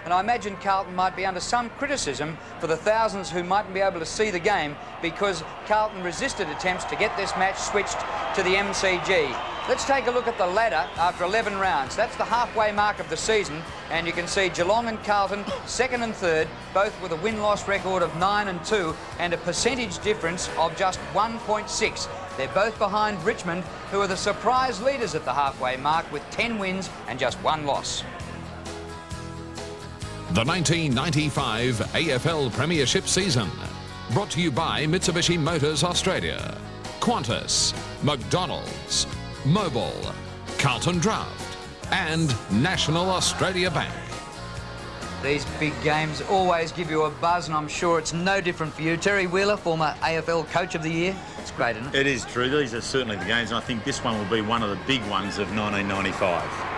and I imagine Carlton might be under some criticism for the thousands who mightn't be able to see the game because Carlton resisted attempts to get this match switched to the MCG. Let's take a look at the ladder after 11 rounds. That's the halfway mark of the season, and you can see Geelong and Carlton, second and third, both with a win-loss record of 9-2 and a percentage difference of just 1.6. They're both behind Richmond, who are the surprise leaders at the halfway mark with 10 wins and just 1 loss. The 1995 AFL Premiership season. Brought to you by Mitsubishi Motors Australia, Qantas, McDonald's, Mobil, Carlton Draft and National Australia Bank. These big games always give you a buzz, and I'm sure it's no different for you. Terry Wheeler, former AFL Coach of the Year. It's great, isn't it? It is true. These are certainly the games, and I think this one will be one of the big ones of 1995.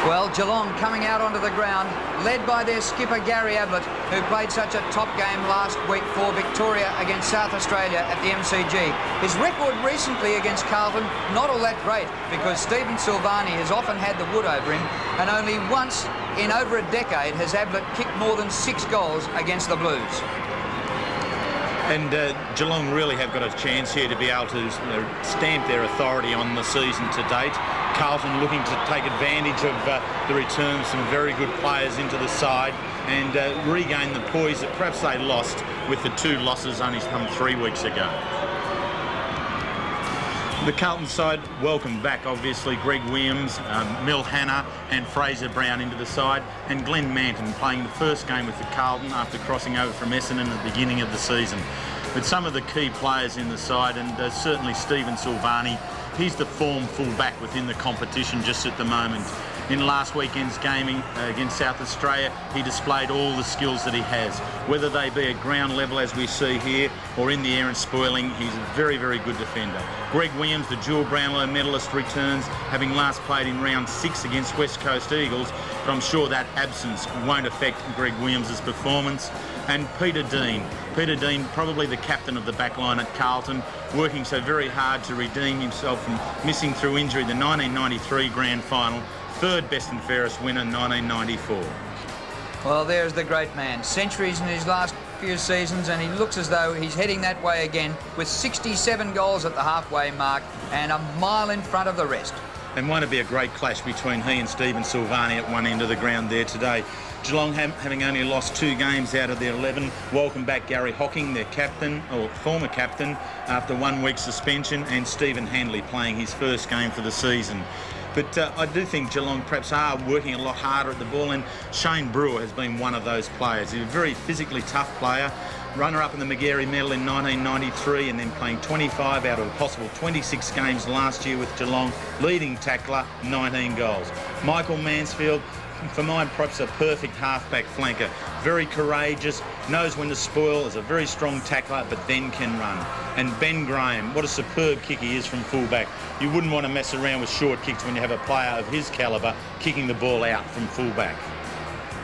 Well, Geelong coming out onto the ground, led by their skipper Gary Ablett, who played such a top game last week for Victoria against South Australia at the MCG. His record recently against Carlton, not all that great, because Stephen Silvani has often had the wood over him, and only once in over a decade has Ablett kicked more than 6 goals against the Blues. And Geelong really have got a chance here to be able to stamp their authority on the season to date. Carlton looking to take advantage of the return of some very good players into the side and regain the poise that perhaps they lost with the 2 losses only from 3 weeks ago. The Carlton side welcome back, obviously, Greg Williams, Mil Hannah and Fraser Brown into the side, and Glenn Manton playing the first game with the Carlton after crossing over from Essendon at the beginning of the season. With some of the key players in the side, and certainly Stephen Silvani, he's the form full-back within the competition just at the moment. In last weekend's gaming against South Australia, he displayed all the skills that he has, whether they be at ground level as we see here or in the air and spoiling. He's a very, very good defender. Greg Williams, the dual Brownlow medalist, returns, having last played in round 6 against West Coast Eagles, but I'm sure that absence won't affect Greg Williams' performance. And Peter Dean, probably the captain of the backline at Carlton, working so very hard to redeem himself from missing through injury the 1993 grand final, third best and fairest winner, 1994. Well, there's the great man. Centuries in his last few seasons, and he looks as though he's heading that way again with 67 goals at the halfway mark and a mile in front of the rest. And won't it be a great clash between he and Stephen Silvani at one end of the ground there today. Geelong having only lost 2 games out of their 11. Welcome back Gary Hocking, their captain, or former captain, after 1 week suspension, and Stephen Handley playing his first game for the season. But I do think Geelong perhaps are working a lot harder at the ball, and Shane Brewer has been one of those players. He's a very physically tough player, runner-up in the Magarey medal in 1993, and then playing 25 out of a possible 26 games last year with Geelong, leading tackler, 19 goals. Michael Mansfield, for mine, perhaps a perfect halfback flanker. Very courageous, knows when to spoil, is a very strong tackler, but then can run. And Ben Graham, what a superb kick he is from fullback. You wouldn't want to mess around with short kicks when you have a player of his calibre kicking the ball out from fullback.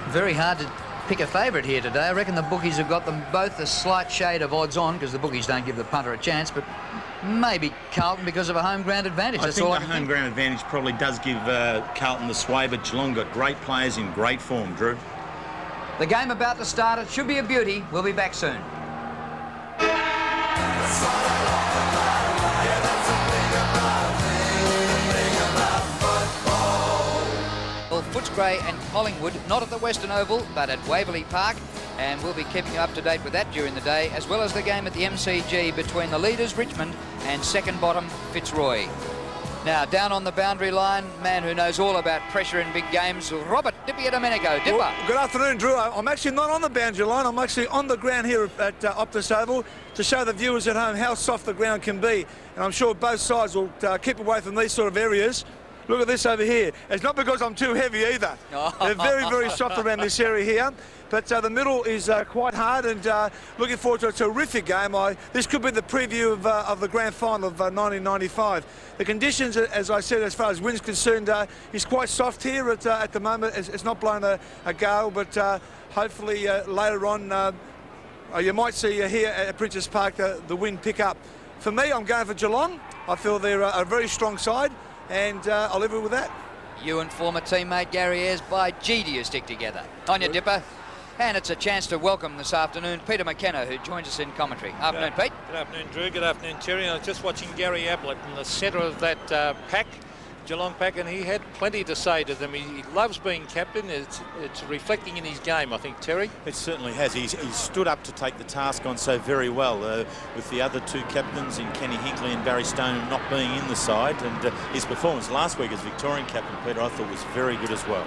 Very hard to pick a favourite here today. I reckon the bookies have got them both a slight shade of odds on, because the bookies don't give the punter a chance, but maybe Carlton because of a home ground advantage. I think the home ground advantage probably does give Carlton the sway, but Geelong got great players in great form, Drew. The game about to start. It should be a beauty. We'll be back soon. Well, Footscray and Collingwood, not at the Western Oval, but at Waverley Park. And we'll be keeping you up to date with that during the day, as well as the game at the MCG between the leaders, Richmond, and second bottom, Fitzroy. Now, down on the boundary line, man who knows all about pressure in big games, Robert Dippier-Domenico. Dipper. Well, good afternoon, Drew. I'm actually not on the boundary line. I'm actually on the ground here at Optus Oval to show the viewers at home how soft the ground can be. And I'm sure both sides will keep away from these sort of areas. Look at this over here. It's not because I'm too heavy either. They're very, very soft around this area here. But the middle is quite hard, and looking forward to a terrific game. This could be the preview of the grand final of 1995. The conditions, as I said, as far as wind's concerned, is quite soft here at the moment. It's not blowing a gale, but hopefully later on you might see here at Princess Park the wind pick up. For me, I'm going for Geelong. I feel they're a very strong side, and I'll leave it with that. You and former teammate Gary Ayres, by G, do you stick together? On your Dipper. And it's a chance to welcome this afternoon Peter McKenna, who joins us in commentary. Afternoon, Pete. Good afternoon, Drew. Good afternoon, Terry. I was just watching Gary Ablett in the centre of that pack, Geelong pack, and he had plenty to say to them. He loves being captain. It's reflecting in his game, I think, Terry. It certainly has. He's stood up to take the task on so very well, with the other two captains in Kenny Hinkley and Barry Stone not being in the side. And his performance last week as Victorian captain, Peter, I thought was very good as well.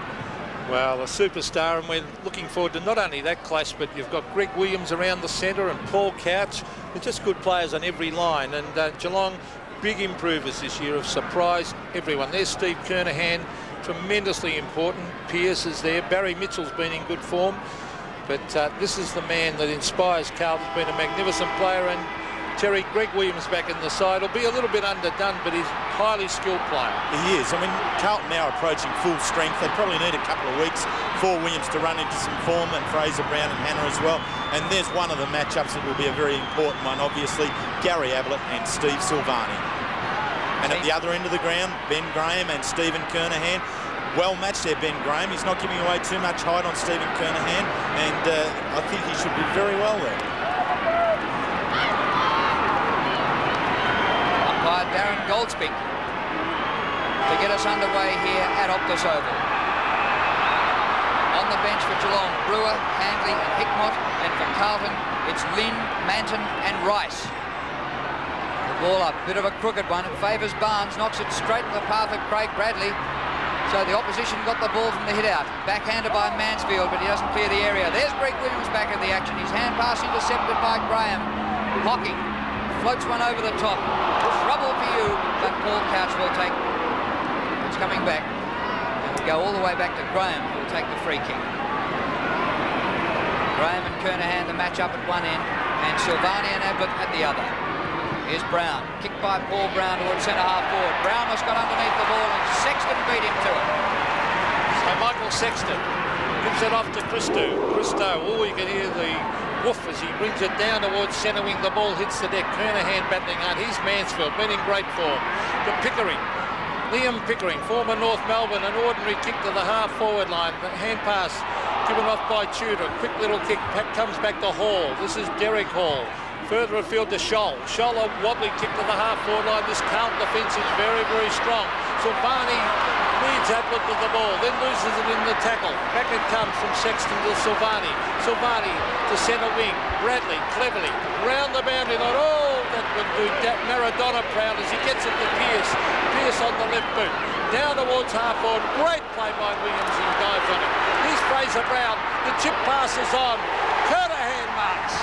Well, a superstar, and we're looking forward to not only that clash, but you've got Greg Williams around the centre and Paul Couch. They're just good players on every line, and Geelong, big improvers this year, have surprised everyone. There's Steve Kernahan, tremendously important. Pearce is there. Barry Mitchell's been in good form, but this is the man that inspires Carlton. He's been a magnificent player, and Terry, Greg Williams back in the side will be a little bit underdone, but he's a highly skilled player. He is. I mean, Carlton now approaching full strength. They probably need a couple of weeks for Williams to run into some form, and Fraser Brown and Hannah as well. And there's one of the matchups that will be a very important one, obviously, Gary Ablett and Steve Silvani. And at the other end of the ground, Ben Graham and Stephen Kernahan. Well matched there, Ben Graham. He's not giving away too much height on Stephen Kernahan, and I think he should do very well there. By Darren Goldsby to get us underway here at Optus Oval. On the bench for Geelong, Brewer, Handley and Hickmott, and for Carlton it's Lynn, Manton and Rice. The ball up, bit of a crooked one. It favours Barnes, knocks it straight in the path of Craig Bradley. So the opposition got the ball from the hit out. Backhanded by Mansfield, but he doesn't clear the area. There's Greg Williams back in the action. His hand pass intercepted by Graham. Hocking floats one over the top. Trouble for you, but Paul Couch will take. It's coming back. And we go all the way back to Graham, who will take the free kick. Graham and Kernahan, the match up at one end, and Silvani and Ablett at the other. Here's Brown, kicked by Paul Brown towards centre half forward. Brown has got underneath the ball, and Sexton beat him to it. So Michael Sexton gives it off to Christo. Oh, you can hear the woof as he brings it down towards centre wing. The ball hits the deck. Kernahan battling hard. He's Mansfield, been in great form. To Pickering. Liam Pickering, former North Melbourne, an ordinary kick to the half-forward line. The hand pass given off by Tudor. Quick little kick. Comes back to Hall. This is Derek Hall. Further afield to Scholl. Scholl, a wobbly kick to the half-forward line. This Carlton defence is very, very strong. Silvani leads Ablett with the ball, then loses it in the tackle. Back it comes from Sexton to Silvani. Silvani to centre wing. Bradley cleverly round the boundary line. Oh, that would do Maradona proud as he gets it to Pearce. Pearce on the left boot. Down towards half forward. Great play by Williams. He dives on it. Here's Fraser Brown. The chip passes on. Kernahan marks.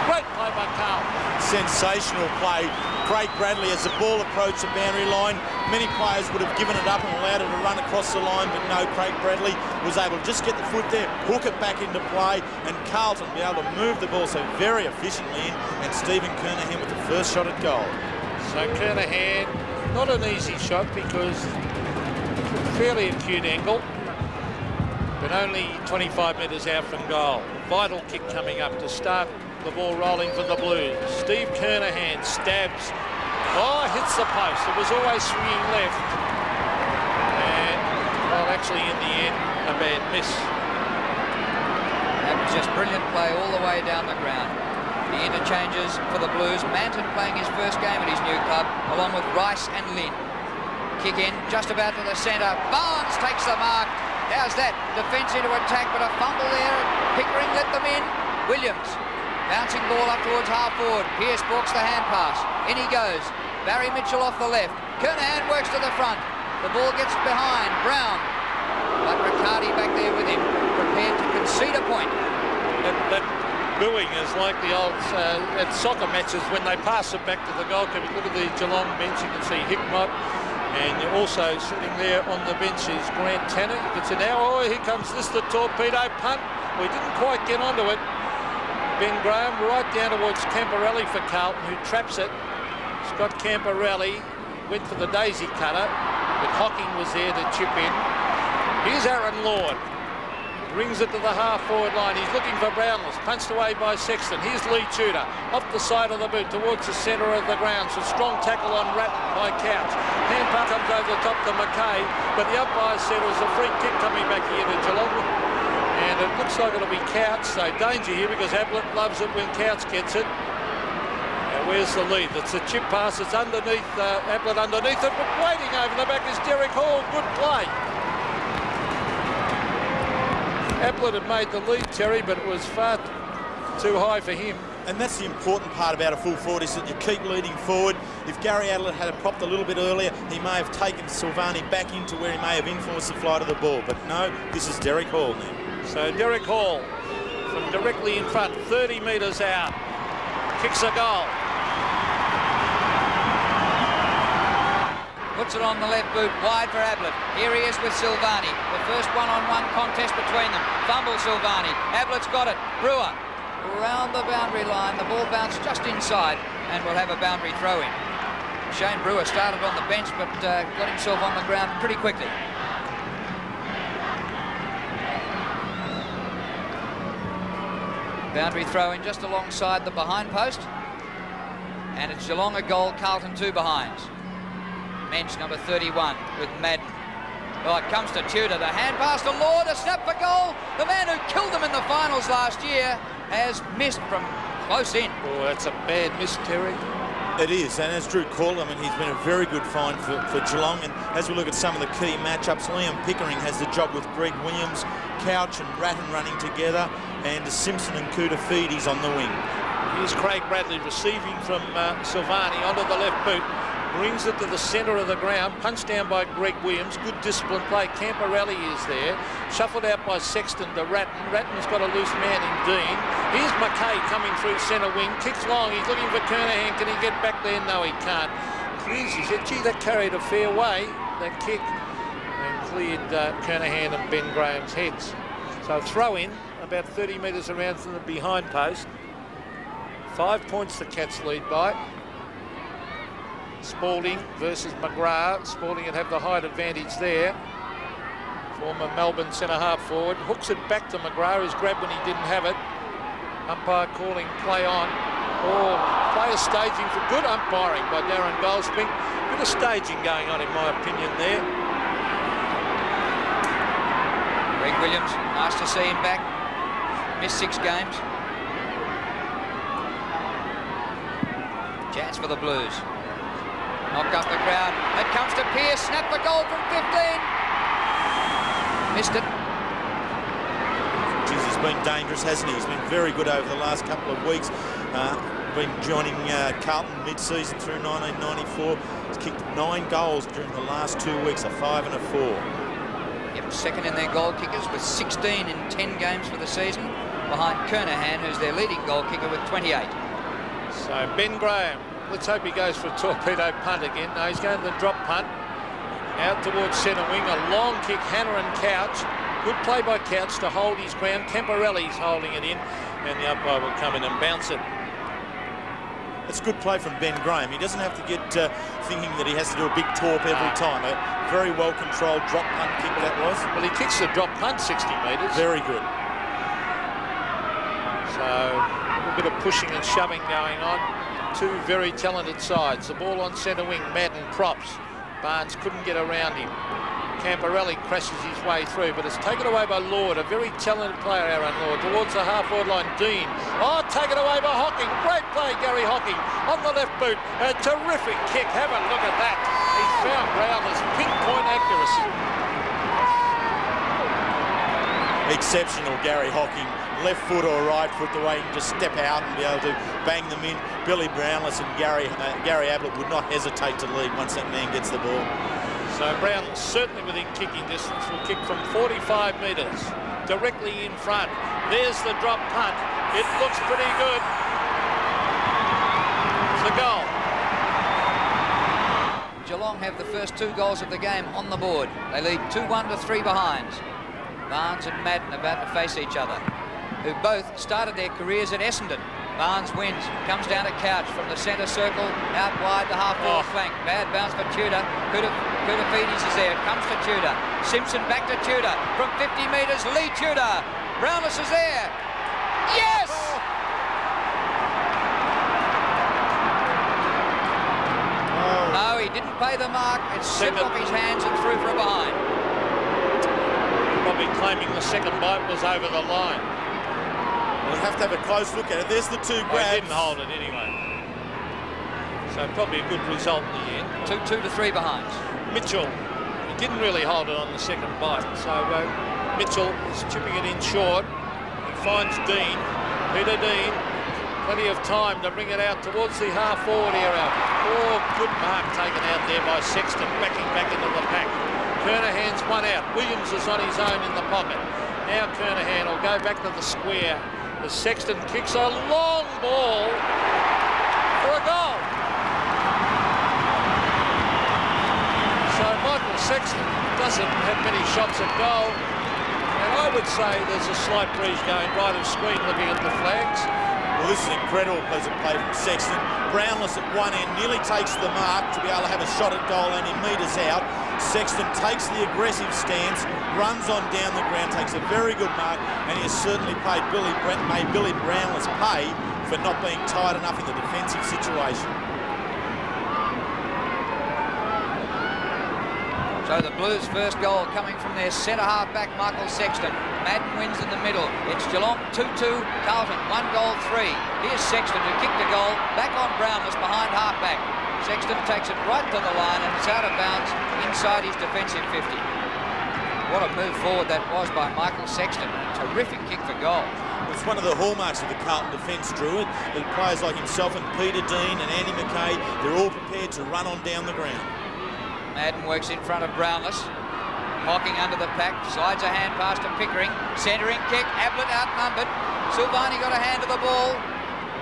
Great play by Carl. Sensational play. Craig Bradley, as the ball approached the boundary line, many players would have given it up and allowed it to run across the line, but no, Craig Bradley was able to just get the foot there, hook it back into play, and Carlton be able to move the ball so very efficiently in, and Stephen Kernahan with the first shot at goal. So Kernahan, not an easy shot because fairly acute angle, but only 25 metres out from goal. Vital kick coming up to start the ball rolling for the Blues. Steve Kernahan stabs. Oh, hits the post. It was always swinging left. And, well, actually, in the end, a bad miss. That was just brilliant play all the way down the ground. The interchanges for the Blues. Manton playing his first game at his new club, along with Rice and Lynn. Kick in, just about to the centre. Barnes takes the mark. How's that? Defence into attack, but a fumble there. Pickering let them in. Williams. Bouncing ball up towards half forward. Pearce balks the hand pass. In he goes. Barry Mitchell off the left. Kernahan works to the front. The ball gets behind. Brown. But Riccardi back there with him, prepared to concede a point. That booing is like the old at soccer matches when they pass it back to the goalkeeper. Look at the Geelong bench. You can see Hickmott. And you're also sitting there on the bench is Grant Tanner. You can see now, oh, here comes this, the torpedo punt. We didn't quite get onto it. Ben Graham right down towards Camporelli for Carlton, who traps it. Scott Camporelli went for the daisy cutter, but Hocking was there to chip in. Here's Aaron Lord. Brings it to the half-forward line. He's looking for Brownless. Punched away by Sexton. Here's Lee Tudor. Off the side of the boot towards the centre of the ground. Some strong tackle on Ratton by Couch. Hand pass comes over the top to McKay. But the umpire said it was a free kick coming back here to Geelong. And it looks like it'll be Couch. So danger here because Ablett loves it when Couch gets it. Now where's the lead? It's a chip pass. It's underneath, Ablett underneath it. But waiting over the back is Derek Hall. Good play. Ablett had made the lead, Terry, but it was far too high for him. And that's the important part about a full forward, is that you keep leading forward. If Gary Ablett had popped a little bit earlier, he may have taken Silvani back into where he may have influenced the flight of the ball. But no, this is Derek Hall now. So Derek Hall from directly in front, 30 metres out, kicks a goal. Puts it on the left boot, wide for Ablett. Here he is with Silvani. The first one-on-one contest between them. Fumble Silvani. Ablett's got it. Brewer around the boundary line. The ball bounced just inside and will have a boundary throw in. Shane Brewer started on the bench but got himself on the ground pretty quickly. Boundary throw in just alongside the behind post. And it's Geelong a goal, Carlton 2 behind. Mensch number 31 with Madden. Oh, it comes to Tudor. The hand pass to Lord, a snap for goal. The man who killed them in the finals last year has missed from close in. Oh, that's a bad miss, Terry. It is, and as Drew called him, and he's been a very good find for Geelong. And as we look at some of the key matchups, Liam Pickering has the job with Greg Williams, Couch and Ratton running together, and Simpson and Koutafidis on the wing. Here's Craig Bradley receiving from Silvani onto the left boot. Brings it to the centre of the ground, punched down by Greg Williams. Good discipline play. Camporelli is there. Shuffled out by Sexton to Ratton. Ratton's got a loose man in Dean. Here's McKay coming through centre wing. Kicks long. He's looking for Kernahan. Can he get back there? No, he can't. Clears. He said, gee, that carried a fair way, that kick. And cleared Kernahan and Ben Graham's heads. So throw in about 30 metres around from the behind post. 5 points the Cats lead by. Spalding versus McGrath. Spalding would have the height advantage there. Former Melbourne centre-half forward. Hooks it back to McGrath, who's grabbed when he didn't have it. Umpire calling play on. Oh, player staging for good umpiring by Darren Goldspink. Bit of staging going on, in my opinion, there. Greg Williams, nice to see him back. Missed 6 games. Chance for the Blues. Knock up the crowd. It comes to Pearce. Snap the goal from 15. Missed it. Jeez, he's been dangerous, hasn't he? He's been very good over the last couple of weeks. Been joining Carlton mid-season through 1994. He's kicked 9 goals during the last 2 weeks, a 5 and a 4. Yep, second in their goal kickers with 16 in 10 games for the season, behind Kernahan, who's their leading goal kicker with 28. So Ben Graham. Let's hope he goes for a torpedo punt again. No, he's going to the drop punt. Out towards centre wing. A long kick, Hannah and Couch. Good play by Couch to hold his ground. Camporelli's holding it in. And the umpire will come in and bounce it. It's good play from Ben Graham. He doesn't have to get thinking that he has to do a big torp every time. A very well-controlled drop punt kick that was. Well, he kicks the drop punt 60 metres. Very good. So, a little bit of pushing and shoving going on. 2 very talented sides. The ball on centre wing, Madden props. Barnes couldn't get around him. Camporelli crashes his way through, but it's taken away by Lord, a very talented player, Aaron Lord, towards the half-forward line. Dean. Oh, taken away by Hocking. Great play, Gary Hocking, on the left boot. A terrific kick. Have a look at that. He's found Growler's pinpoint accuracy. Exceptional, Gary Hocking. Left foot or right foot, the way he can just step out and be able to bang them in. Billy Brownless and Gary Ablett would not hesitate to lead once that man gets the ball. So Brownless certainly within kicking distance, will kick from 45 metres, directly in front. There's the drop punt. It looks pretty good. It's the goal. Geelong have the first 2 goals of the game on the board. They lead 2-1 to 3 behind. Barnes and Madden about to face each other, who both started their careers at Essendon. Barnes wins, comes down to Couch from the centre circle, out wide the half-forward flank. Bad bounce for Tudor. Could have Koutafidis is there. It comes to Tudor. Simpson back to Tudor. From 50 metres, Lee Tudor. Brownless is there. Yes! No, he didn't pay the mark. It slipped off his hands and through for a behind. Probably claiming the second bite was over the line. We'll have to have a close look at it. There's the two grabs. He didn't hold it anyway. So probably a good result in the end. 2 to 3 behind. Mitchell, he didn't really hold it on the second bite. So Mitchell is chipping it in short. He finds Dean, Peter Dean. Plenty of time to bring it out towards the half-forward area. Oh, good mark taken out there by Sexton, backing back into the pack. Kernahan's one out. Williams is on his own in the pocket. Now Kernahan will go back to the square as Sexton kicks a long ball for a goal. So Michael Sexton doesn't have many shots at goal. And I would say there's a slight breeze going right of screen looking at the flags. Well, this is incredible pleasant play from Sexton. Brownless at one end nearly takes the mark to be able to have a shot at goal only metres out. Sexton takes the aggressive stance, runs on down the ground, takes a very good mark, and he has certainly made Billy Brownless pay for not being tight enough in the defensive situation. So the Blues' first goal coming from their centre-half back, Michael Sexton. Madden wins in the middle. It's Geelong 2-2, Carlton 1-3. Here's Sexton who kicked a goal, back on Brownless behind half-back. Sexton takes it right to the line and it's out of bounds inside his defensive 50. What a move forward that was by Michael Sexton. Terrific kick for goal. It's one of the hallmarks of the Carlton defence, Drew. That players like himself and Peter Dean and Andy McKay, they're all prepared to run on down the ground. Madden works in front of Brownless. Hocking under the pack, slides a hand pass to Pickering. Centering kick, Ablett outnumbered. Silvani got a hand to the ball.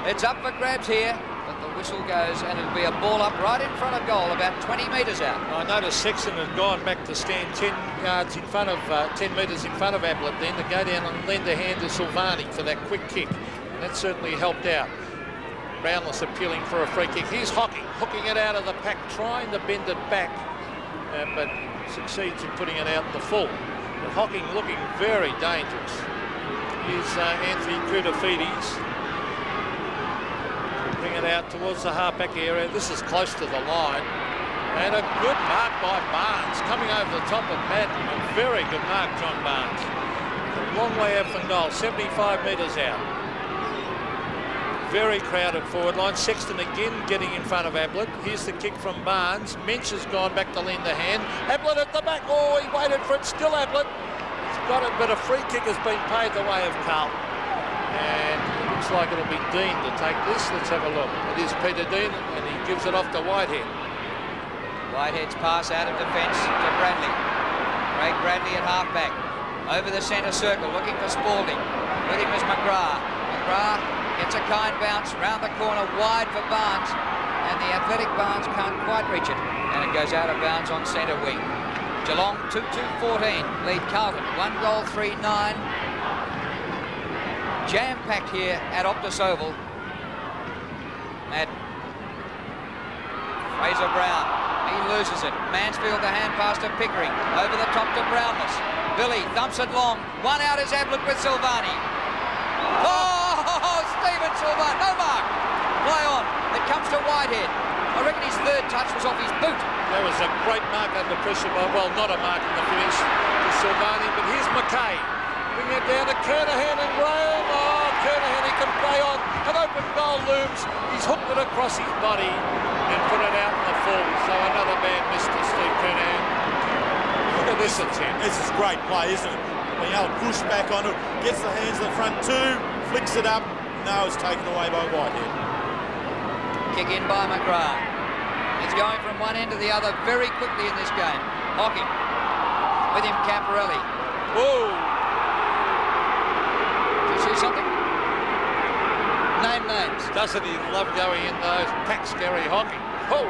It's up for grabs here, but the whistle goes and it'll be a ball up right in front of goal, about 20 metres out. I noticed Sexton had gone back to stand 10 yards in front of, 10 metres in front of Ablett then to go down and lend a hand to Silvani for that quick kick. And that certainly helped out. Brownless appealing for a free kick. Here's Hocking, hooking it out of the pack, trying to bend it back. But succeeds in putting it out in the full. But Hocking looking very dangerous. Here's Anthony Koutafidis. Bring it out towards the halfback area. This is close to the line. And a good mark by Barnes coming over the top of Madden. A very good mark, John Barnes. A long way out from goal, 75 metres out. Very crowded forward line. Sexton again getting in front of Ablett. Here's the kick from Barnes. Minch has gone back to lend a hand. Ablett at the back. Oh, he waited for it. Still Ablett. He's got it, but a free kick has been paid the way of Carlton. And it looks like it'll be Dean to take this. Let's have a look. It is Peter Dean, and he gives it off to Whitehead. Whitehead's pass out of defence to Bradley. Craig Bradley at half-back. Over the centre circle, looking for Spalding. With him is McGrath. McGrath gets a kind bounce round the corner, wide for Barnes, and the athletic Barnes can't quite reach it, and it goes out of bounds on centre wing. Geelong 2-2-14, lead Carlton 1-3-9. Jam-packed here at Optus Oval. Madden. Fraser Brown, he loses it. Mansfield the hand pass to Pickering, over the top to Brownless. Billy thumps it long, one out is Ablett with Silvani. Oh, Stephen Silvani, no mark. Play on. It comes to Whitehead. I reckon his third touch was off his boot. That was a great mark under pressure by, well, not a mark in the finish to Silvani, but here's McKay. Bring it down to Kernahan and Graham. Oh, Kernahan, he can play on. An open goal looms. He's hooked it across his body and put it out in the full. So another man missed to Steve Kernahan. Look at this attempt. This is great play, isn't it? Being able to push back on it, gets the hands in the front two, flicks it up. No, it's taken away by Whitehead. Kick in by McGrath. He's going from one end to the other very quickly in this game. Hocking. With him, Camporelli. Whoa! Did you see something? Name names. Doesn't he love going in those packs, Gary Hocking? Oh!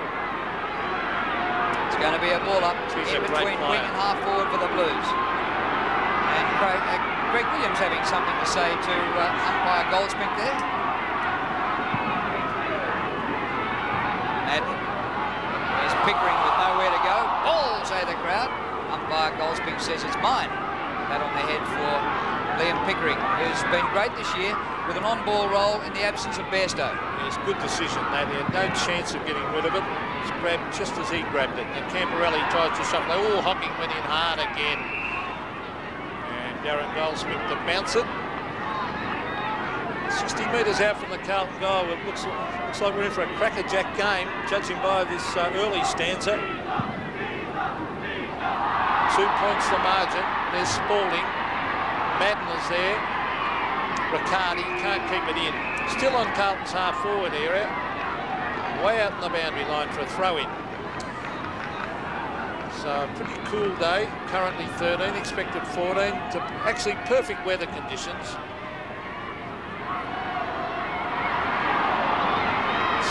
It's going to be a ball up He's in a between great wing player. and half forward for the Blues. And Greg Williams having something to say to umpire Goldsmith there. Madden. There's Pickering with nowhere to go. Ball's umpire Goldsbig says it's mine. Pat on the head for Liam Pickering, who's been great this year with an on-ball role in the absence of Bairstow. It's a good decision that. He had no chance of getting rid of it. It's grabbed just as he grabbed it. And Camporelli tries to shuffle. Hocking went in hard again. And Darren Goldsmith to bounce it. 60 metres out from the Carlton goal. It looks like we're in for a crackerjack game, judging by this early stanza. 2 points the margin. There's Spalding. Madden is there. Riccardi can't keep it in. Still on Carlton's half-forward area. Way out on the boundary line for a throw-in. So a pretty cool day. Currently 13, expected 14. To actually perfect weather conditions.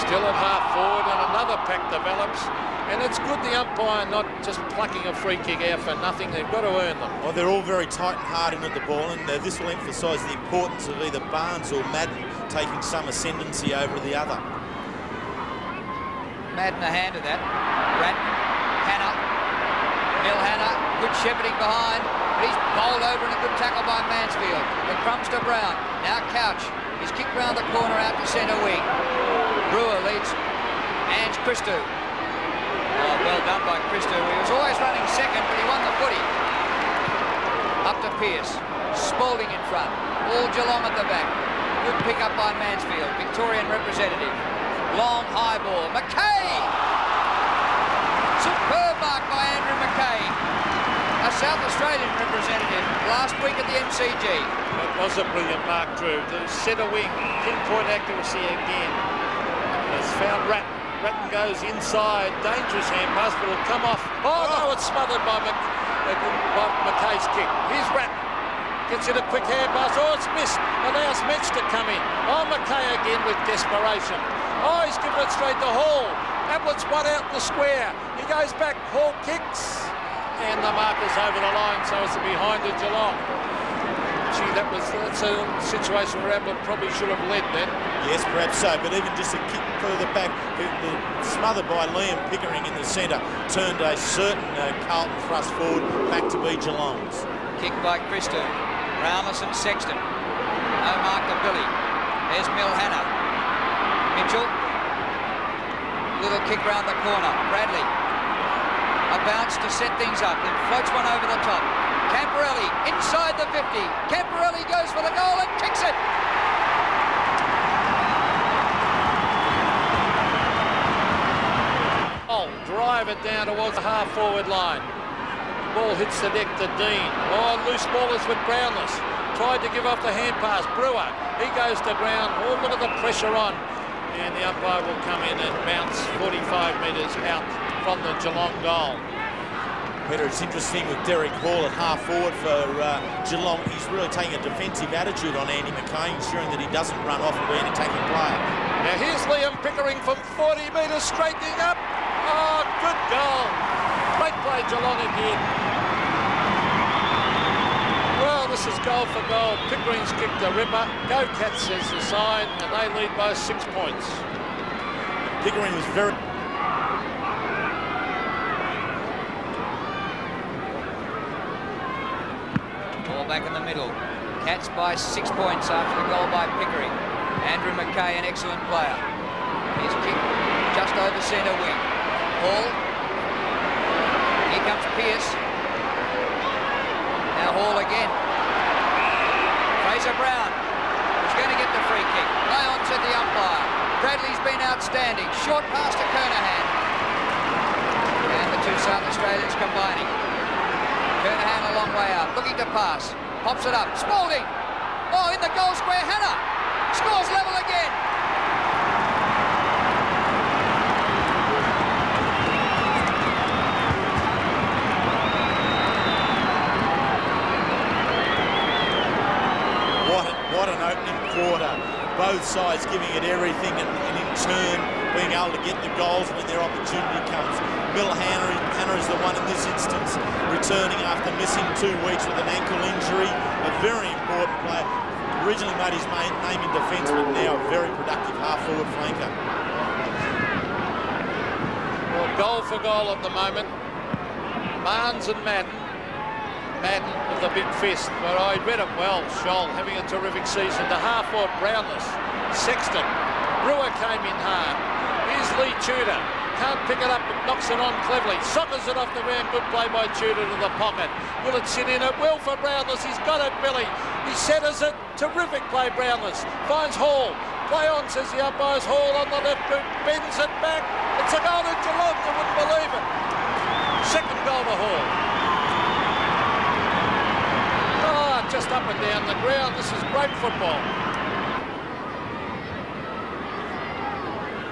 Still at half-forward, and another pack develops. And it's good the umpire not just plucking a free kick out for nothing. They've got to earn them. Well, they're all very tight and hard in at the ball, and this will emphasise the importance of either Barnes or Madden taking some ascendancy over the other. Madden a hand of that. Ratton, Hannah, Mill Hannah, good shepherding behind, but he's bowled over and a good tackle by Mansfield. The crumbs to Brown. Now Couch. He's kicked round the corner out to centre wing. Brewer leads Ange Christou. Oh, well done by Christou. He was always running second, but he won the footy. Up to Pearce. Spalding in front. All Geelong at the back. Good pick up by Mansfield. Victorian representative. Long high ball. McKay! Superb mark by Andrew McKay. A South Australian representative last week at the MCG. That was a brilliant mark, Drew. The centre wing, pinpoint accuracy again. Has found Ratton. Ratton goes inside, dangerous hand pass, but it'll come off. Oh, no, it's smothered by McKay's kick. Here's Ratton. Gets in a quick hand pass. Oh, it's missed. Allows Metz to come in. Oh, McKay again with desperation. Oh, he's given it straight to Hall. Ablett's one out in the square. He goes back. Hall kicks. And the marker's over the line, so it's behind the Geelong. Gee, that's a situation where Ablett probably should have led then. Yes, perhaps so, but even just a kick further back, smothered by Liam Pickering in the centre, turned a certain Carlton thrust forward back to be Geelong's. Kick by Christou. Ramos and Sexton. No mark to Billy. There's Mill Hannah. Mitchell. Little kick round the corner. Bradley. A bounce to set things up. Then floats one over the top. Camporelli inside the 50. Camporelli goes for the goal and kicks it. Oh, drive it down towards the half-forward line. Ball hits the deck to Dean. Oh, loose ballers with Brownless. Tried to give off the hand pass. Brewer, he goes to ground. Oh, look at the pressure on. And the umpire will come in and bounce 45 metres out from the Geelong goal. Peter, it's interesting with Derek Hall at half-forward for Geelong. He's really taking a defensive attitude on Andy McKay, ensuring that he doesn't run off and be an attacking player. Now here's Liam Pickering from 40 metres, straightening up. Oh, good goal. Great play, Geelong again. Well, this is goal for goal. Pickering's kicked a ripper. Go Cats says the sign, and they lead by 6 points. Pickering was very... Ball back in the middle. Cats by 6 points after the goal by Pickering. Andrew McKay, an excellent player. He's kicked just over centre wing. Hall. Here comes Pearce. Now Hall again. Fraser Brown is going to get the free kick. Play on, said the umpire. Bradley's been outstanding. Short pass to Kernahan. And the two South Australians combining. Kernahan a long way out, looking to pass. Pops it up. Spalding. Oh, in the goal square. Hannah scores level again. What an opening quarter. Both sides giving it everything and in turn being able to get the goals when their opportunity comes. Mill Hannah is the one in this instance returning after missing 2 weeks with an ankle injury. A very important player. Originally made his name in defence, but now a very productive half-forward flanker. Well, goal for goal at the moment. Barnes and Madden. Madden with the big fist, but I read it well. Scholl having a terrific season. The half-forward Brownless, Sexton, Brewer came in hard. Here's Lee Tudor, can't pick it up but knocks it on cleverly. Soccers it off the ground, good play by Tudor to the pocket. Will it sit in it? Well for Brownless, he's got it, Billy. He centres it, terrific play Brownless. Finds Hall, play on, says the umpires. Hall on the left boot, bends it back. It's a goal to Geelong, you wouldn't believe it. Second goal to Hall. Just up and down the ground. This is great football.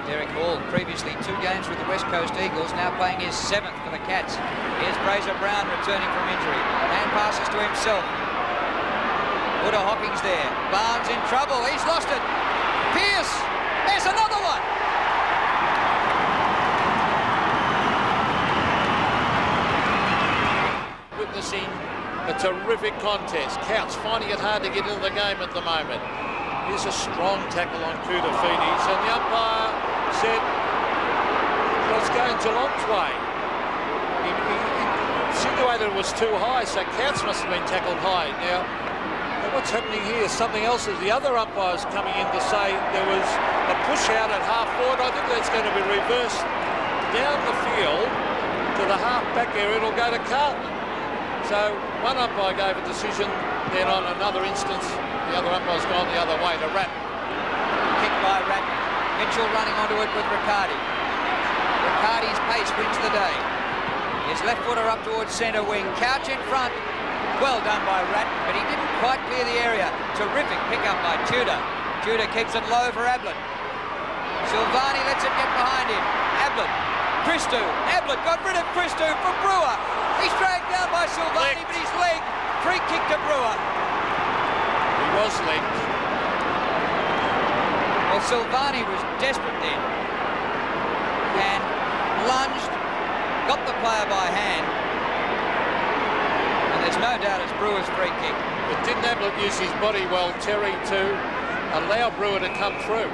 Derek Hall, previously 2 games with the West Coast Eagles, now playing his 7th for the Cats. Here's Fraser Brown returning from injury. Hand passes to himself. Woodder Hockings there. Barnes in trouble. He's lost it. Pearce. There's another one. Witnessing a terrific contest. Counts finding it hard to get into the game at the moment. Here's a strong tackle on Koutafidis, and the umpire said, well, it's going Geelong's way. He insinuated it was too high, so Counts must have been tackled high. Now, what's happening here? Something else is the other umpires coming in to say there was a push out at half forward. I think that's going to be reversed down the field to the half back area. It'll go to Carlton. So one umpire gave a decision, then on another instance, the other umpire's gone the other way to Rapp. Kick by Rapp. Mitchell running onto it with Riccardi. Riccardi's pace wins the day. His left footer up towards centre wing. Couch in front. Well done by Rapp, but he didn't quite clear the area. Terrific pick up by Tudor. Tudor keeps it low for Ablett. Silvani lets it get behind him. Ablett. Christou. Ablett got rid of Christou for Brewer. He's dragged down by Silvani, but he's legged. Free kick to Brewer. He was legged. Well, Silvani was desperate then. And lunged, got the player by hand. And there's no doubt it's Brewer's free kick. But didn't Ablett use his body well, Terry, to allow Brewer to come through?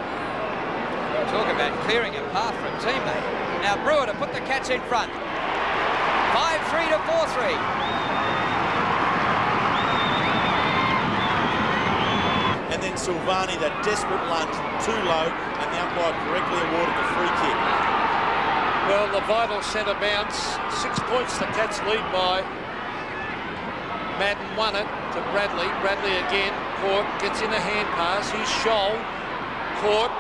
Talk about clearing a path for a teammate. Now Brewer to put the Cats in front. 5-3 to 4-3. And then Silvani, that desperate lunge, too low, and the umpire correctly awarded the free kick. Well, the vital centre bounce. 6 points the Cats lead by. Madden won it to Bradley. Bradley again, caught, gets in a hand pass. He's Scholl, caught.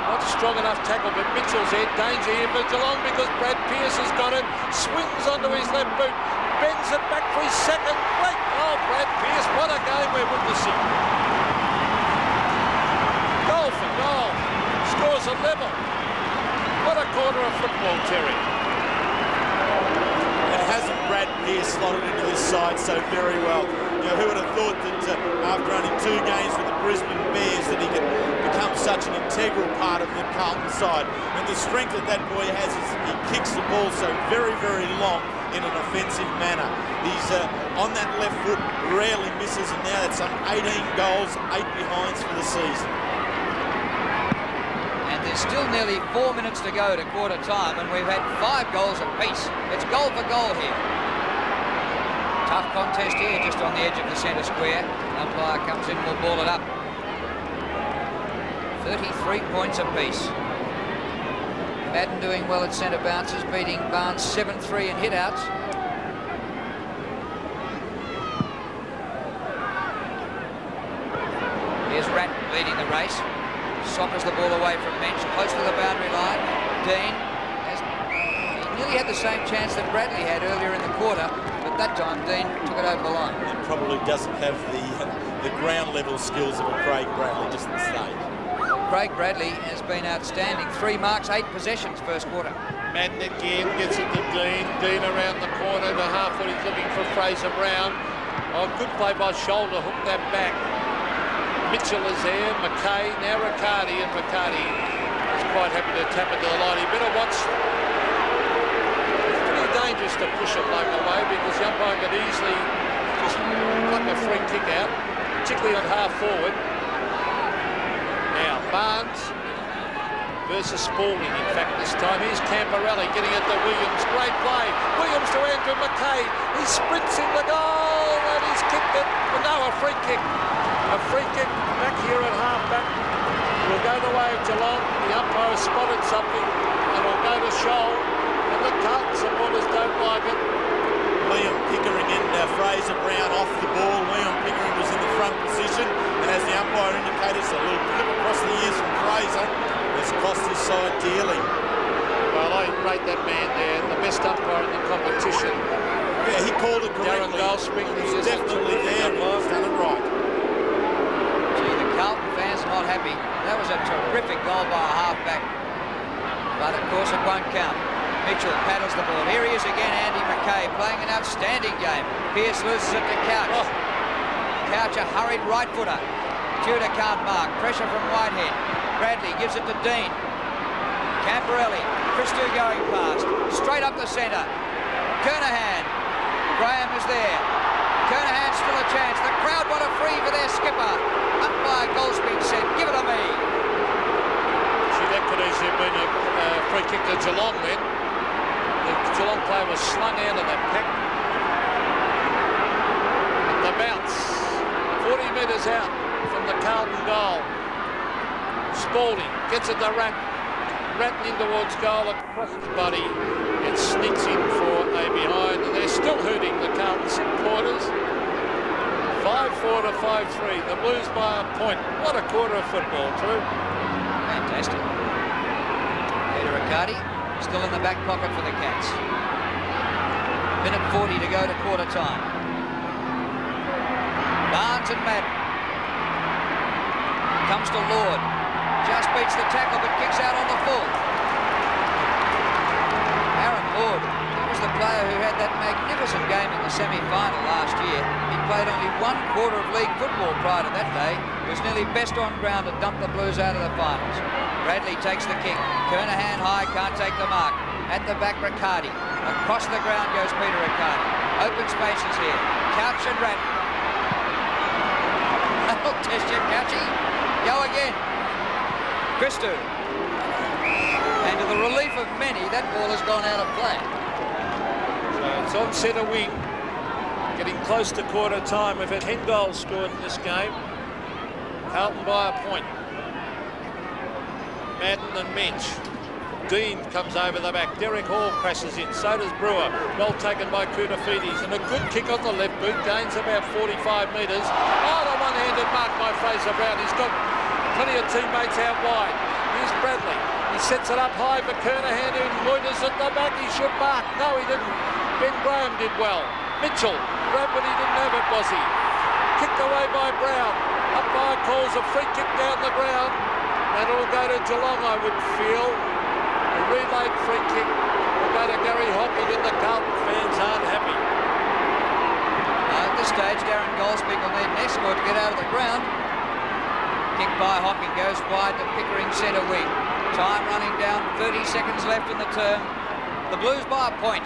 Not a strong enough tackle, but Mitchell's there. Danger here for Geelong because Brad Pearce has got it. Swings onto his left boot. Bends it back for his second. Great goal, Brad Pearce. What a game we're witnessing. Goal for goal. Scores a level. What a quarter of football, Terry. And hasn't Brad Pearce slotted into this side so very well? You know, who would have thought that after only 2 games with the Brisbane Bears that he could become such an integral part of the Carlton side. And the strength that boy has is he kicks the ball so very, very long in an offensive manner. He's on that left foot, rarely misses, and now that's some 18 goals, 8 behinds for the season. And there's still nearly 4 minutes to go to quarter time, and we've had 5 goals apiece. It's goal for goal here. Tough contest here, just on the edge of the centre square. Umpire comes in, will ball it up. 33 points apiece. Madden doing well at centre bounces, beating Barnes 7-3 in hit-outs. Here's Ratt leading the race. Soccers the ball away from Mensch, close to the boundary line. Dean he nearly had the same chance that Bradley had earlier in the quarter, but that time Dean took it over the line. He probably doesn't have the ground level skills of a Craig Bradley, just the stage. Craig Bradley has been outstanding. 3 marks, 8 possessions first quarter. Madden again gets it to Dean. Dean around the corner to half foot. He's looking for Fraser Brown. Oh, good play by Scholl to hook that back. Mitchell is there. McKay. Now Riccardi. And Riccardi is quite happy to tap it to the line. He better watch. It's pretty dangerous to push it like away because the umpire could easily just pluck a free kick out, particularly on half forward. Now Barnes versus Spalding, in fact, this time. Here's Camporelli getting it to Williams. Great play. Williams to Andrew McKay. He sprints in the goal and he's kicked it. But no, a free kick. A free kick back here at half-back. Will go the way of Geelong. The umpire spotted something and will go to Shoal. And the Carlton supporters don't like it. Liam Pickering and Fraser Brown off the ball. Liam Pickering was in the front position, and as the umpire indicated, a little flip across the ears from Fraser has cost his side dearly. Well, I rate that man there, the best umpire in the competition. Yeah, he called it correctly. Darren Goldsmith, he was definitely there. He's done it right. Gee, the Carlton fans are not happy. That was a terrific goal by a half-back. But of course it won't count. Mitchell paddles the ball. Here he is again, Andy McKay, playing an outstanding game. Pearce loses it to Couch. Oh. Couch, a hurried right footer. Tudor can't mark. Pressure from Whitehead. Bradley gives it to Dean. Camporelli. Christou going past. Straight up the centre. Kernahan. Graham is there. Kernahan still a chance. The crowd want a free for their skipper. Umpire Goldsmith said, give it to me. See, that could easily have been a free kick to Geelong then. The Geelong player was slung out of that pack. The bounce. 40 metres out from the Carlton goal. Spalding gets it to Ratton in towards goal, across his body and sneaks in for a behind. And they're still hooting the Carlton supporters. 5-4 to 5-3. The Blues by a point. What a quarter of football, Drew. Fantastic. Peter Riccardi still in the back pocket for the Cats. Minute 40 to go to quarter time. Barnes and Madden. Comes to Lord. Just beats the tackle but kicks out on the full. Aaron Lord, he was the player who had that magnificent game in the semi-final last year. He played only one quarter of league football prior to that day. Was nearly best on ground to dump the Blues out of the finals. Bradley takes the kick. Kernahan high, can't take the mark. At the back, Riccardi. Across the ground goes Peter Riccardi. Open spaces here. Couch and Ratton. That'll test you, Couchy. Go again. Christou. And to the relief of many, that ball has gone out of play. So it's on centre wing. Getting close to quarter time. We've had 10 goals scored in this game. Carlton by a point. Madden and Mensch. Dean comes over the back. Derek Hall crashes in. So does Brewer. Well taken by Koutafidis. And a good kick on the left boot. Gains about 45 metres. Oh, the one-handed mark by Fraser Brown. He's got plenty of teammates out wide. Here's Bradley. He sets it up high for Kernahan, who loiters at the back. He should mark. No, he didn't. Ben Graham did well. Mitchell grabbed but he didn't have it, was he? Kicked away by Brown. Umpire calls a free kick down the ground. And it'll go to Geelong, I would feel. A relayed free kick will go to Gary Hocking, and the Carlton fans aren't happy. At this stage, Darren Goldsmith will need an escort to get out of the ground. Kick by Hocking goes wide to Pickering centre wing. Time running down, 30 seconds left in the term. The Blues by a point.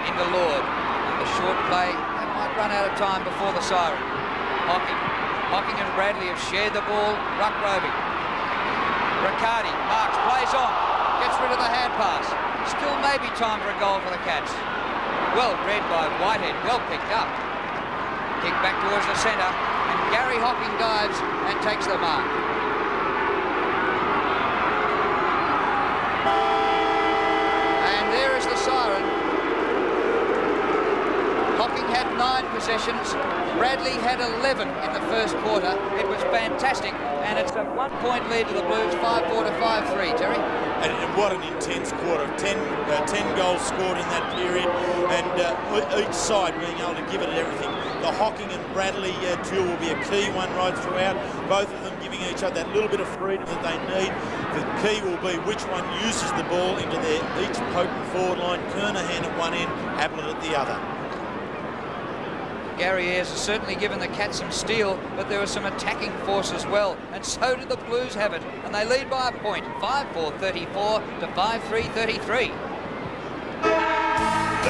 Into Lord. A short play. They might run out of time before the siren. Hocking and Bradley have shared the ball. Ruck roving. Riccardi marks, plays on, gets rid of the hand pass. Still maybe time for a goal for the Cats. Well read by Whitehead, well picked up. Kick back towards the centre, and Gary Hocking dives and takes the mark. And there is the siren. Hocking had 9 possessions. Bradley had 11 in the first quarter. It was fantastic, and it's a 1-point lead to the Blues, 5-4 to 5-3, Terry. And what an intense quarter. 10 goals scored in that period, and each side being able to give it everything. The Hocking and Bradley duel will be a key one right throughout. Both of them giving each other that little bit of freedom that they need. The key will be which one uses the ball into their each potent forward line. Kernahan at one end, Ablett at the other. Gary Ayres has certainly given the Cats some steel, but there was some attacking force as well, and so did the Blues have it, and they lead by a point, 5-4-34 to 5-3-33.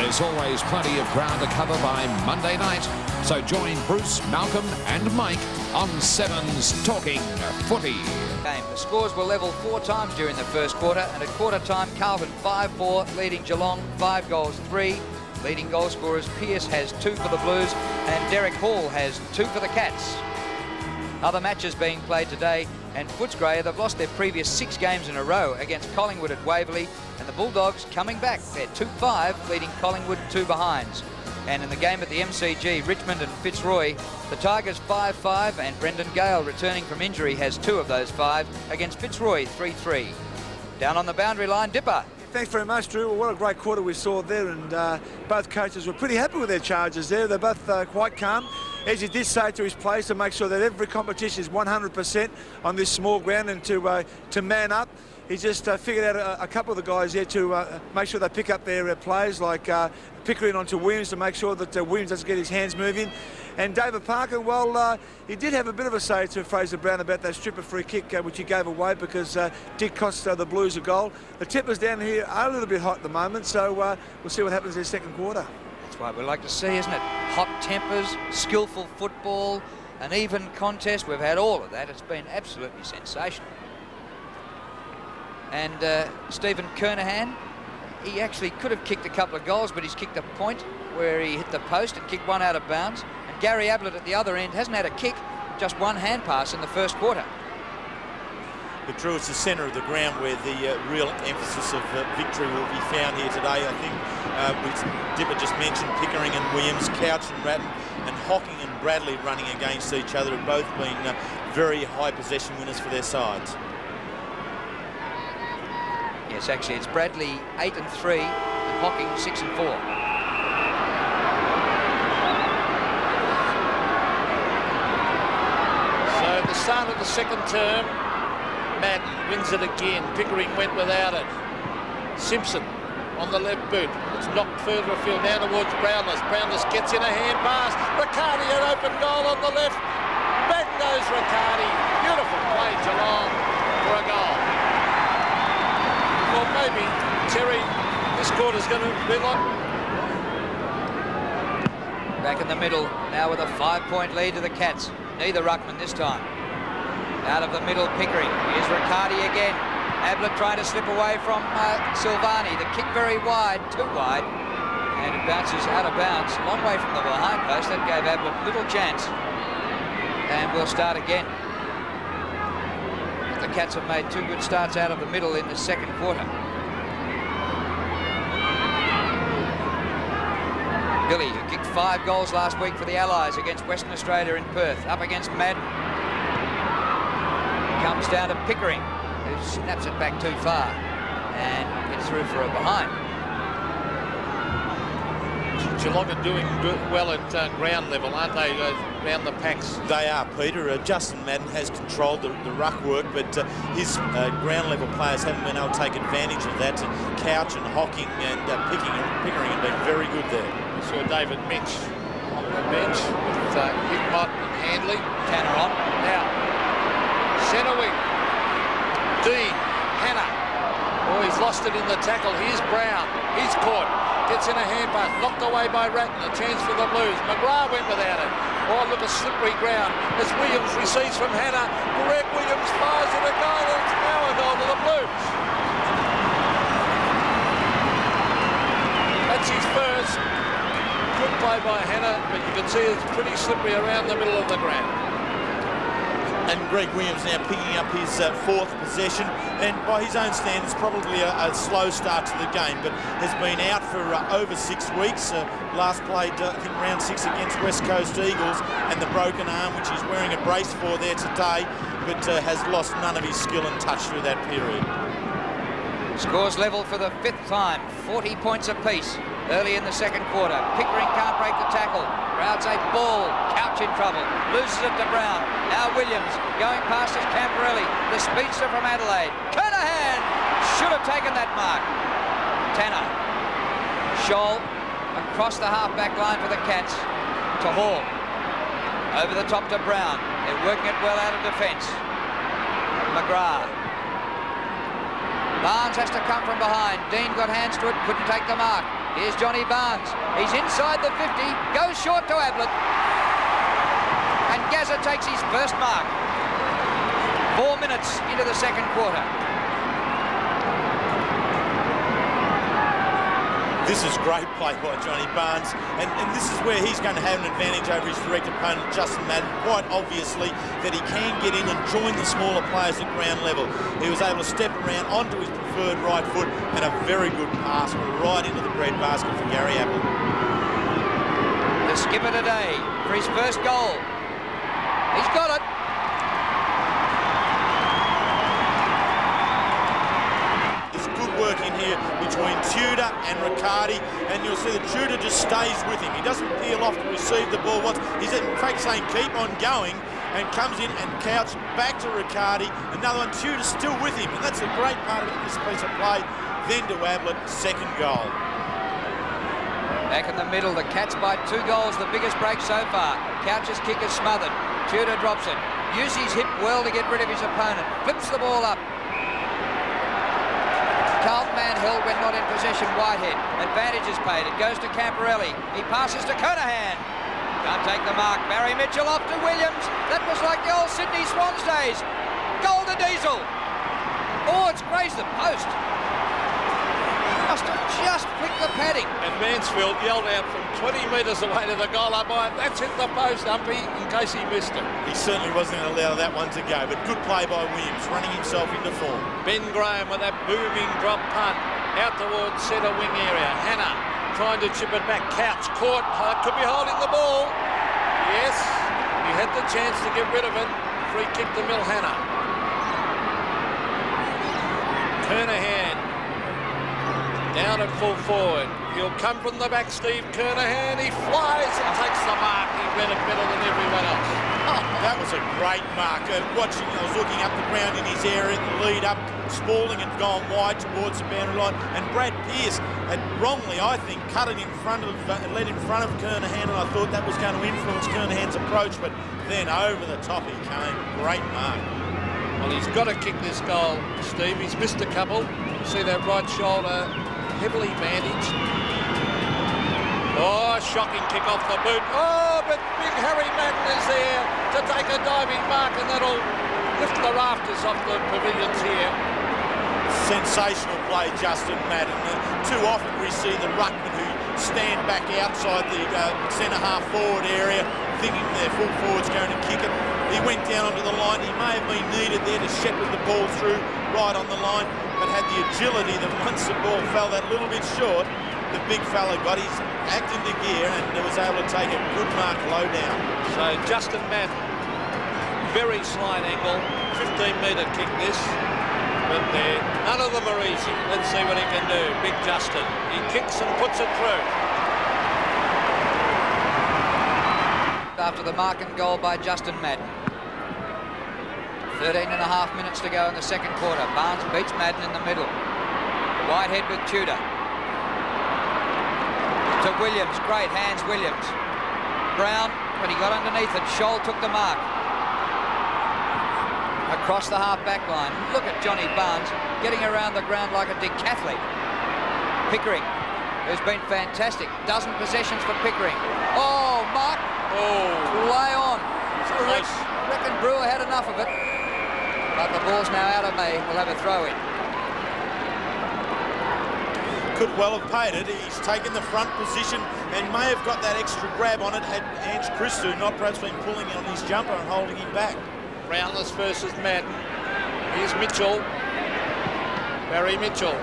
There's always plenty of ground to cover by Monday night, so join Bruce, Malcolm and Mike on 7's Talking Footy. The scores were level 4 times during the first quarter, and at quarter time Carlton 5-4 leading Geelong 5-3. Leading goal scorers, Pearce has 2 for the Blues and Derek Hall has 2 for the Cats. Other matches being played today, and Footscray, they've lost their previous 6 games in a row against Collingwood at Waverley, and the Bulldogs coming back. They're 2-5, leading Collingwood 2 behinds. And in the game at the MCG, Richmond and Fitzroy, the Tigers 5-5, and Brendan Gale, returning from injury, has 2 of those 5 against Fitzroy 3-3. Down on the boundary line, Dipper. Thanks very much, Drew. Well, what a great quarter we saw there, and both coaches were pretty happy with their charges there. They're both quite calm. As he did say to his players, to make sure that every competition is 100% on this small ground and to man up. He just figured out a couple of the guys there to make sure they pick up their players, like Pickering onto Williams, to make sure that Williams doesn't get his hands moving. And David Parker, well, he did have a bit of a say to Fraser Brown about that stripper free kick, which he gave away because did cost the Blues a goal. The Tippers down here are a little bit hot at the moment, so we'll see what happens in the second quarter. That's what we like to see, isn't it? Hot tempers, skillful football, an even contest. We've had all of that. It's been absolutely sensational. And Stephen Kernahan, he actually could have kicked a couple of goals, but he's kicked a point where he hit the post and kicked one out of bounds. And Gary Ablett at the other end hasn't had a kick, just one hand pass in the first quarter. But Drew, it's the centre of the ground where the real emphasis of victory will be found here today. I think Dipper just mentioned Pickering and Williams, Couch and Ratton, and Hocking and Bradley running against each other have both been very high possession winners for their sides. Yes, actually, it's Bradley 8 and 3 and Hocking 6 and 4. So at the start of the second term, Madden wins it again. Pickering went without it. Simpson on the left boot. It's knocked further afield down towards Brownless. Brownless gets in a hand pass. Riccardi, an open goal on the left. Back goes Riccardi. Beautiful play, Geelong, for a goal. Well, maybe, Terry, this quarter's going to be like... Back in the middle, now with a 5-point lead to the Cats. Neither ruckman this time. Out of the middle, Pickering. Here's Riccardi again. Ablett trying to slip away from Silvani. The kick very wide, too wide. And it bounces out of bounds, a long way from the behind post. That gave Ablett little chance. And we'll start again. The Cats have made 2 good starts out of the middle in the second quarter. Billy, who kicked 5 goals last week for the Allies against Western Australia in Perth, up against Madden. Comes down to Pickering, who snaps it back too far and gets through for a behind. Geelong are doing well at ground level, aren't they, around the packs? They are, Peter. Justin Madden has controlled the ruck work, but his ground level players haven't been able to take advantage of that. Couch and Hocking and Pickering have been very good there. We saw David Minch on the bench with Hickmott and Handley. Tanner on. Now, centre wing, Dean, Hannah. Oh, he's lost it in the tackle. Here's Brown. He's caught. Gets in a hand pass, knocked away by Ratton. A chance for the Blues. McGrath went without it. Oh, look, a slippery ground as Williams receives from Hannah. Greg Williams fires at a goal, and it's now a goal to the Blues. That's his first. Good play by Hannah, but you can see it's pretty slippery around the middle of the ground. And Greg Williams now picking up his 4th possession, and by his own standards probably a slow start to the game, but has been out for over 6 weeks. Last played I think round 6 against West Coast Eagles, and the broken arm, which he's wearing a brace for there today, but has lost none of his skill and touch through that period. Scores level for the 5th time, 40 points apiece early in the second quarter. Pickering can't break the tackle. Crowd say ball. Couch in trouble. Loses it to Brown. Now Williams going past his Camporelli. The speedster from Adelaide. Kernahan should have taken that mark. Tanner. Scholl across the half-back line for the Cats to Hall. Over the top to Brown. They're working it well out of defence. McGrath. Barnes has to come from behind. Dean got hands to it, couldn't take the mark. Here's Johnny Barnes. He's inside the 50, goes short to Ablett. And Gazza takes his first mark. 4 minutes into the second quarter. This is great play by Johnny Barnes, and this is where he's going to have an advantage over his direct opponent, Justin Madden, quite obviously, that he can get in and join the smaller players at ground level. He was able to step around onto his preferred right foot, and a very good pass right into the bread basket for Gary Ablett. The skipper today for his first goal. He's got it. Work in here between Tudor and Riccardi, and you'll see that Tudor just stays with him. He doesn't peel off to receive the ball once. He's in fact saying keep on going, and comes in and Couch back to Riccardi. Another one, Tudor still with him, and that's a great part of this piece of play. Then to Ablett, second goal. Back in the middle, the Cats by 2 goals, the biggest break so far. Couch's kick is smothered. Tudor drops it. Uses his hip well to get rid of his opponent. Flips the ball up. Carlton man held when not in possession. Whitehead. Advantage is paid. It goes to Camporelli. He passes to Kernahan. Can't take the mark. Barry Mitchell off to Williams. That was like the old Sydney Swans days. Goal to Diesel. Oh, it's grazed the post. Must have just flicked the padding. And Mansfield yelled out from 20 metres away to the goal umpire, that's hit the post, Humpy, in case he missed it. He certainly wasn't going to allow that one to go, but good play by Williams, running himself into form. Ben Graham with that booming drop punt out towards centre wing area. Hannah trying to chip it back. Couch caught, could be holding the ball. Yes, he had the chance to get rid of it. Free kick to Mill Hannah. Kernahan down at full forward. He'll come from the back, Steve Kernahan. He flies and takes the mark. He read it better than everyone else. Oh, that was a great mark. I was looking up the ground in his area in the lead up. Spalding had gone wide towards the boundary line, and Brad Pearce had wrongly, I think, cut it in front of, led in front of Kernahan, and I thought that was going to influence Kernahan's approach, but then over the top he came. Great mark. Well, he's got to kick this goal, Steve. He's missed a couple. See that right shoulder heavily bandaged. Oh, shocking kick off the boot. Oh, but big Harry Madden is there to take a diving mark, and that'll lift the rafters off the pavilions here. Sensational play, Justin Madden. Too often we see the ruckmen who stand back outside the centre half forward area thinking their full forward's going to kick it. He went down onto the line. He may have been needed there to shepherd the ball through right on the line, but had the agility that once the ball fell that little bit short, the big fella got his act into gear and was able to take a good mark low down. So Justin Madden, very slight angle, 15-metre kick this, but none of them are easy. Let's see what he can do. Big Justin. He kicks and puts it through. After the mark and goal by Justin Madden. 13 and a half minutes to go in the second quarter. Barnes beats Madden in the middle. Whitehead with Tudor. To Williams. Great hands, Williams. Brown, when he got underneath it, Scholl took the mark. Across the half-back line. Look at Johnny Barnes getting around the ground like a decathlete. Pickering, who's been fantastic. Dozen possessions for Pickering. Oh, mark. Oh. Lay on. Close. Reckon Brewer had enough of it. But the ball's now out of May. We'll have a throw in. Could well have paid it. He's taken the front position and may have got that extra grab on it had Ange Christou not perhaps been pulling on his jumper and holding him back. Brownless versus Madden. Here's Mitchell. Barry Mitchell.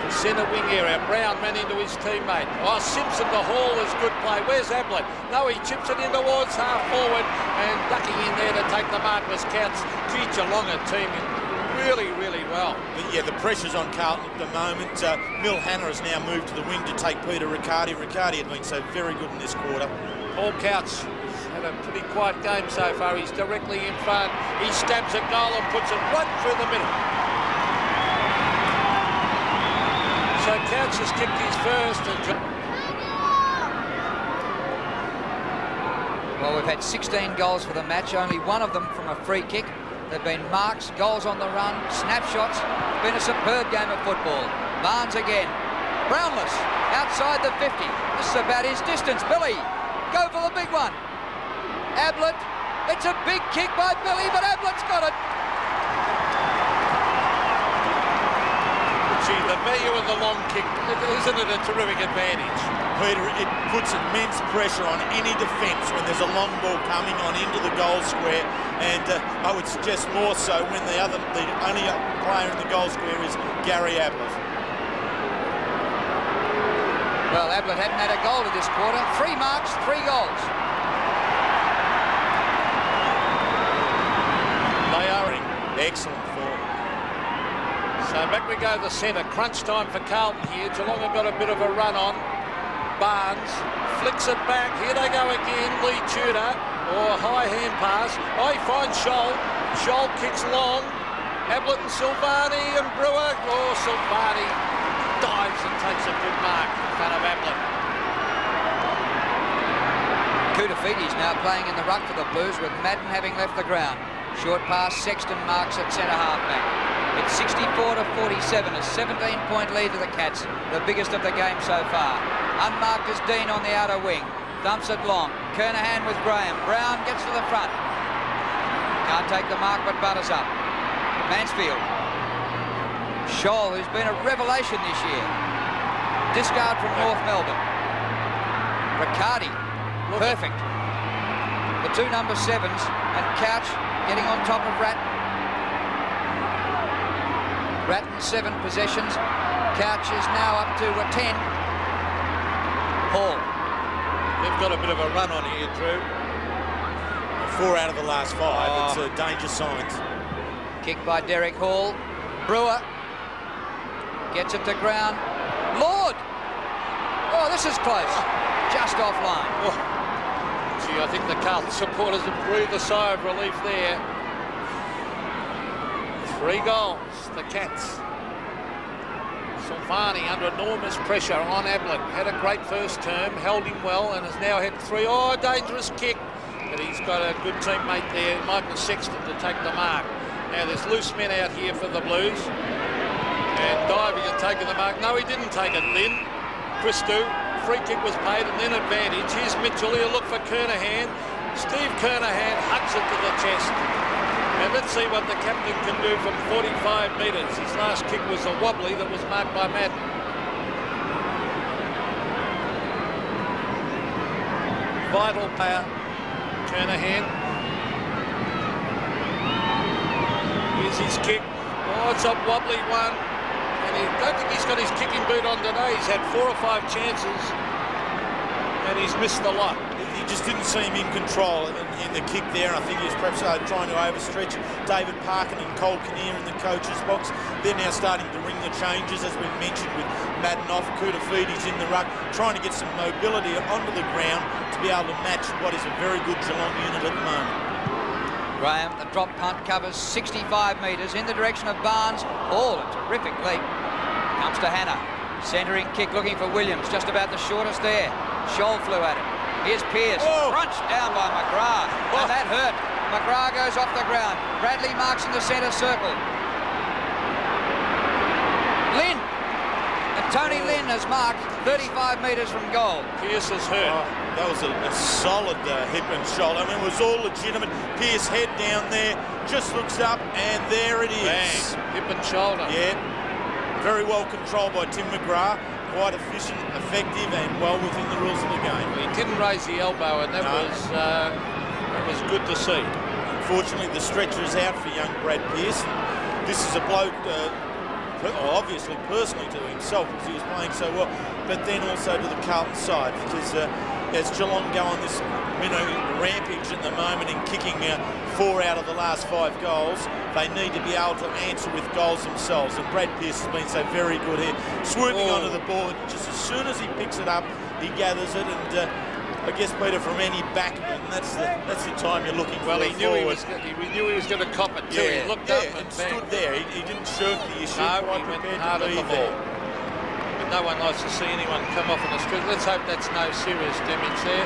Centre wing area. Brown ran into his teammate. Oh, Simpson to Hall is good play. Where's Ablett? No, he chips it in towards half forward and ducking in there to take the mark was Counts. Gee, Geelong are teaming really, really well. But yeah, the pressure's on Carlton at the moment. Mill Hannah has now moved to the wing to take Peter Riccardi. Riccardi had been so very good in this quarter. Paul Couch had a pretty quiet game so far. He's directly in front. He stabs a goal and puts it right through the middle. So Couch has kicked his first. Well, we've had 16 goals for the match, only one of them from a free kick. There have been marks, goals on the run, snapshots. It's been a superb game of football. Barnes again. Brownless, outside the 50. This is about his distance. Billy, go for the big one. Ablett, it's a big kick by Billy, but Ablett's got it. Gee, the value of the long kick, isn't it a terrific advantage? Peter, it puts immense pressure on any defence when there's a long ball coming on into the goal square, and I would suggest more so when the only player in the goal square is Gary Ablett. Well, Ablett hadn't had a goal to this quarter. 3 marks, 3 goals. They are in Excellent form. So back we go to the centre. Crunch time for Carlton here. Geelong have got a bit of a run on. Barnes flicks it back. Here they go again. Lee Tudor. High hand pass. He finds Scholl. Scholl kicks long. Ablett and Silvani and Brewer. Silvani dives and takes a good mark in front of Ablett. Kutafides now playing in the ruck for the Blues with Madden having left the ground. Short pass, Sexton marks at centre half-back. It's 64-47, a 17-point lead to the Cats, the biggest of the game so far. Unmarked is Dean on the outer wing. Dumps it long. Kernahan with Graham. Brown gets to the front. Can't take the mark but butters up. Mansfield. Scholl, who's been a revelation this year. Discard from North Melbourne. Riccardi. Perfect. The 2 number 7s and Couch getting on top of Ratton. Ratton 7 possessions. Couch is now up to a 10. Hall. They've got a bit of a run on here, Drew. 4 out of the last 5. It's danger signs. Kick by Derek Hall. Brewer gets it to ground. Lord! Oh, this is close. Just offline. Gee, I think the Carlton supporters have breathed a sigh of relief there. 3 goals, the Cats. Silvani under enormous pressure on Ablett. Had a great first term, held him well, and has now had 3. Dangerous kick. But he's got a good teammate there, Michael Sexton, to take the mark. Now there's loose men out here for the Blues. And diving and taking the mark. No, he didn't take it, Lynn. Christou. Free kick was paid and then advantage. Here's Mitchell. He'll look for Kernahan. Steve Kernahan hugs it to the chest. And let's see what the captain can do from 45 metres. His last kick was a wobbly that was marked by Madden. Vital player, Kernahan. Here's his kick. It's a wobbly one. I don't think he's got his kicking boot on today. He's had 4 or 5 chances and he's missed the lot. He just didn't seem in control in the kick there. I think he was perhaps trying to overstretch David Parkin and Cole Kinnear in the coach's box. They're now starting to ring the changes, as we mentioned, with Madden off, Kutafides in the ruck, trying to get some mobility onto the ground to be able to match what is a very good Geelong unit at the moment. Graham, the drop punt covers 65 metres in the direction of Barnes. A terrific leap. Comes to Hannah. Centering kick looking for Williams. Just about the shortest there. Scholl flew at it. Here's Pearce. Crunched down by McGrath. And that hurt. McGrath goes off the ground. Bradley marks in the centre circle. Lynn. And Tony Lynn has marked 35 metres from goal. Pearce is hurt. That was a solid hip and shoulder. I mean, it was all legitimate. Pearce head down there, just looks up, and there it is. Bang. Hip and shoulder. Yeah. Very well controlled by Tim McGrath. Quite efficient, effective, and well within the rules of the game. He didn't raise the elbow, and that was good to see. Unfortunately, the stretcher is out for young Brad Pearce. This is a bloke, obviously personally to himself because he was playing so well, but then also to the Carlton side because as Geelong go on this rampage at the moment in kicking 4 out of the last 5 goals, they need to be able to answer with goals themselves. And Brad Pearce has been so very good here, swooping onto the ball. Just as soon as he picks it up, he gathers it. And I guess, Peter, from any backman, that's the time you're looking for. Well, he knew he was going to cop it too. Yeah, he looked up and stood there. He didn't shirk the issue. No, he went hard at the ball. But no one likes to see anyone come off on the street. Let's hope that's no serious damage there.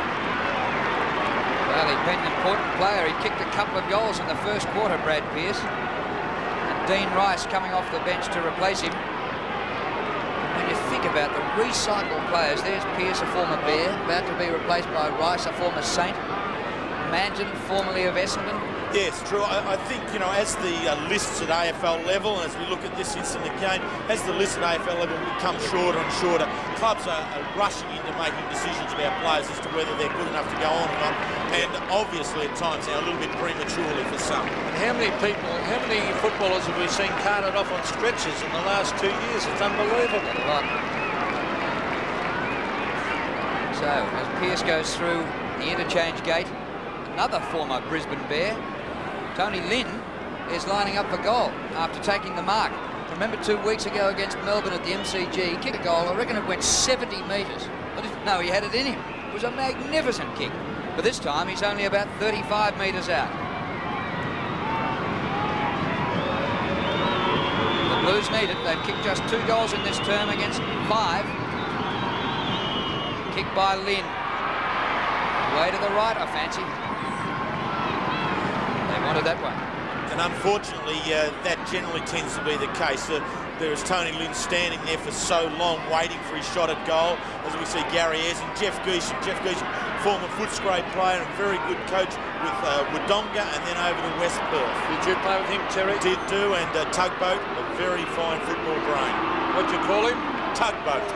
Well, he's been an important player. He kicked a couple of goals in the first quarter, Brad Pearce. And Dean Rice coming off the bench to replace him. When you think about the recycled players. There's Pearce, a former Bear, about to be replaced by Rice, a former Saint. Manton, formerly of Essendon. Yes, true. I think, you know, as the lists at AFL level, and as we look at this instant again, as the lists at AFL level become shorter and shorter, clubs are rushing into making decisions about players as to whether they're good enough to go on or not, and obviously at times now a little bit prematurely for some. And how many footballers have we seen carted off on stretchers in the last 2 years? It's unbelievable. A lot. So, as Pearce goes through the interchange gate, another former Brisbane Bear, Tony Lynn, is lining up for goal after taking the mark. Remember 2 weeks ago against Melbourne at the MCG, he kicked a goal, I reckon it went 70 metres. I didn't know he had it in him. It was a magnificent kick. But this time he's only about 35 metres out. The Blues need it. They've kicked just 2 goals in this term against 5. Kick by Lynn. Way to the right, I fancy. They wanted that one. And unfortunately, that generally tends to be the case. There is Tony Lynn standing there for so long, waiting for his shot at goal. As we see Gary Ayres and Jeff Geesham, former Footscray player and very good coach with Wodonga, and then over to West Perth. Did you play with him, Terry? Did do, and Tugboat, a very fine football brain. What'd you call him? Tugboat.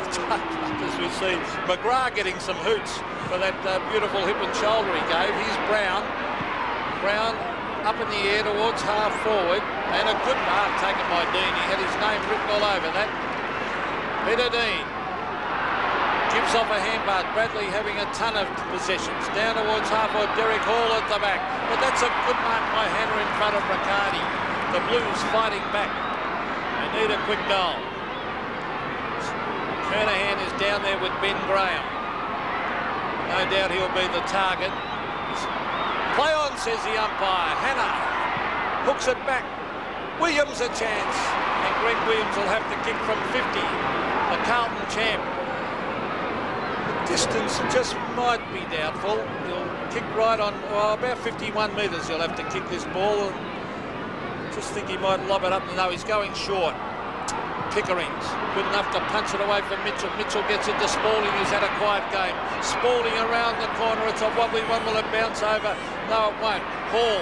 As we see McGrath getting some hoots for that beautiful hip and shoulder he gave. Here's Brown. Brown up in the air towards half forward, and a good mark taken by Dean. He had his name written all over that. Peter Dean gives off a handball. Bradley having a ton of possessions. Down towards half forward, Derek Hall at the back. But that's a good mark by Hannah in front of Riccardi. The Blues fighting back. They need a quick goal. Kernahan is down there with Ben Graham. No doubt he'll be the target. Play on, says the umpire. Hannah hooks it back. Williams a chance. And Greg Williams will have to kick from 50. The Carlton champ. The distance just might be doubtful. He'll kick right on, well, about 51 metres he'll have to kick this ball. Just think he might lob it up. No, he's going short. Pickering's good enough to punch it away from Mitchell. Mitchell gets it to Spalding, who's had a quiet game. Spalding around the corner. It's a wobbly one. Will it bounce over? No, it won't. Hall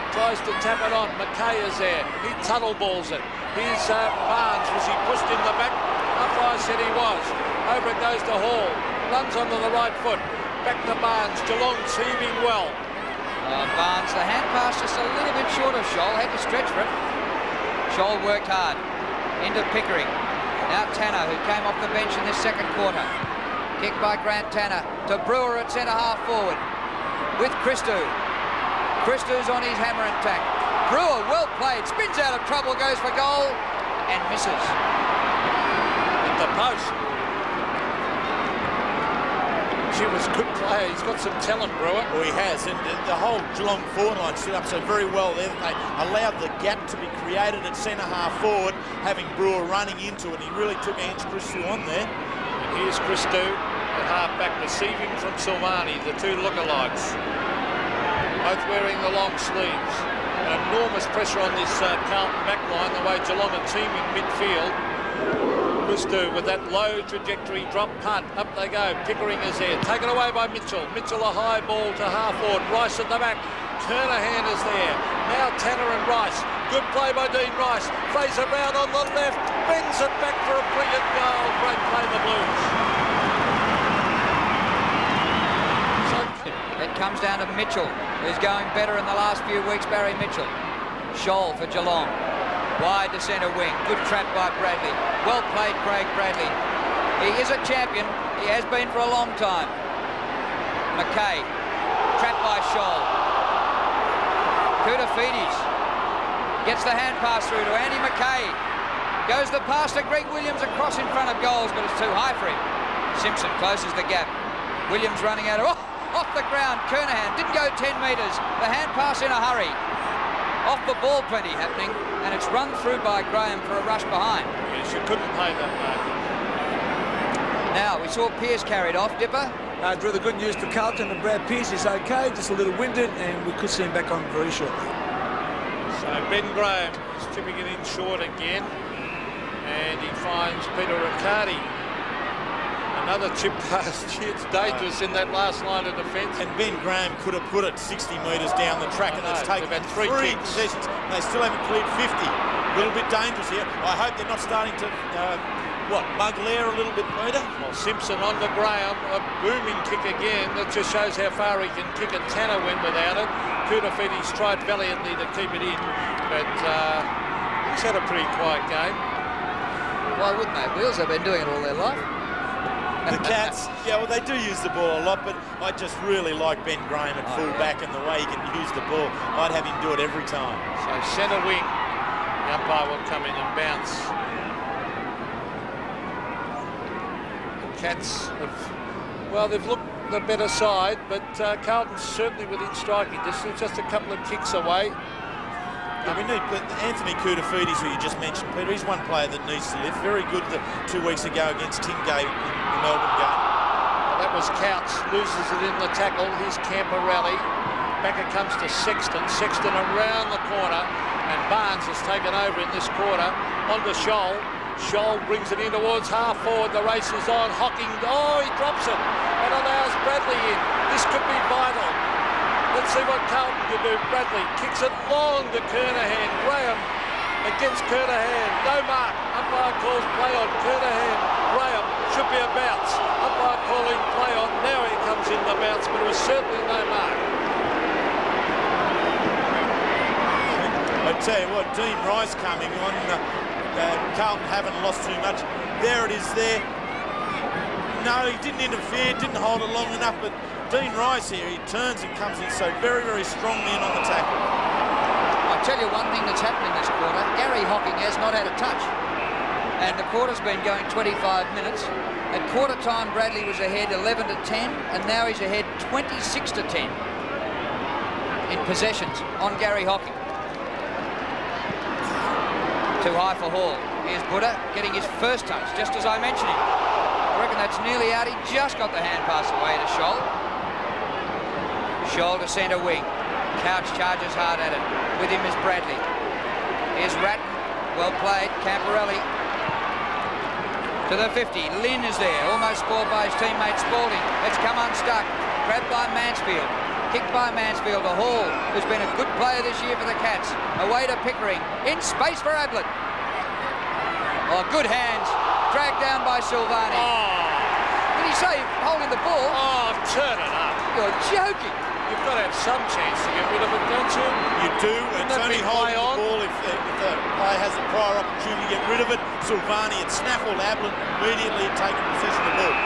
tries to tap it on. McKay is there. He tunnel balls it. Here's Barnes. Was he pushed in the back? Umpire said he was. Over it goes to Hall. Runs onto the right foot. Back to Barnes. Geelong's heaving well. Barnes, the hand pass just a little bit short of Scholl. Had to stretch for it. Scholl worked hard. Into Pickering. Now Tanner, who came off the bench in this second quarter. Kick by Grant Tanner to Brewer at centre half forward with Christou. Christou's on his hammer and tack. Brewer, well played, spins out of trouble, goes for goal and misses. At the post. She was a good player. He's got some talent, Brewer. Well, he has, and the whole Geelong forward line stood up so very well there. They allowed the gap to be created at centre half forward, having Brewer running into it. He really took Ange Christou on there. And here's Christou at half back, receiving from Silvani, the two lookalikes. Both wearing the long sleeves. Enormous pressure on this Carlton back line, the way Geelong are teaming midfield. Christou with that low trajectory drop punt. Up they go. Pickering is there. Taken away by Mitchell. Mitchell a high ball to half forward. Rice at the back. Kernahan is there. Now Tanner and Rice. Good play by Dean Rice. Fraser Brown on the left. Bends it back for a brilliant goal. Great play, the Blues. It comes down to Mitchell, who's going better in the last few weeks. Barry Mitchell. Scholl for Geelong. Wide to centre wing. Good trap by Bradley. Well played, Craig Bradley. He is a champion. He has been for a long time. McKay. Trapped by Scholl. Koutafidis gets the hand pass through to Andy McKay. Goes the pass to Greg Williams across in front of goals, but it's too high for him. Simpson closes the gap. Williams running out of... off the ground. Kernahan didn't go 10 metres. The hand pass in a hurry. Off the ball plenty happening, and it's run through by Graham for a rush behind. Yes, you couldn't play that mark. Now, we saw Pearce carried off, Dipper. Drew, the good news for Carlton and Brad Pearce is okay, just a little winded, and we could see him back on very shortly. So Ben Graham is chipping it in short again, and he finds Peter Riccardi. another chip pass. It's dangerous in that last line of defence. And Ben Graham could have put it 60 metres down the track, and it's taken they've had three kicks. possessions, and they still haven't cleared 50. A little bit dangerous here. I hope they're not starting to, mug Lair a little bit, Peter? Well, Simpson on the Graham, a booming kick again. That just shows how far he can kick it. Tanner went without it. Kudafiti's tried valiantly to keep it in, but he's had a pretty quiet game. Why wouldn't they, Wheels? They've been doing it all their life. The Cats, yeah, well, they do use the ball a lot, but I just really like Ben Graham at full-back and the way he can use the ball. I'd have him do it every time. So centre wing, the umpire will come in and bounce. The Cats they've looked the better side, but Carlton's certainly within striking distance, just a couple of kicks away. Yeah, we need Anthony Kudafiti's, who you just mentioned, Peter. He's one player that needs to lift. Very good 2 weeks ago against Tingay in the Melbourne game. Well, that was Couch, loses it in the tackle. Here's Camporelli. Back it comes to Sexton. Sexton around the corner, and Barnes has taken over in this quarter. On to Scholl. Scholl brings it in towards half forward. The race is on. Hocking, he drops it and allows Bradley in. This could be vital. Let's see what Carlton can do. Bradley kicks it long to Kernahan. Graham against Kernahan. No mark. Umpire calls play on Kernahan. Graham should be a bounce. Umpire calling play on. Now he comes in the bounce, but it was certainly no mark. I tell you what, Dean Rice coming on. Carlton haven't lost too much. There it is there. No, he didn't interfere, didn't hold it long enough, but Dean Rice here, he turns and comes in so very, very strongly in on the tackle. I'll tell you one thing that's happened in this quarter. Gary Hocking has not had a touch. And the quarter's been going 25 minutes. At quarter time, Bradley was ahead 11 to 10, and now he's ahead 26 to 10 in possessions on Gary Hocking. Too high for Hall. Here's Buddha getting his first touch, just as I mentioned him. I reckon that's nearly out. He just got the hand pass away to Scholl. Scholl to centre wing. Couch charges hard at it. With him is Bradley. Here's Ratton. Well played. Camporelli to the 50. Lynn is there. Almost spoiled by his teammate Spalding. It's come unstuck. Grabbed by Mansfield. Kicked by Mansfield to Hall, who's been a good player this year for the Cats. Away to Pickering. In space for Ablett. Oh, good hands. Dragged down by Silvani. Did he say holding the ball? Turn it up. You're joking. You've got to have some chance to get rid of it, don't you? You do. It's only holding the ball if the player has a prior opportunity to get rid of it. Silvani had snaffled Ablett, immediately taken possession of the ball.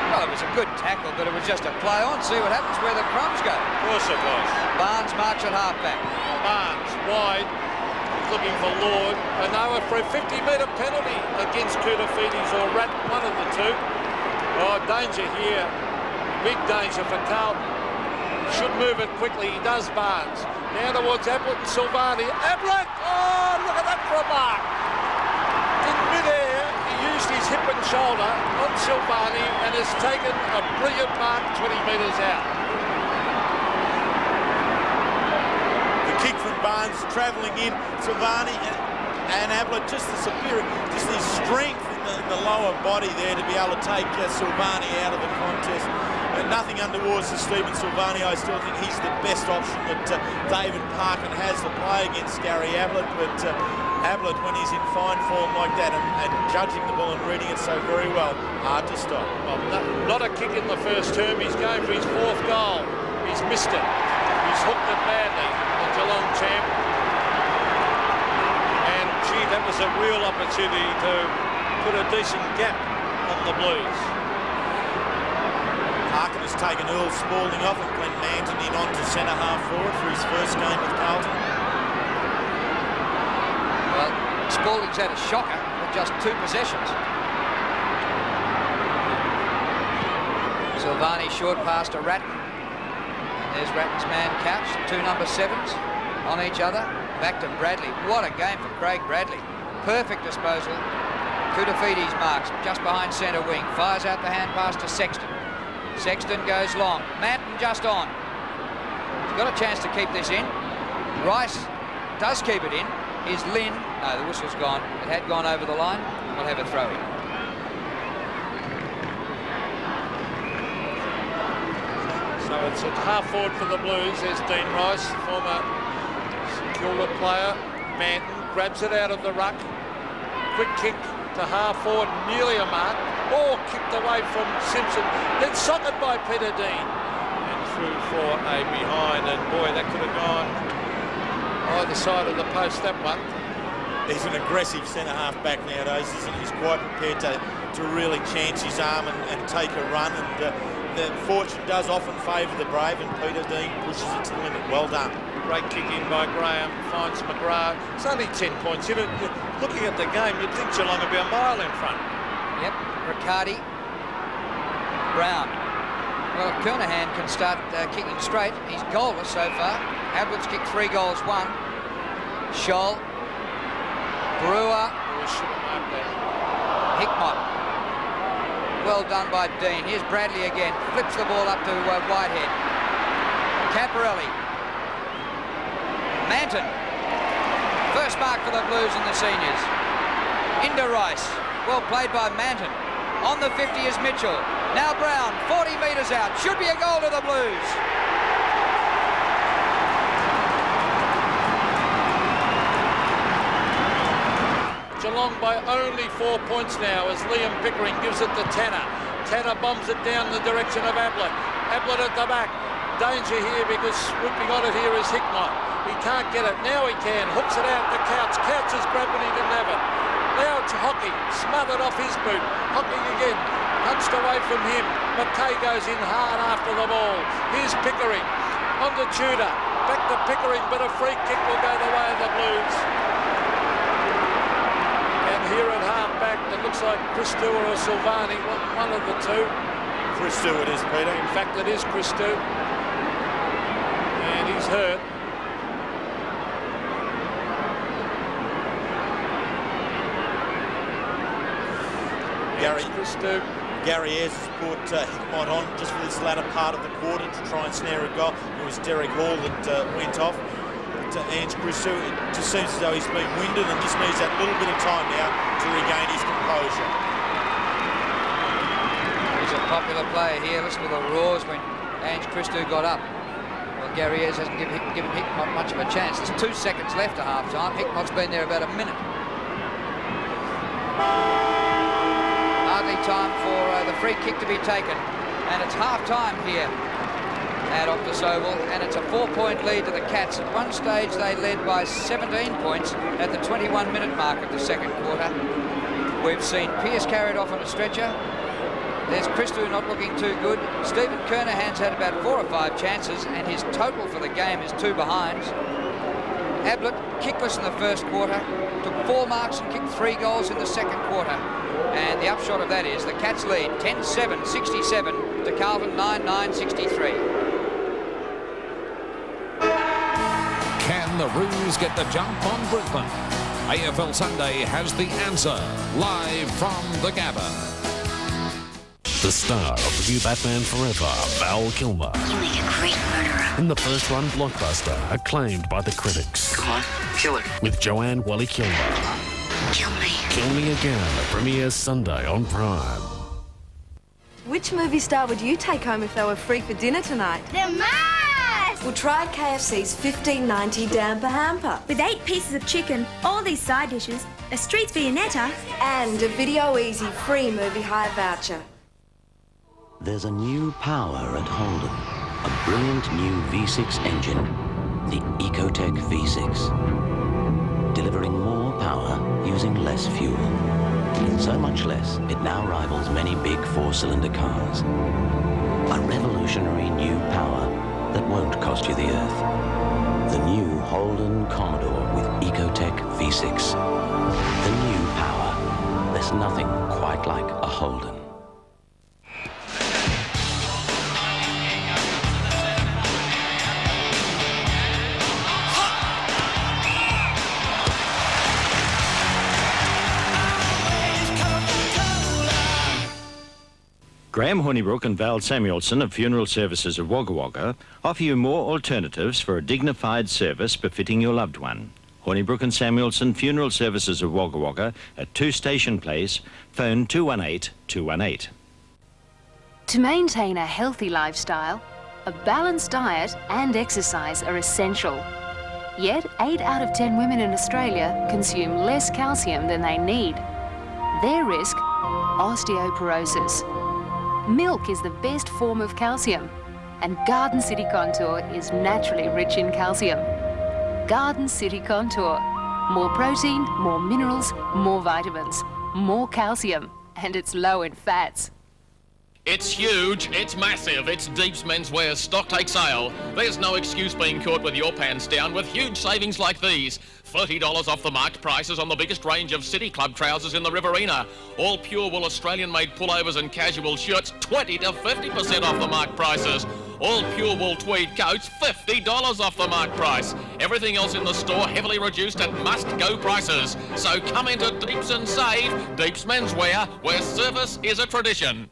Well, it was a good tackle, but it was just a play on. See what happens where the crumbs go. Of course it was. Barnes marks at halfback. Barnes wide. He's looking for Lord. And they were for a 50-metre penalty against Kudafiti's or Rat, one of the two. Oh, danger here. Big danger for Carlton. Should move it quickly. He does, Barnes. Now towards Ablett and Silvani. Ablett! Oh, look at that for a mark. In midair, he used his hip and shoulder on Silvani and has taken a brilliant mark 20 metres out. The kick from Barnes travelling in. Silvani and Ablett, just the superior, just his strength in the lower body there to be able to take Silvani out of the contest. Nothing underwards to Stephen Silvani. I still think he's the best option that David Parkin has to play against Gary Ablett. But Ablett, when he's in fine form like that and judging the ball and reading it so very well, hard to stop. Well, not a kick in the first term. He's going for his fourth goal. He's missed it. He's hooked it badly, the Geelong champ. And, gee, that was a real opportunity to put a decent gap on the Blues. Parkin has taken Earl Spalding off and Glenn Manton in on to centre half forward for his first game with Carlton. Well, Spalding's had a shocker with just 2 possessions. Silvani short pass to Ratton. And there's Ratton's man Couch, 2 number 7s on each other. Back to Bradley. What a game for Craig Bradley. Perfect disposal. Kudafiti's marks just behind centre wing. Fires out the hand pass to Sexton. Sexton goes long. Manton just on. He's got a chance to keep this in. Rice does keep it in. Here's Lynn. No, the whistle's gone. It had gone over the line. We'll have a throw in. So it's at half forward for the Blues. There's Dean Rice, former Kilda player. Manton grabs it out of the ruck. Quick kick to half forward, nearly a mark. Ball kicked away from Simpson, then socked by Peter Dean. And through for a behind, and boy, that could have gone either side of the post, that one. He's an aggressive centre-half back nowadays, isn't he? He's quite prepared to really chance his arm and take a run, and the fortune does often favour the brave, and Peter Dean pushes it to the limit. Well done. Great kick in by Graham, finds McGrath. It's only 10 points. Looking at the game, you'd think Geelong would be a mile in front. Yep, Riccardi, Brown. Well, if Kernahan can start kicking straight, he's goalless so far. Ablett's kicked 3 goals, 1. Scholl, Brewer, Hickmott. Well done by Dean. Here's Bradley again. Flips the ball up to Whitehead. Caparelli. Manton. First mark for the Blues in the seniors. Into Rice. Well played by Manton. On the 50 is Mitchell. Now Brown, 40 metres out. Should be a goal to the Blues. Geelong by only 4 points now as Liam Pickering gives it to Tanner. Tanner bombs it down the direction of Ablett. Ablett at the back. Danger here because swooping on it here is Hickmott. He can't get it. Now he can. Hooks it out to Couch. Couch has grabbed it. He didn't have it. Now it's Hockey. Smothered off his boot. Hockey again. Punched away from him. McKay goes in hard after the ball. Here's Pickering. On to Tudor. Back to Pickering, but a free kick will go the way of the Blues. Here at half-back, it looks like Chris Stewart or Silvani, one of the two. Chris Stewart is, Peter. In fact, it is Chris Stewart. And he's hurt. Gary Ayres has put Hickmott on just for this latter part of the quarter to try and snare a goal. It was Derek Hall that went off. To Ange Christou, it just seems as though he's been winded and just needs that little bit of time now to regain his composure. He's a popular player here. Listen to the roars when Ange Christou got up. Well, Gary Ayres hasn't given Hickmott much of a chance. There's 2 seconds left to half-time. Hickmott's been there about a minute. Hardly time for the free kick to be taken. And it's half-time here at Optus Oval, and it's a 4-point lead to the Cats. At one stage they led by 17 points at the 21-minute mark of the second quarter. We've seen Pearce carried off on a stretcher. There's Christou not looking too good. Stephen Kernahan's had about 4 or 5 chances, and his total for the game is 2 behinds. Ablett kickless in the first quarter, took 4 marks and kicked 3 goals in the second quarter. And the upshot of that is the Cats lead 10-7, 67 to Carlton 9-9, 63. Can the Roos get the jump on Brisbane? AFL Sunday has the answer, live from the Gabba. The star of the new Batman Forever, Val Kilmer. You make a great murderer. In the first-run blockbuster, acclaimed by the critics. Come on, kill her. With Joanne Wally Kilmer. Kill me. Kill Me Again, premieres Sunday on Prime. Which movie star would you take home if they were free for dinner tonight? The Mars! Well, try KFC's $15.90 Damper Hamper. With 8 pieces of chicken, all these side dishes, a street Viennetta, and a Video Easy free movie hire voucher. There's a new power at Holden. A brilliant new V6 engine. The Ecotec V6. Delivering more power using less fuel. So much less, it now rivals many big 4-cylinder cars. A revolutionary new power that won't cost you the earth. The new Holden Commodore with Ecotec V6. The new power. There's nothing quite like a Holden. Graham Honeybrook and Val Samuelson of Funeral Services of Wagga Wagga offer you more alternatives for a dignified service befitting your loved one. Honeybrook and Samuelson Funeral Services of Wagga Wagga at 2 Station Place, phone 218 218. To maintain a healthy lifestyle, A balanced diet and exercise are essential. Yet 8 out of 10 women in Australia consume less calcium than they need. Their risk? Osteoporosis. Milk is the best form of calcium, and Garden City Contour is naturally rich in calcium. Garden City Contour. More protein, more minerals, more vitamins, more calcium, and it's low in fats. It's huge, it's massive, it's Deep's Menswear stock take sale. There's no excuse being caught with your pants down with huge savings like these. $30 off the marked prices on the biggest range of City Club trousers in the Riverina. All pure wool Australian-made pullovers and casual shirts, 20 to 50% off the marked prices. All pure wool tweed coats, $50 off the marked price. Everything else in the store heavily reduced at must-go prices. So come into Deep's and save. Deep's Menswear, where service is a tradition.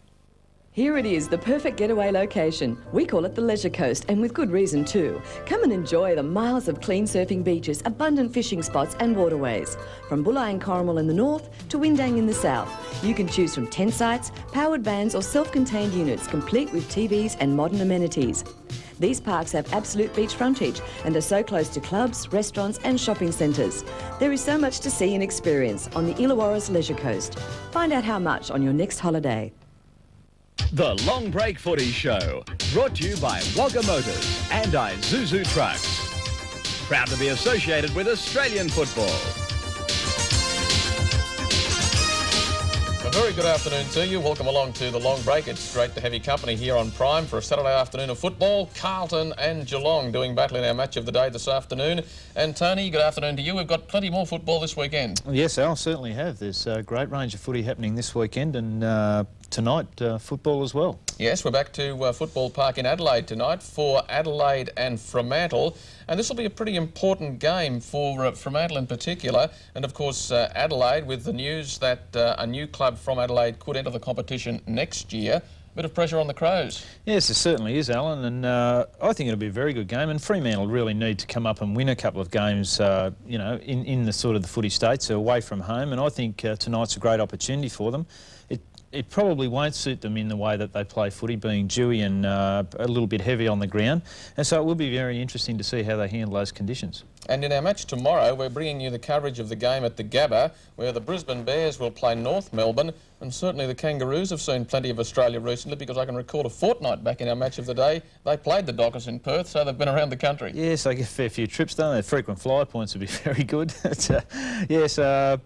Here it is, the perfect getaway location. We call it the Leisure Coast, and with good reason too. Come and enjoy the miles of clean surfing beaches, abundant fishing spots and waterways. From Bulli and Corrimal in the north to Windang in the south. You can choose from tent sites, powered vans or self-contained units complete with TVs and modern amenities. These parks have absolute beach frontage and are so close to clubs, restaurants and shopping centres. There is so much to see and experience on the Illawarra's Leisure Coast. Find out how much on your next holiday. The Long Break Footy Show, brought to you by Wagga Motors and Isuzu Trucks. Proud to be associated with Australian football. A very good afternoon to you. Welcome along to The Long Break. It's great to have your company here on Prime for a Saturday afternoon of football. Carlton and Geelong doing battle in our match of the day this afternoon. And Tony, good afternoon to you. We've got plenty more football this weekend. Yes, Al, certainly have. There's a great range of footy happening this weekend, and tonight football as well. Yes, we're back to Football Park in Adelaide tonight for Adelaide and Fremantle. And this will be a pretty important game for Fremantle in particular. And of course, Adelaide, with the news that a new club from Adelaide could enter the competition next year. Bit of pressure on the Crows. Yes, it certainly is, Alan, and I think it'll be a very good game. And Fremantle really need to come up and win a couple of games, you know, in the sort of the footy states, away from home. And I think tonight's a great opportunity for them. It probably won't suit them in the way that they play footy, being dewy and a little bit heavy on the ground. And so it will be very interesting to see how they handle those conditions. And in our match tomorrow, we're bringing you the coverage of the game at the Gabba, where the Brisbane Bears will play North Melbourne. And certainly the Kangaroos have seen plenty of Australia recently, because I can recall a fortnight back in our match of the day, they played the Dockers in Perth, so they've been around the country. Yes, they get a fair few trips, don't they? Frequent flyer points would be very good. Yes, I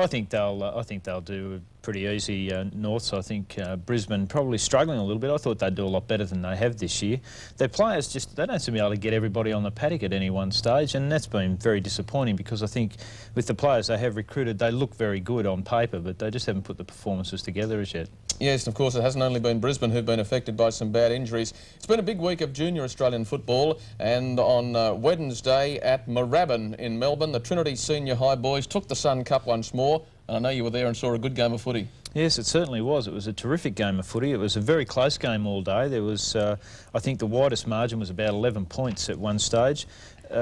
think they'll do pretty easy Norths. I think Brisbane probably struggling a little bit. I thought they'd do a lot better than they have this year. Their players just, they don't seem to be able to get everybody on the paddock at any one stage, and that's been very disappointing, because I think with the players they have recruited, they look very good on paper, but they just haven't put the performances together as yet. Yes, and of course it hasn't only been Brisbane who've been affected by some bad injuries. It's been a big week of junior Australian football, and on Wednesday at Moorabbin in Melbourne, the Trinity Senior High boys took the Sun Cup once more, and I know you were there and saw a good game of footy. Yes, it certainly was. It was a terrific game of footy. It was a very close game all day. There was, I think the widest margin was about 11 points at one stage.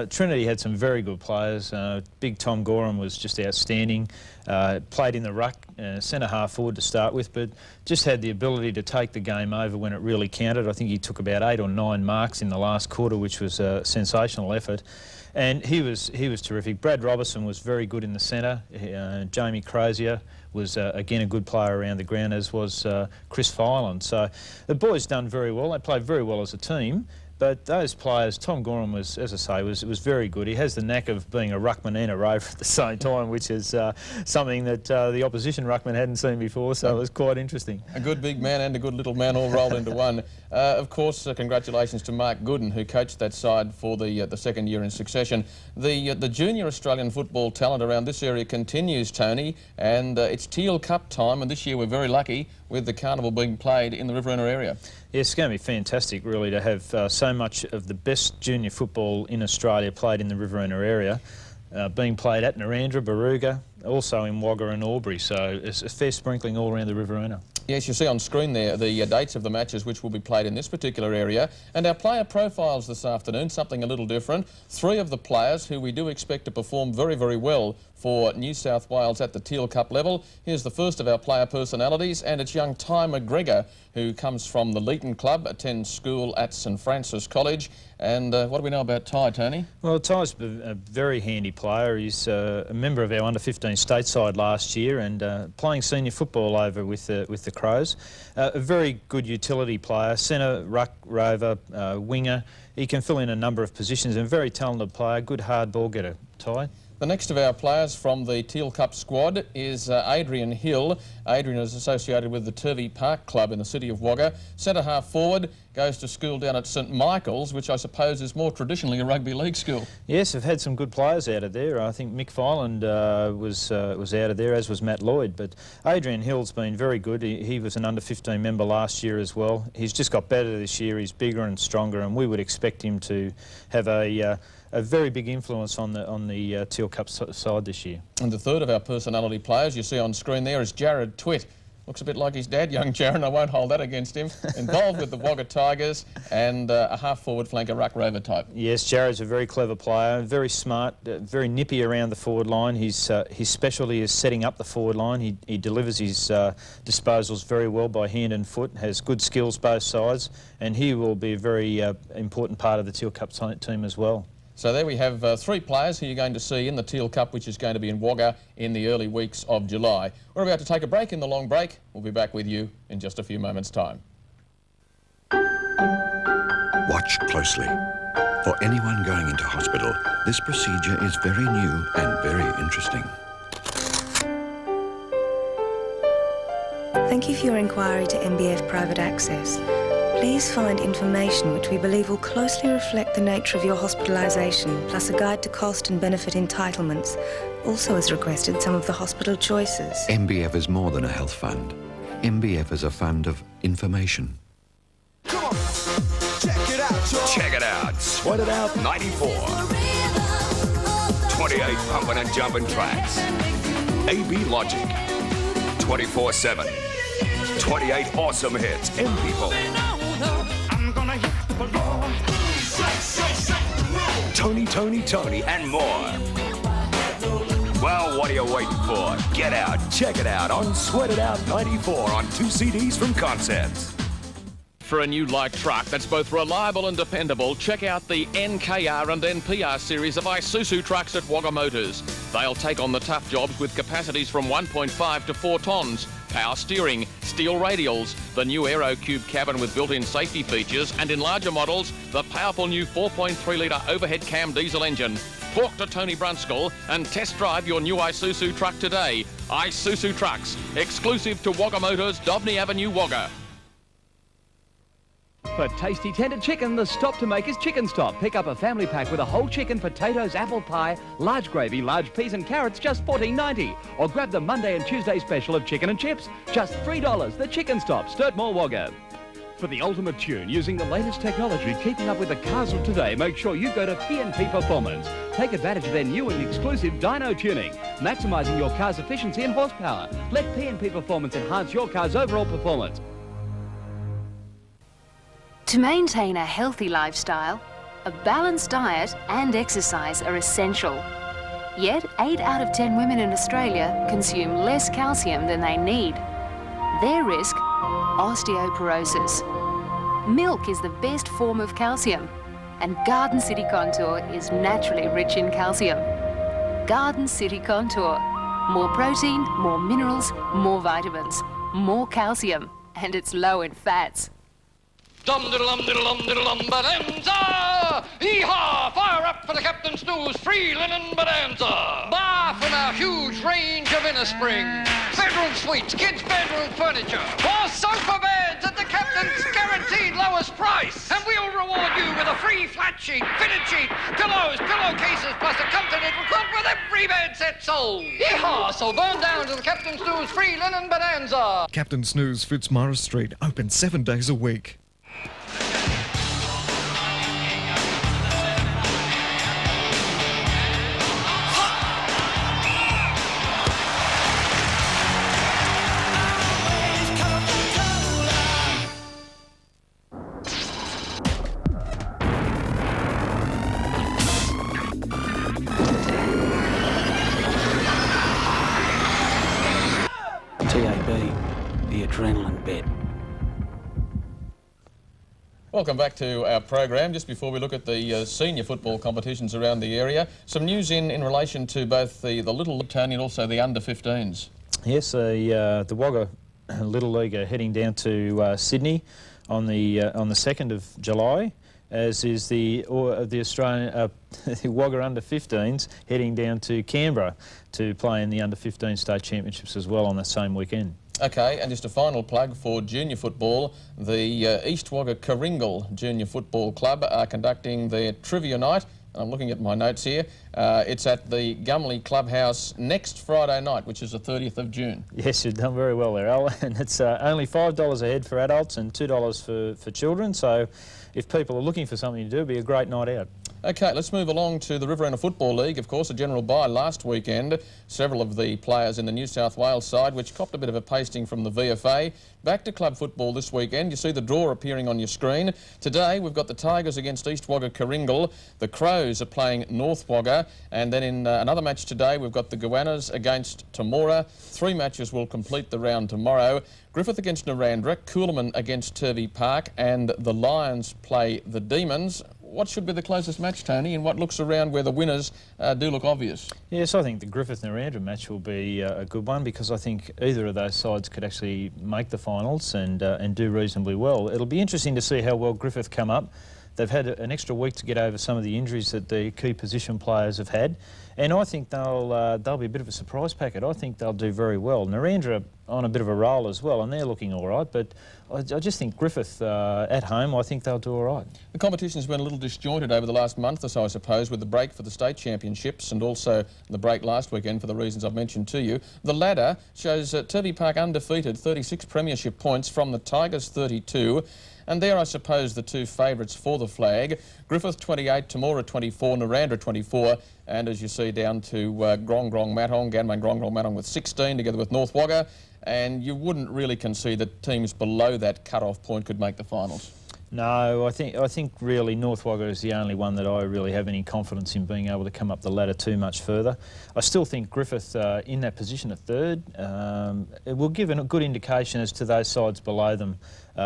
Trinity had some very good players. Big Tom Gorham was just outstanding. Played in the ruck, centre half forward to start with, but just had the ability to take the game over when it really counted. I think he took about 8 or 9 marks in the last quarter, which was a sensational effort. And he was terrific. Brad Robertson was very good in the centre. Jamie Crozier was again a good player around the ground, as was Chris Filan. So the boys done very well. They played very well as a team. But those players, Tom Gorham was, as I say, was very good. He has the knack of being a ruckman and a rover at the same time, which is something that the opposition ruckman hadn't seen before, so it was quite interesting. A good big man and a good little man all rolled into one. Of course, congratulations to Mark Gooden, who coached that side for the second year in succession. The junior Australian football talent around this area continues, Tony, and it's Teal Cup time, and this year we're very lucky with the carnival being played in the Riverina area. Yeah, it's going to be fantastic, really, to have so much of the best junior football in Australia played in the Riverina area, being played at Narrandera, Barooga, also in Wagga and Albury, so it's a fair sprinkling all around the Riverina. Yes, you see on screen there the dates of the matches which will be played in this particular area, and our player profiles this afternoon, something a little different. 3 of the players who we do expect to perform very, very well for New South Wales at the Teal Cup level. Here's the first of our player personalities, and it's young Ty McGregor, who comes from the Leeton Club, attends school at St Francis College. And what do we know about Ty, Tony? Well, Ty's a very handy player. He's a member of our under-15 stateside last year and playing senior football over with the Crows. A very good utility player, centre, ruck, rover, winger. He can fill in a number of positions and a very talented player, good hard ball getter, Ty. The next of our players from the Teal Cup squad is Adrian Hill. Adrian is associated with the Turvey Park Club in the city of Wagga. Centre half forward, goes to school down at St Michael's, which I suppose is more traditionally a rugby league school. Yes, I've had some good players out of there. I think Mick Filand was out of there, as was Matt Lloyd. But Adrian Hill's been very good. He was an under-15 member last year as well. He's just got better this year. He's bigger and stronger, and we would expect him to have a very big influence on the Teal Cup side this year. And the third of our personality players you see on screen there is Jared Twitt. Looks a bit like his dad, young Jared. I won't hold that against him. Involved with the Wagga Tigers and a half-forward flanker ruck rover type. Yes, Jared's a very clever player, very smart, very nippy around the forward line. His specialty is setting up the forward line. He delivers his disposals very well by hand and foot, has good skills both sides, and he will be a very important part of the Teal Cup team as well. So there we have 3 players who you're going to see in the Teal Cup, which is going to be in Wagga in the early weeks of July. We're about to take a break in the long break. We'll be back with you in just a few moments' time. Watch closely. For anyone going into hospital, this procedure is very new and very interesting. Thank you for your inquiry to MBF Private Access. Please find information which we believe will closely reflect the nature of your hospitalisation, plus a guide to cost and benefit entitlements. Also, as requested, some of the hospital choices. MBF is more than a health fund. MBF is a fund of information. Come on, check it out, y'all. Check it out. Sweat It Out 94. 28 pumping and jumping tracks. AB Logic. 24/7. 28 awesome hits and people. Tony, and more. Well, what are you waiting for? Get out, check it out on Sweat It Out 94 on 2 CDs from Concepts. For a new light truck that's both reliable and dependable, check out the NKR and NPR series of Isuzu trucks at Wagga Motors. They'll take on the tough jobs with capacities from 1.5 to 4 tonnes, power steering, steel radials, the new AeroCube cabin with built-in safety features, and in larger models, the powerful new 4.3-litre overhead cam diesel engine. Talk to Tony Brunskill and test drive your new Isuzu truck today. Isuzu Trucks, exclusive to Wagga Motors, Dobney Avenue, Wagga. For tasty tender chicken, the stop to make is Chicken Stop. Pick up a family pack with a whole chicken, potatoes, apple pie, large gravy, large peas and carrots, just $14.90. Or grab the Monday and Tuesday special of chicken and chips, just $3. The Chicken Stop, Sturtmore, Wagga. For the ultimate tune, using the latest technology, keeping up with the cars of today, make sure you go to P&P Performance. Take advantage of their new and exclusive dyno tuning, maximising your car's efficiency and horsepower. Let P&P Performance enhance your car's overall performance. To maintain a healthy lifestyle, a balanced diet and exercise are essential. Yet, 8 out of 10 women in Australia consume less calcium than they need. Their risk? Osteoporosis. Milk is the best form of calcium, and Garden City Contour is naturally rich in calcium. Garden City Contour. More protein, more minerals, more vitamins, more calcium, and it's low in fats. Dum-diddle-dum-diddle-dum-diddle-dum-bonanza! Yee-haw! Fire up for the Captain Snooze free linen bonanza! Buy from our huge range of innerspring. Bedroom suites, kids' bedroom furniture, or sofa beds at the Captain's guaranteed lowest price. And we'll reward you with a free flat sheet, fitted sheet, pillows, pillowcases, plus a continental quilt with every bed set sold. Yee-haw! So burn down to the Captain Snooze free linen bonanza. Captain Snooze, Fitzmaurice Street, open 7 days a week. the adrenaline bit. Welcome back to our program. Just before we look at the senior football competitions around the area, some news in relation to both the Little League, Tony, and also the under-15s. Yes, the Wagga Little League are heading down to Sydney on the 2nd of July, as is the Australian the Wagga under-15s heading down to Canberra to play in the under-15 state championships as well on the same weekend. Okay, and just a final plug for junior football. The East Wagga Karingal Junior Football Club are conducting their trivia night. I'm looking at my notes here. It's at the Gumley Clubhouse next Friday night, which is the 30th of June. Yes, you've done very well there, Al. And it's only $5 a head for adults and $2 for children. So if people are looking for something to do, it'll be a great night out. Okay, let's move along to the Riverina Football League. Of course, a general bye last weekend. Several of the players in the New South Wales side, which copped a bit of a pasting from the VFA. Back to club football this weekend. You see the draw appearing on your screen. Today, we've got the Tigers against East Wagga Karingal. The Crows are playing North Wagga. And then in another match today, we've got the Goannas against Temora. 3 matches will complete the round tomorrow. Griffith against Narrandera, Coolman against Turvey Park, and the Lions play the Demons. What should be the closest match, Tony, and what looks around where the winners do look obvious? Yes, I think the Griffith-Narrandera match will be a good one, because I think either of those sides could actually make the finals and do reasonably well. It'll be interesting to see how well Griffith come up. They've had an extra week to get over some of the injuries that the key position players have had, and I think they'll be a bit of a surprise packet. I think they'll do very well. Narrandera on a bit of a roll as well, and they're looking all right, but I just think Griffith at home, I think they'll do all right. The competition's been a little disjointed over the last month or so, I suppose, with the break for the state championships and also the break last weekend for the reasons I've mentioned to you. The ladder shows Turvey Park undefeated, 36 premiership points from the Tigers 32. And there, I suppose, the two favourites for the flag. Griffith 28, Temora 24, Narrandera 24, and as you see down to Grong Matong, Ganmain Grong Matong with 16, together with North Wagga. And you wouldn't really concede that teams below that cut-off point could make the finals. No, I think really North Wagga is the only one that I really have any confidence in being able to come up the ladder too much further. I still think Griffith in that position at third. It will give a good indication as to those sides below them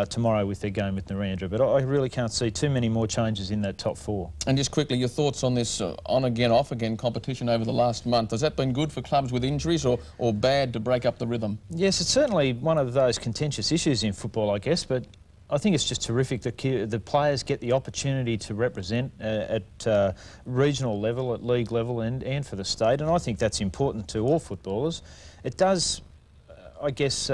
tomorrow with their game with Narrandera, but I really can't see too many more changes in that top 4. And just quickly, your thoughts on this on-again, off-again competition over the last month. Has that been good for clubs with injuries or bad to break up the rhythm? Yes, it's certainly one of those contentious issues in football, I guess, but I think it's just terrific that the players get the opportunity to represent at regional level, at league level and for the state, and I think that's important to all footballers. It does, I guess,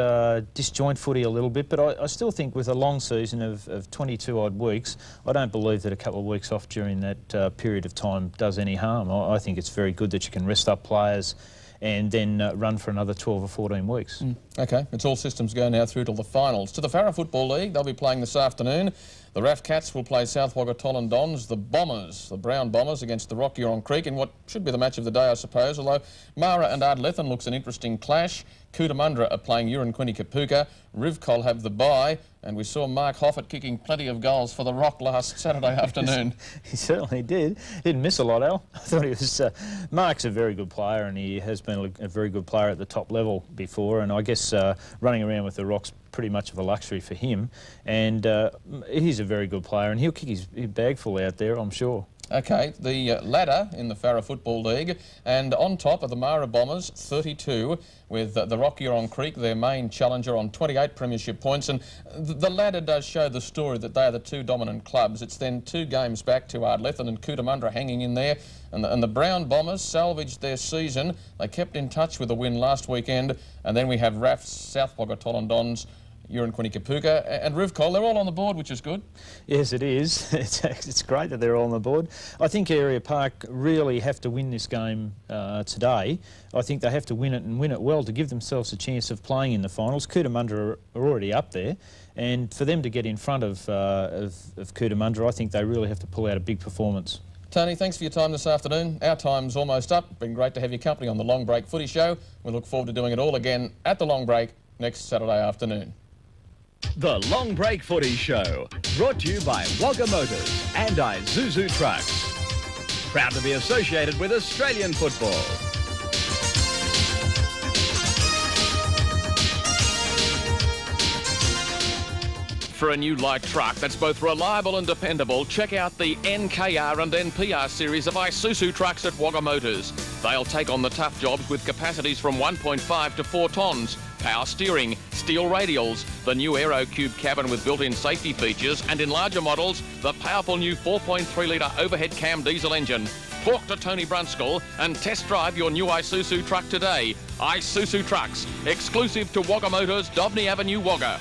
disjoint footy a little bit, but I still think with a long season of 22 odd weeks, I don't believe that a couple of weeks off during that period of time does any harm. I think it's very good that you can rest up players and then run for another 12 or 14 weeks. OK, it's all systems go now through to the finals. To the Farah Football League, they'll be playing this afternoon. The RAF Cats will play South Wagga Tolland Dons, the Bombers, the Brown Bombers against the Rock Huron Creek in what should be the match of the day, I suppose, although Mara and Ardlethan looks an interesting clash. Cootamundra are playing Uranquinny Kapuka. Rivcol have the bye, and we saw Mark Hoffett kicking plenty of goals for the Rock last Saturday afternoon. He certainly did. He didn't miss a lot, Al. I thought he was... Mark's a very good player, and he has been a very good player at the top level before, and I guess running around with the Rock's pretty much of a luxury for him, and he's a very good player, and he'll kick his bag full out there, I'm sure. OK, the ladder in the Farah Football League, and on top are the Mara Bombers, 32, with the Rock Huron Creek, their main challenger, on 28 premiership points. And the ladder does show the story that they are the two dominant clubs. It's then 2 games back to Ardlethan and Cootamundra hanging in there. And the Brown Bombers salvaged their season. They kept in touch with a win last weekend. And then we have RAF's South Wagga Tolland Dons, Uranquinny Kapuka and Rivcol. They're all on the board, which is good. Yes, it is. It's great that they're all on the board. I think Area Park really have to win this game today. I think they have to win it and win it well to give themselves a chance of playing in the finals. Cootamundra are already up there, and for them to get in front of Cootamundra, I think they really have to pull out a big performance. Tony, thanks for your time this afternoon. Our time's almost up. Been great to have your company on the Long Break Footy Show. We look forward to doing it all again at the Long Break next Saturday afternoon. The Long Break Footy Show, brought to you by Wagga Motors and Isuzu Trucks. Proud to be associated with Australian football. for a new light truck that's both reliable and dependable, check out the NKR and NPR series of Isuzu trucks at Wagga Motors. They'll take on the tough jobs with capacities from 1.5 to 4 tonnes, power steering, steel radials, the new AeroCube cabin with built-in safety features, and in larger models, the powerful new 4.3 litre overhead cam diesel engine. Talk to Tony Brunskill and test drive your new Isuzu truck today. Isuzu Trucks, exclusive to Wagga Motors, Dobney Avenue, Wagga.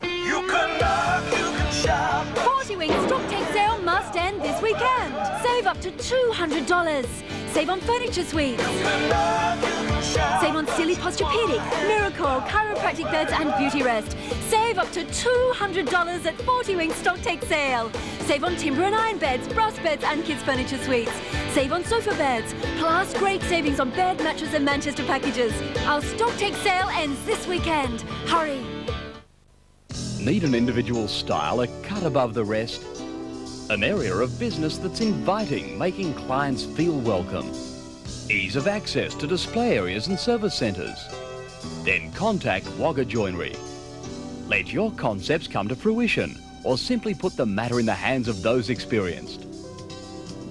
You can love, you can shop. 40 Week stock take sale must end this weekend. Save up to $200. Save on furniture suites. Save on Silly Posturepedic, Miracle, chiropractic beds and Beauty Rest. Save up to $200 at 40 Wing stock take sale. Save on timber and iron beds, brass beds and kids furniture suites. Save on sofa beds. Plus great savings on bed, mattress and Manchester packages. Our stock take sale ends this weekend. Hurry. Need an individual style a cut above the rest? An area of business that's inviting, making clients feel welcome. Ease of access to display areas and service centres. Then contact Wagga Joinery. Let your concepts come to fruition or simply put the matter in the hands of those experienced.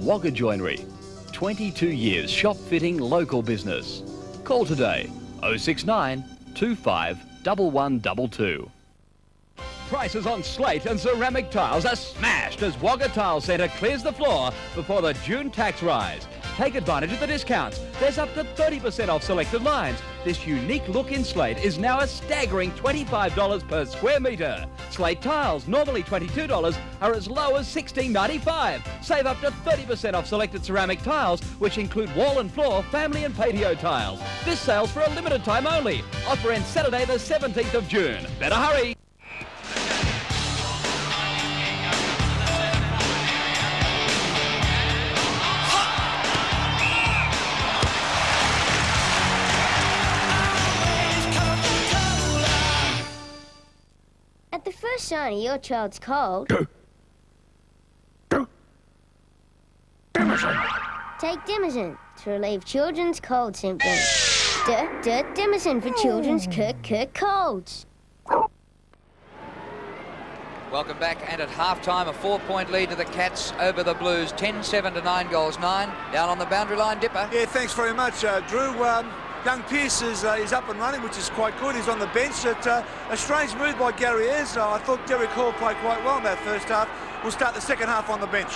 Wagga Joinery, 22 years shop fitting local business. Call today 069 25 1122. Prices on slate and ceramic tiles are smashed as Wagga Tile Centre clears the floor before the June tax rise. Take advantage of the discounts. There's up to 30% off selected lines. This unique look in slate is now a staggering $25 per square metre. Slate tiles, normally $22, are as low as $16.95. Save up to 30% off selected ceramic tiles, which include wall and floor, family and patio tiles. This sale's for a limited time only. Offer ends Saturday the 17th of June. Better hurry. At the first sign of your child's cold, take Dimazin to relieve children's cold symptoms. Dimazin for children's Kirk colds. Welcome back, and at half-time, a 4-point lead to the Cats over the Blues. 10-7 to 9 goals, 9. Down on the boundary line, Dipper. Yeah, thanks very much, Drew. Young Pearce is up and running, which is quite good. He's on the bench. A strange move by Gary Ayres. I thought Derek Hall played quite well in that first half. We'll start the second half on the bench.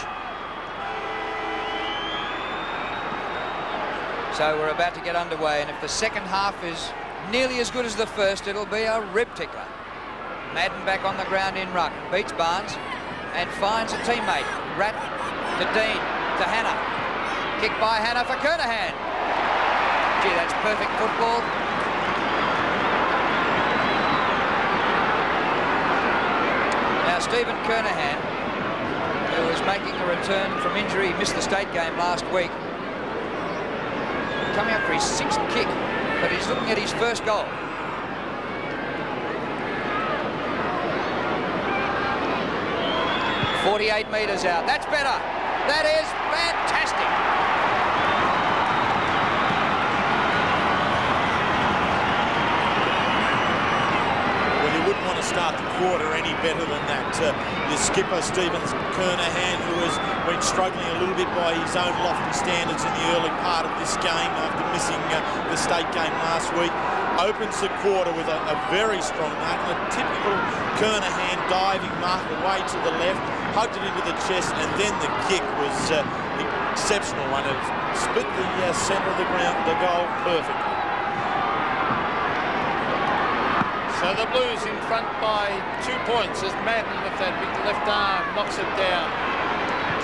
So we're about to get underway, and if the second half is nearly as good as the first, it'll be a rib tickler. Madden back on the ground in ruck, beats Barnes and finds a teammate. Rat to Dean, to Hannah. Kick by Hannah for Kernahan. Gee, that's perfect football. Now Stephen Kernahan, who is making a return from injury, missed the state game last week. Coming up for his 6th kick, but he's looking at his first goal. .48 metres out. That's better. That is fantastic. Well, you wouldn't want to start the quarter any better than that. Your skipper, Stephen Kernahan, who has been struggling a little bit by his own lofty standards in the early part of this game after missing the state game last week, opens the quarter with a very strong mark. A typical Kernahan diving mark away to the left, hugged it into the chest, and then the kick was an exceptional one. It split the centre of the ground, the goal perfectly. So the Blues in front by 2 points as Madden with that big left arm knocks it down.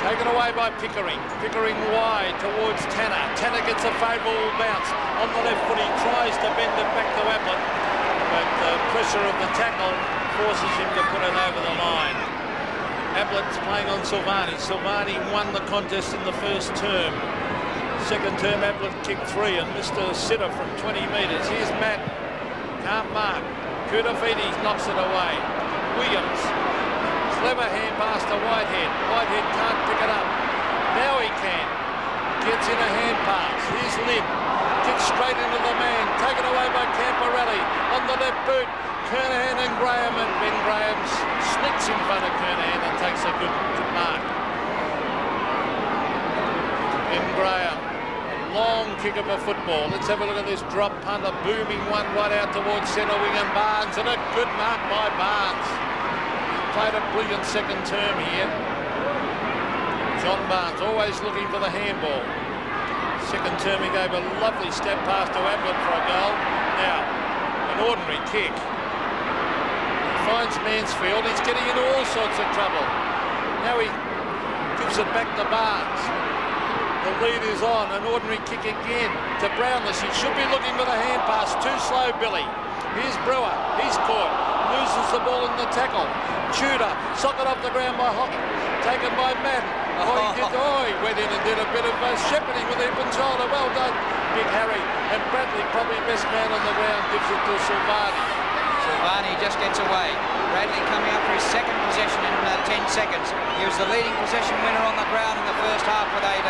Taken away by Pickering. Pickering wide towards Tanner. Tanner gets a favourable bounce on the left foot. He tries to bend it back to Ablett, but the pressure of the tackle forces him to put it over the line. Ablett's playing on Silvani. Silvani won the contest in the first term. Second term, Ablett kicked 3 and missed a sitter from 20 metres. Here's Madden. Can't mark. Kudafidi knocks it away. Williams. Clever hand pass to Whitehead. Whitehead can't pick it up. Now he can. Gets in a hand pass. Here's Lynn. Kicks straight into the man. Taken away by Camporelli. On the left boot. Kernahan and Graham, and Ben Graham sneaks in front of Kernahan and takes a good mark. Ben Graham, long kick of a football. Let's have a look at this drop punt, a booming one right out towards centre wing, and Barnes, and a good mark by Barnes. He's played a brilliant second term here. John Barnes always looking for the handball. Second term he gave a lovely step pass to Ablett for a goal. Now, an ordinary kick. He finds Mansfield. He's getting into all sorts of trouble. Now he gives it back to Barnes. The lead is on. An ordinary kick again to Brownless. He should be looking for the hand pass. Too slow, Billy. Here's Brewer. He's caught. Loses the ball in the tackle. Tudor. Socket off the ground by Hockey. Taken by Madden. He went in and did a bit of shepherding with hip and shoulder. Well done, Big Harry. And Bradley, probably best man on the ground, gives it to Silvani. Silvani just gets away. Bradley coming up for his second possession in 10 seconds. He was the leading possession winner on the ground in the first half with 18.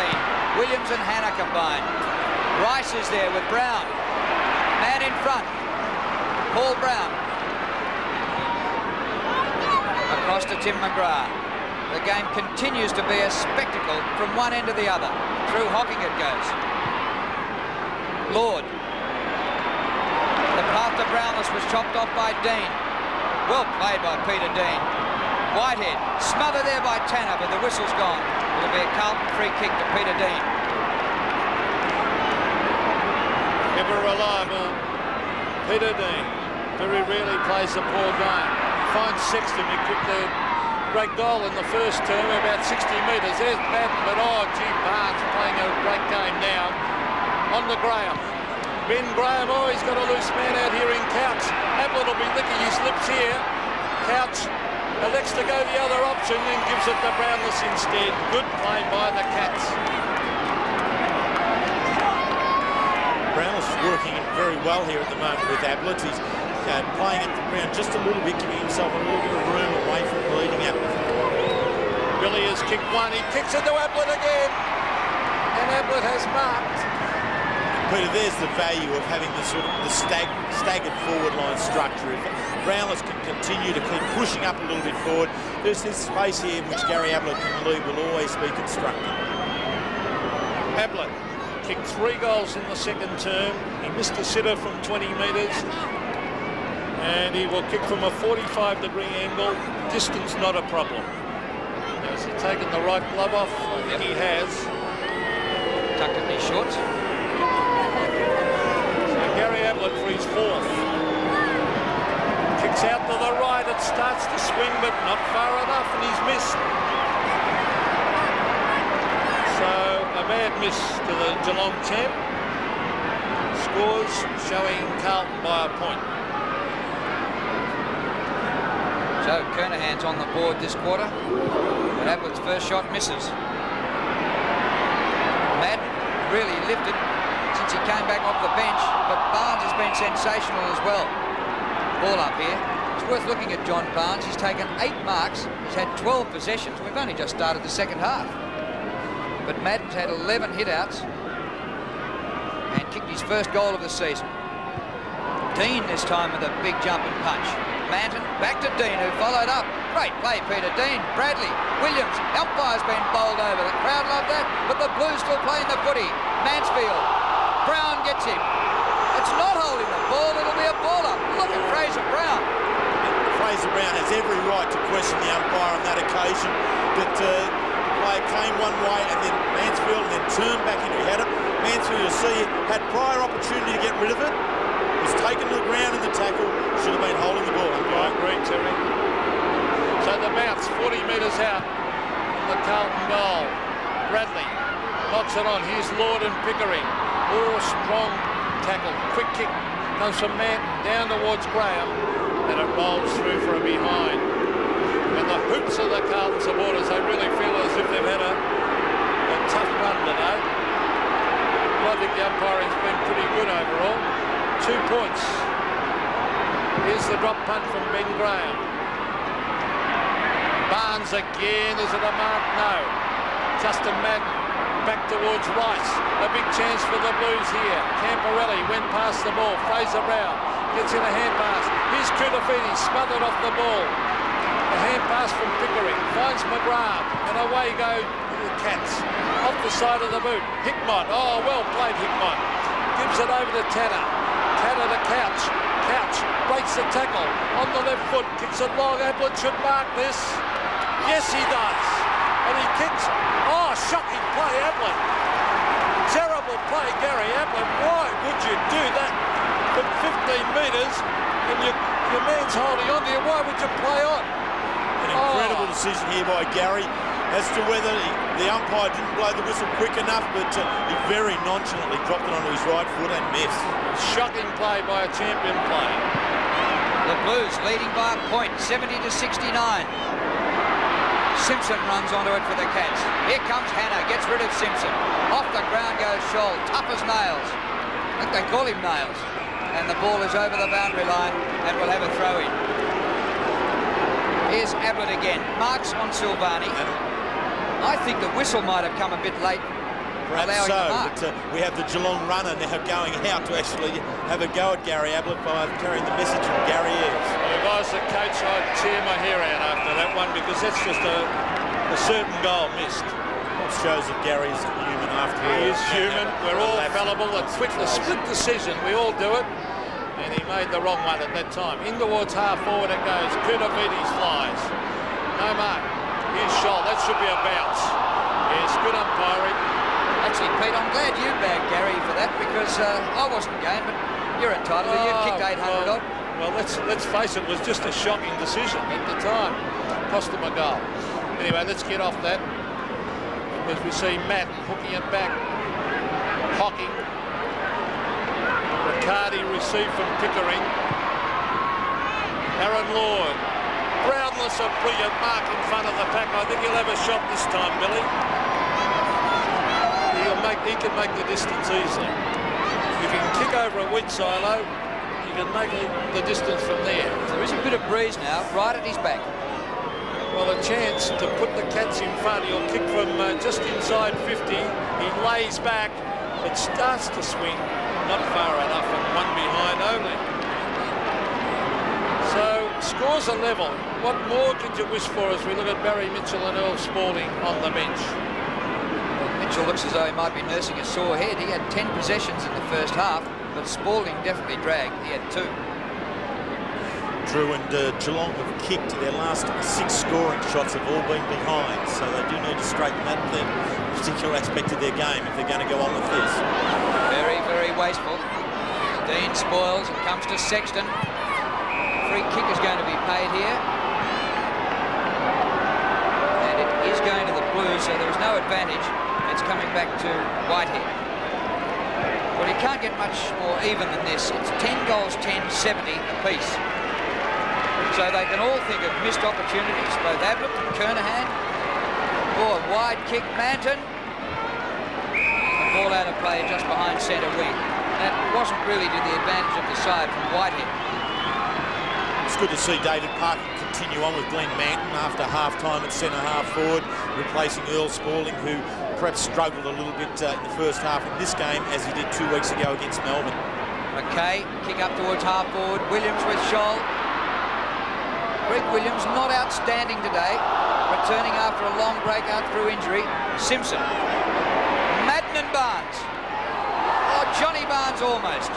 Williams and Hannah combined. Rice is there with Brown. Man in front. Paul Brown. Across to Tim McGrath. The game continues to be a spectacle from one end to the other. Through Hocking it goes. Lord. The path to Brownless was chopped off by Dean. Well played by Peter Dean. Whitehead smothered there by Tanner, but the whistle's gone. It'll be a Carlton free kick to Peter Dean. Ever reliable Peter Dean. Very rarely plays a poor game. Finds Sexton, who kicked the great goal in the first term, about 60 metres. There's Madden, but Barnes playing a great game now. On to Graham. Ben Graham, he's got a loose man out here in Couch. Ablett will be licking his lips here. Couch elects to go the other option and gives it to Brownless instead. Good play by the Cats. Brownless is working very well here at the moment with Ablett. He's playing at the ground just a little bit, giving himself a little bit of room away from bleeding Ablett. Billy has kicked one. He kicks it to Ablett again. And Ablett has marked. Peter, there's the value of having the sort of staggered forward line structure. If Brownless can continue to keep pushing up a little bit forward, there's this space here in which Gary Ablett can lead will always be constructed. Ablett kicked 3 goals in the second term. He missed a sitter from 20 metres. And he will kick from a 45-degree angle. Distance not a problem. Has he taken the right glove off? I think he has. Tucked in his shorts. So Gary Ablett for his 4th. Kicks out to the right. It starts to swing, but not far enough, and he's missed. So a bad miss to the Geelong champ. Scores showing Carlton by a point. So Kernahan's on the board this quarter, but Ablett's first shot misses. Madden really lifted since he came back off the bench, but Barnes has been sensational as well. Ball up here. It's worth looking at John Barnes. He's taken 8 marks. He's had 12 possessions. We've only just started the second half. But Madden's had 11 hit-outs and kicked his first goal of the season. Dean this time with a big jumping punch. Manton back to Dean, who followed up. Great play, Peter Dean. Bradley, Williams, umpire's been bowled over. The crowd love that, but the Blues still playing the footy. Mansfield, Brown gets him. It's not holding the ball, it'll be a ball up. Look at Fraser Brown. Fraser Brown has every right to question the umpire on that occasion, but the play came one way and then Mansfield and then turned back into he had it. Mansfield, you'll see, had prior opportunity to get rid of it. Was taken to the ground in the tackle, should have been holding the ball. I agree, Terry. So the bounce 40 metres out from the Carlton goal. Bradley knocks it on. Here's Lord and Pickering. Strong tackle. Quick kick comes from Manton down towards Graham, and it rolls through for a behind. And the hoops of the Carlton supporters, they really feel as if they've had a tough run today. I think the umpiring's been pretty good overall. 2 points. Here's the drop punt from Ben Graham. Barnes again. Is it a mark? No. Justin Madden back towards Rice. A big chance for the Blues here. Camporelli went past the ball. Fraser Brown Gets in a hand pass. Here's Trudafini, smothered off the ball. A hand pass from Pickering. Finds McGrath, and away go the Cats. Off the side of the boot. Hickmott. Oh, well played, Hickmott. Gives it over to Tanner. Tanner to Couch. Couch breaks the tackle on the left foot. Kicks it long. Ablett should mark this. Yes, he does. And he kicks. Oh, shocking play, Ablett. Terrible play, Gary Ablett. Why would you do that from 15 metres and your man's holding on to you? Why would you play on? An incredible decision here by Gary as to whether the umpire didn't blow the whistle quick enough, but he very nonchalantly dropped it onto his right foot and missed. Shocking play by a champion player. The Blues leading by a point, 70-69. Simpson runs onto it for the Cats. Here comes Hannah, gets rid of Simpson. Off the ground goes Scholl, tough as nails. I think they call him Nails. And the ball is over the boundary line and we'll have a throw in. Here's Ablett again, marks on Silvani. I think the whistle might have come a bit late. Perhaps so, but we have the Geelong runner now going out to actually have a go at Gary Ablett by carrying the message from Gary Ayres. Well, if I was the coach, I'd tear my hair out after that one because that's just a certain goal missed. It shows that Gary's human after all. He is human. We're all fallible. The split decision, we all do it. And he made the wrong one at that time. In towards half forward it goes. Kudavides flies. No mark. Here's Scholl. That should be a bounce. Yes, good umpiring. Actually, Pete, I'm glad you bagged Gary for that because I wasn't game, but you're entitled to. You've kicked 800 odd. Well, let's face it, it was just a shocking decision at the time. Cost them a goal. Anyway, let's get off that. As we see Matt hooking it back. Hocking. Riccardi received from Pickering. Aaron Lord. Brownless, a brilliant mark in front of the pack. I think he'll have a shot this time, Billy. He can make the distance easily. If you can kick over a wheat silo, you can make the distance from there. There is a bit of breeze now, right at his back. Well, a chance to put the Cats in front. He'll kick from just inside 50. He lays back, but starts to swing. Not far enough, and one behind only. So, scores are level. What more could you wish for as we look at Barry Mitchell and Earl Spalding on the bench? Mitchell looks as though he might be nursing a sore head. He had 10 possessions in the first half, but Spalding definitely dragged. He had 2. Drew and Geelong have kicked their last 6 scoring shots have all been behind, so they do need to straighten that particular aspect of their game if they're going to go on with this. Very, very wasteful. Dean spoils and comes to Sexton. Free kick is going to be paid here. And it is going to the Blues, so there is no advantage. It's coming back to Whitehead. Well, you can't get much more even than this. It's 10 goals, 10, 70 apiece. So they can all think of missed opportunities, both Ablett and Kernahan. Oh, a wide kick, Manton. The ball out of play just behind centre wing. That wasn't really to the advantage of the side from Whitehead. It's good to see David Parker continue on with Glenn Manton after half-time at centre-half forward, replacing Earl Spalding, who perhaps struggled a little bit in the first half in this game, as he did 2 weeks ago against Melbourne. McKay, kick up towards half-forward. Williams with Scholl. Greg Williams not outstanding today, returning after a long break out through injury. Simpson. Madden and Barnes. Oh, Johnny Barnes almost.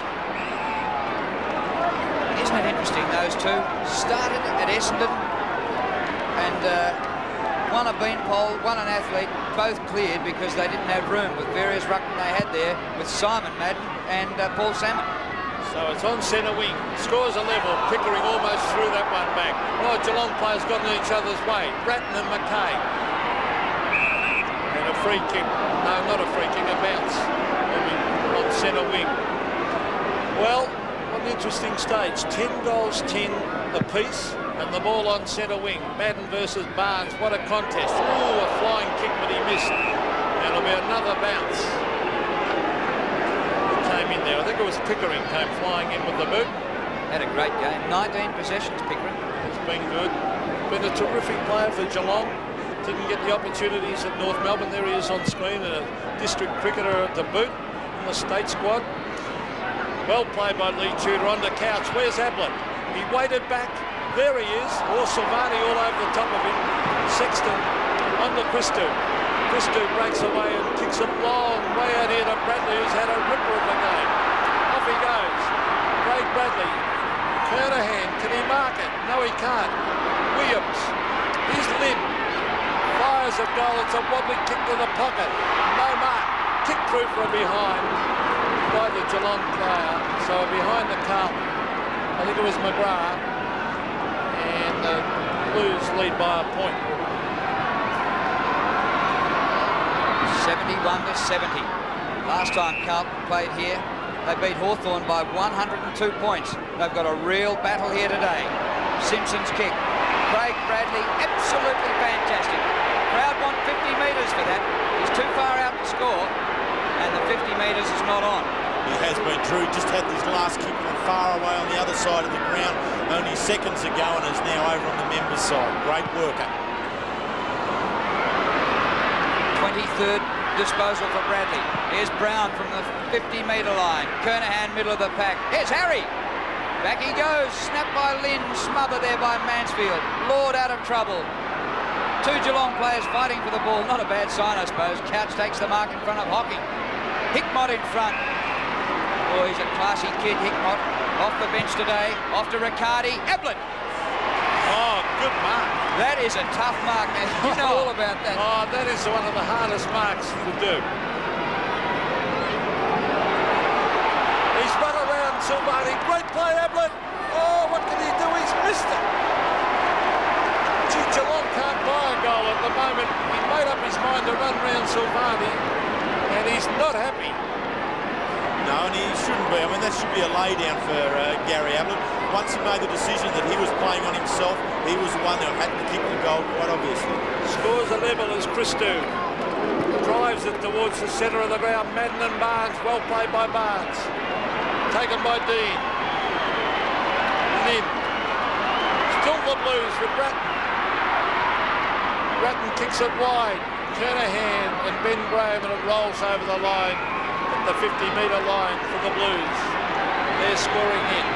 Isn't it interesting, those two? Started at Essendon and one a beanpole, one an athlete, both cleared because they didn't have room with various ruckmen they had there with Simon Madden and Paul Salmon. So it's on centre wing. Scores a level. Pickering almost threw that one back. Oh, Geelong players got in each other's way. Bratton and McKay. And a free kick. No, not a free kick, a bounce. On centre wing. Well, what an interesting stage. 10 goals, 10 apiece. And the ball on centre wing. Madden versus Barnes. What a contest. Oh, a flying kick, but he missed. And it'll be another bounce. Came in there. I think it was Pickering came flying in with the boot. Had a great game. 19 possessions, Pickering. It's been good. Been a terrific player for Geelong. Didn't get the opportunities at North Melbourne. There he is on screen, and a district cricketer at the boot in the state squad. Well played by Lee Tudor on the couch. Where's Ablett? He waited back. There he is. Or Silvani all over the top of him. Sexton on the Christou. Christou breaks away and kicks it long way out here to Bradley, who's had a ripper of the game. Off he goes. Craig Bradley. Kernahan, can he mark it? No, he can't. Williams. Here's Lynn. Fires a goal. It's a wobbly kick to the pocket. No mark. Kick through from behind by the Geelong player. So behind the Carlton. I think it was McGrath. And the Blues lead by a point. 71-70. Last time Carlton played here, they beat Hawthorn by 102 points. They've got a real battle here today. Simpson's kick. Craig Bradley, absolutely fantastic. Crowd want 50 metres for that. He's too far out to score, and the 50 metres is not on. He has been. Drew just had this last kick from far away on the other side of the ground only seconds ago and is now over on the members' side. Great worker. 23rd disposal for Bradley. Here's Brown from the 50-metre line. Kernahan, middle of the pack. Here's Harry. Back he goes. Snapped by Lynn. Smothered there by Mansfield. Lord out of trouble. Two Geelong players fighting for the ball. Not a bad sign, I suppose. Couch takes the mark in front of Hocking. Hickmott in front. Oh, he's a classy kid, Hickmott. Off the bench today. Off to Riccardi. Ablett. Oh, good mark. That is a tough mark, man. You know all about that. Oh, that is one of the hardest marks to do. He's run around Silvani. Great play, Ablett. Oh, what can he do? He's missed it. Gee, Geelong can't buy a goal at the moment. He made up his mind to run around Silvani, and he's not happy. No, and he shouldn't be. I mean, that should be a lay-down for Gary Ablett. Once he made the decision that he was playing on himself, he was the one that had to kick the goal, quite obviously. Scores a level as Christou drives it towards the centre of the ground. Madden and Barnes, well played by Barnes. Taken by Dean. Lynn. Still the Blues with Ratton. Ratton kicks it wide. Kernahan and Ben Graham, and it rolls over the line. The 50-metre line for the Blues. They're scoring in.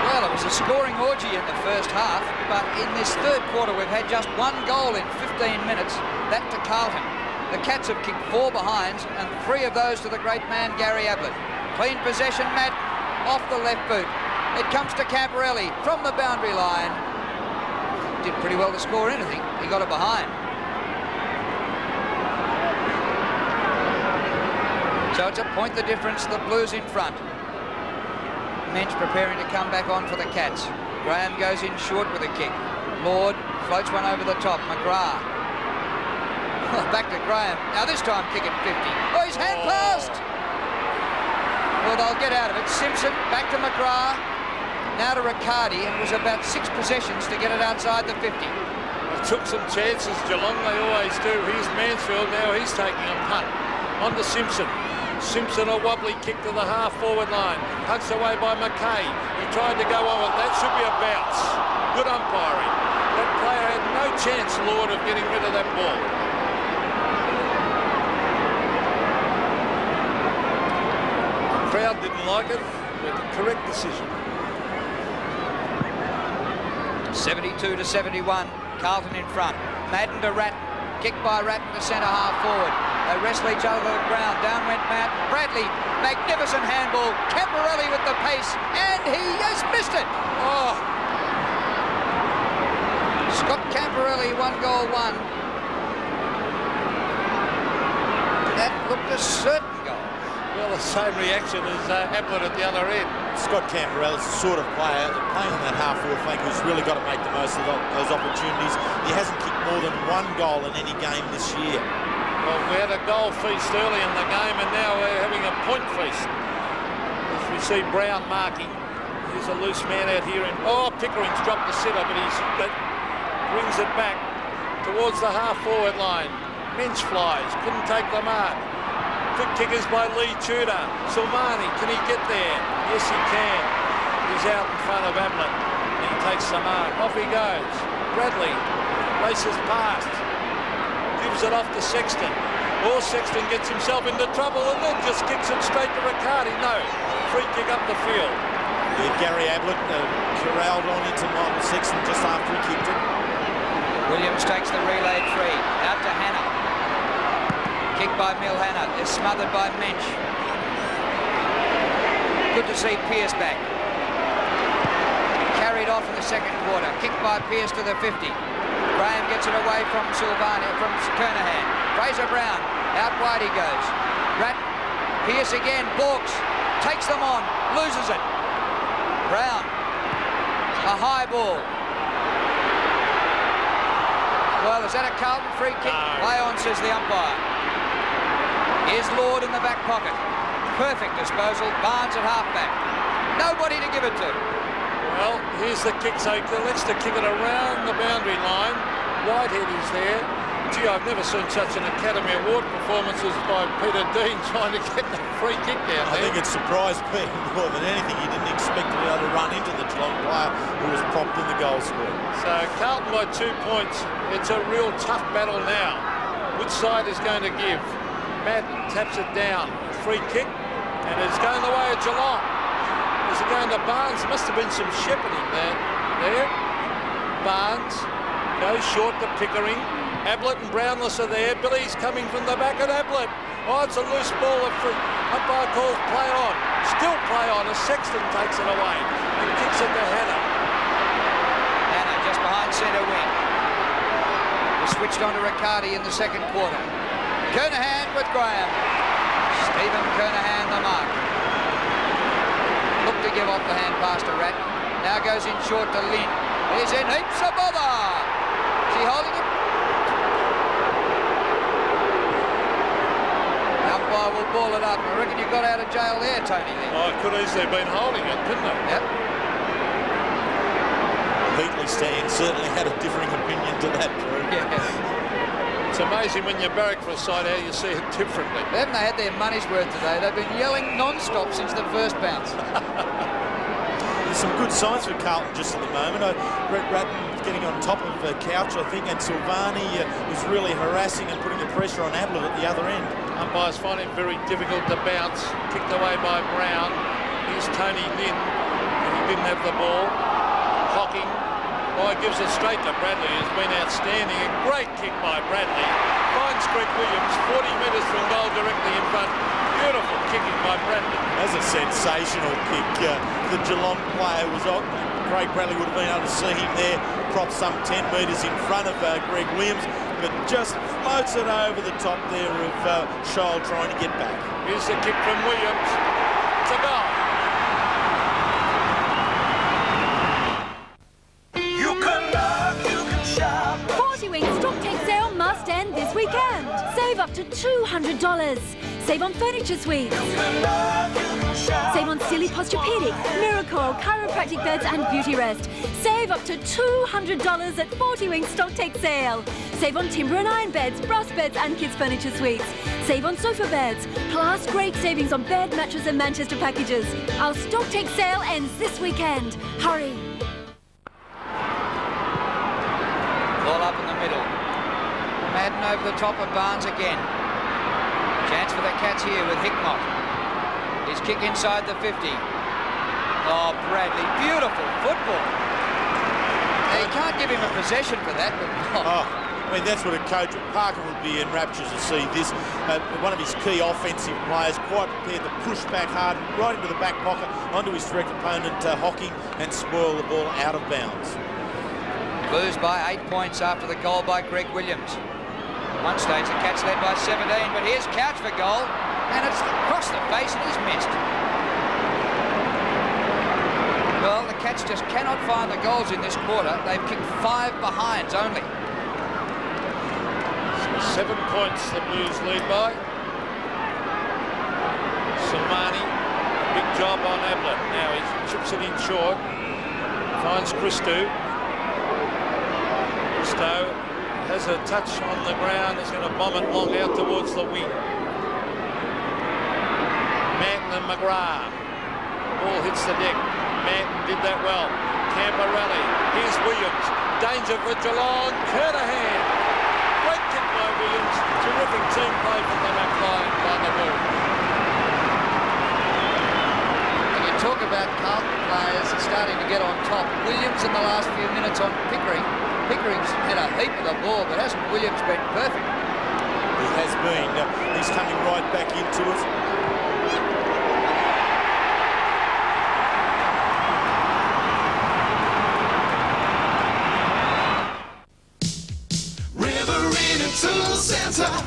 Well, it was a scoring orgy in the first half, but in this third quarter we've had just one goal in 15 minutes, that to Carlton. The Cats have kicked 4 behinds, and 3 of those to the great man Gary Ablett. Clean possession, Madden, off the left boot. It comes to Camporelli from the boundary line. Did pretty well to score anything. He got it behind. So it's a point the difference, the Blues in front. Mensch preparing to come back on for the Cats. Graham goes in short with a kick. Lord floats one over the top. McGrath. Back to Graham. Now this time kicking 50. Oh, he's hand passed. Well, they'll get out of it. Simpson back to McGrath. Now to Riccardi, and it was about 6 possessions to get it outside the 50. They took some chances, Geelong, they always do. Here's Mansfield now, he's taking a punt. On to Simpson. Simpson, a wobbly kick to the half-forward line. Punched away by McKay. He tried to go on with that. Should be a bounce. Good umpiring. That player had no chance, Lord, of getting rid of that ball. The crowd didn't like it. But the correct decision. 72-71. Carlton in front. Madden to Ratton. Kick by Ratton to centre half forward. They wrestle each other to the ground. Down went Matt. Bradley, magnificent handball. Camporelli with the pace, and he has missed it. Oh. Scott Camporelli, 1 goal, 1. That looked a certain goal. Well, the same reaction as Ablett at the other end. Scott Camporelli is the sort of player playing on that half-forward flank who's really got to make the most of those opportunities. He hasn't kicked more than 1 goal in any game this year. Well, we had a goal feast early in the game, and now we're having a point feast. As we see Brown marking. Here's a loose man out here. Pickering's dropped the sitter, but that brings it back towards the half-forward line. Mensch flies, couldn't take the mark. Quick kickers by Lee Tudor. Silvani, can he get there? Yes, he can. He's out in front of Ablett. And he takes the mark. Off he goes. Bradley races past. Gives it off to Sexton. Or Sexton gets himself into trouble and then just kicks it straight to Riccardi. No, free kick up the field. Yeah, Gary Ablett corralled on into Michael Sexton just after he kicked it. Williams takes the relayed free. Out to Hannah. Kicked by Milhannah. Is smothered by Mensch. Good to see Pearce back. Carried off in the second quarter. Kicked by Pearce to the 50. Graham gets it away from Silvani, from Kernahan. Fraser Brown. Out wide he goes. Ratton. Pearce again. Balks. Takes them on. Loses it. Brown. A high ball. Well, is that a Carlton free kick? Play on, says the umpire. Here's Lord in the back pocket. Perfect disposal. Barnes at halfback. Nobody to give it to. Well, here's the kick. So Leicester kick it around the boundary line. Whitehead is there. Gee, I've never seen such an Academy Award performance as by Peter Dean trying to get the free kick down there. I think it surprised Peter more than anything. He didn't expect to be able to run into the Geelong player who was propped in the goal square. So Carlton by 2 points. It's a real tough battle now. Which side is going to give? Madden taps it down. Free kick. And it's going the way of Geelong. Is it going to Barnes? Must have been some shepherding there. Barnes goes short to Pickering. Ablett and Brownless are there. Billy's coming from the back at Ablett. Oh, it's a loose ball. Umpire calls play on. Still play on as Sexton takes it away and kicks it to Hannah. Hannah just behind centre wing. We switched on to Riccardi in the second quarter. Kernahan with Graham. Stephen Kernahan the mark. Looked to give off the hand pass to Ratton. Now goes in short to Lynn. He's in heaps of bother. Is he holding it? The umpire will ball it up. I reckon you got out of jail there, Tony. Oh, it could easily have been holding it, couldn't it? Yep. Heatley Stan certainly had a differing opinion to that, Drew. Yeah. It's amazing when you barrack for a side how you see it differently. Haven't they had their money's worth today? They've been yelling non-stop since the first bounce. There's some good signs for Carlton just at the moment. Brett Ratton getting on top of Couch, I think, and Silvani was really harassing and putting the pressure on Ablett at the other end. Umpires find it very difficult to bounce. Kicked away by Brown. Here's Tony Lynn, and he didn't have the ball. Hocking. Oh, it gives it straight to Bradley, who's been outstanding. A great kick by Bradley. Finds Greg Williams, 40 metres from goal directly in front. Beautiful kicking by Bradley. That's a sensational kick. The Geelong player was on. Craig Bradley would have been able to see him there, prop some 10 metres in front of Greg Williams, but just floats it over the top there of Scholl trying to get back. Here's the kick from Williams. It's a goal. 40 Wing Stock Take Sale must end this weekend. Save up to $200. Save on furniture suites. Save on Silly Posturepedic, Miracle, Chiropractic Beds and Beauty Rest. Save up to $200 at 40 Wing Stock Take Sale. Save on timber and iron beds, brass beds and kids furniture suites. Save on sofa beds. Plus great savings on bed, mattress and Manchester packages. Our Stock Take Sale ends this weekend. Hurry. Ball up in the middle. Madden over the top of Barnes again. Chance for the Cats here with Hickmott. His kick inside the 50. Oh, Bradley, beautiful football. Now, you can't give him a possession for that, but... Oh, I mean, that's what a coach at Parker would be in raptures to see this. One of his key offensive players, quite prepared to push back hard, right into the back pocket, onto his direct opponent, Hocking, and spoil the ball out of bounds. Blues by 8 points after the goal by Greg Williams. At one stage, the Cats led by 17, but here's Couch for goal, and it's across the face and he's missed. Well, the Cats just cannot find the goals in this quarter. They've kicked 5 behinds only. So 7 points the Blues lead by. Silvani, big job on Ablett. Now he chips it in short, finds Christou. Christou has a touch on the ground. He's going to bomb it long out towards the wing. Manton and McGrath. Ball hits the deck. Manton did that well. Camporelli. Here's Williams. Danger for Geelong. Kernahan. Great kick by Williams. Terrific team play from the back line by the ball. When you talk about Carlton players starting to get on top, Williams in the last few minutes on Pickering. Pickering's had a heap of the ball, but hasn't Williams been perfect? He has been. He's coming right back into it.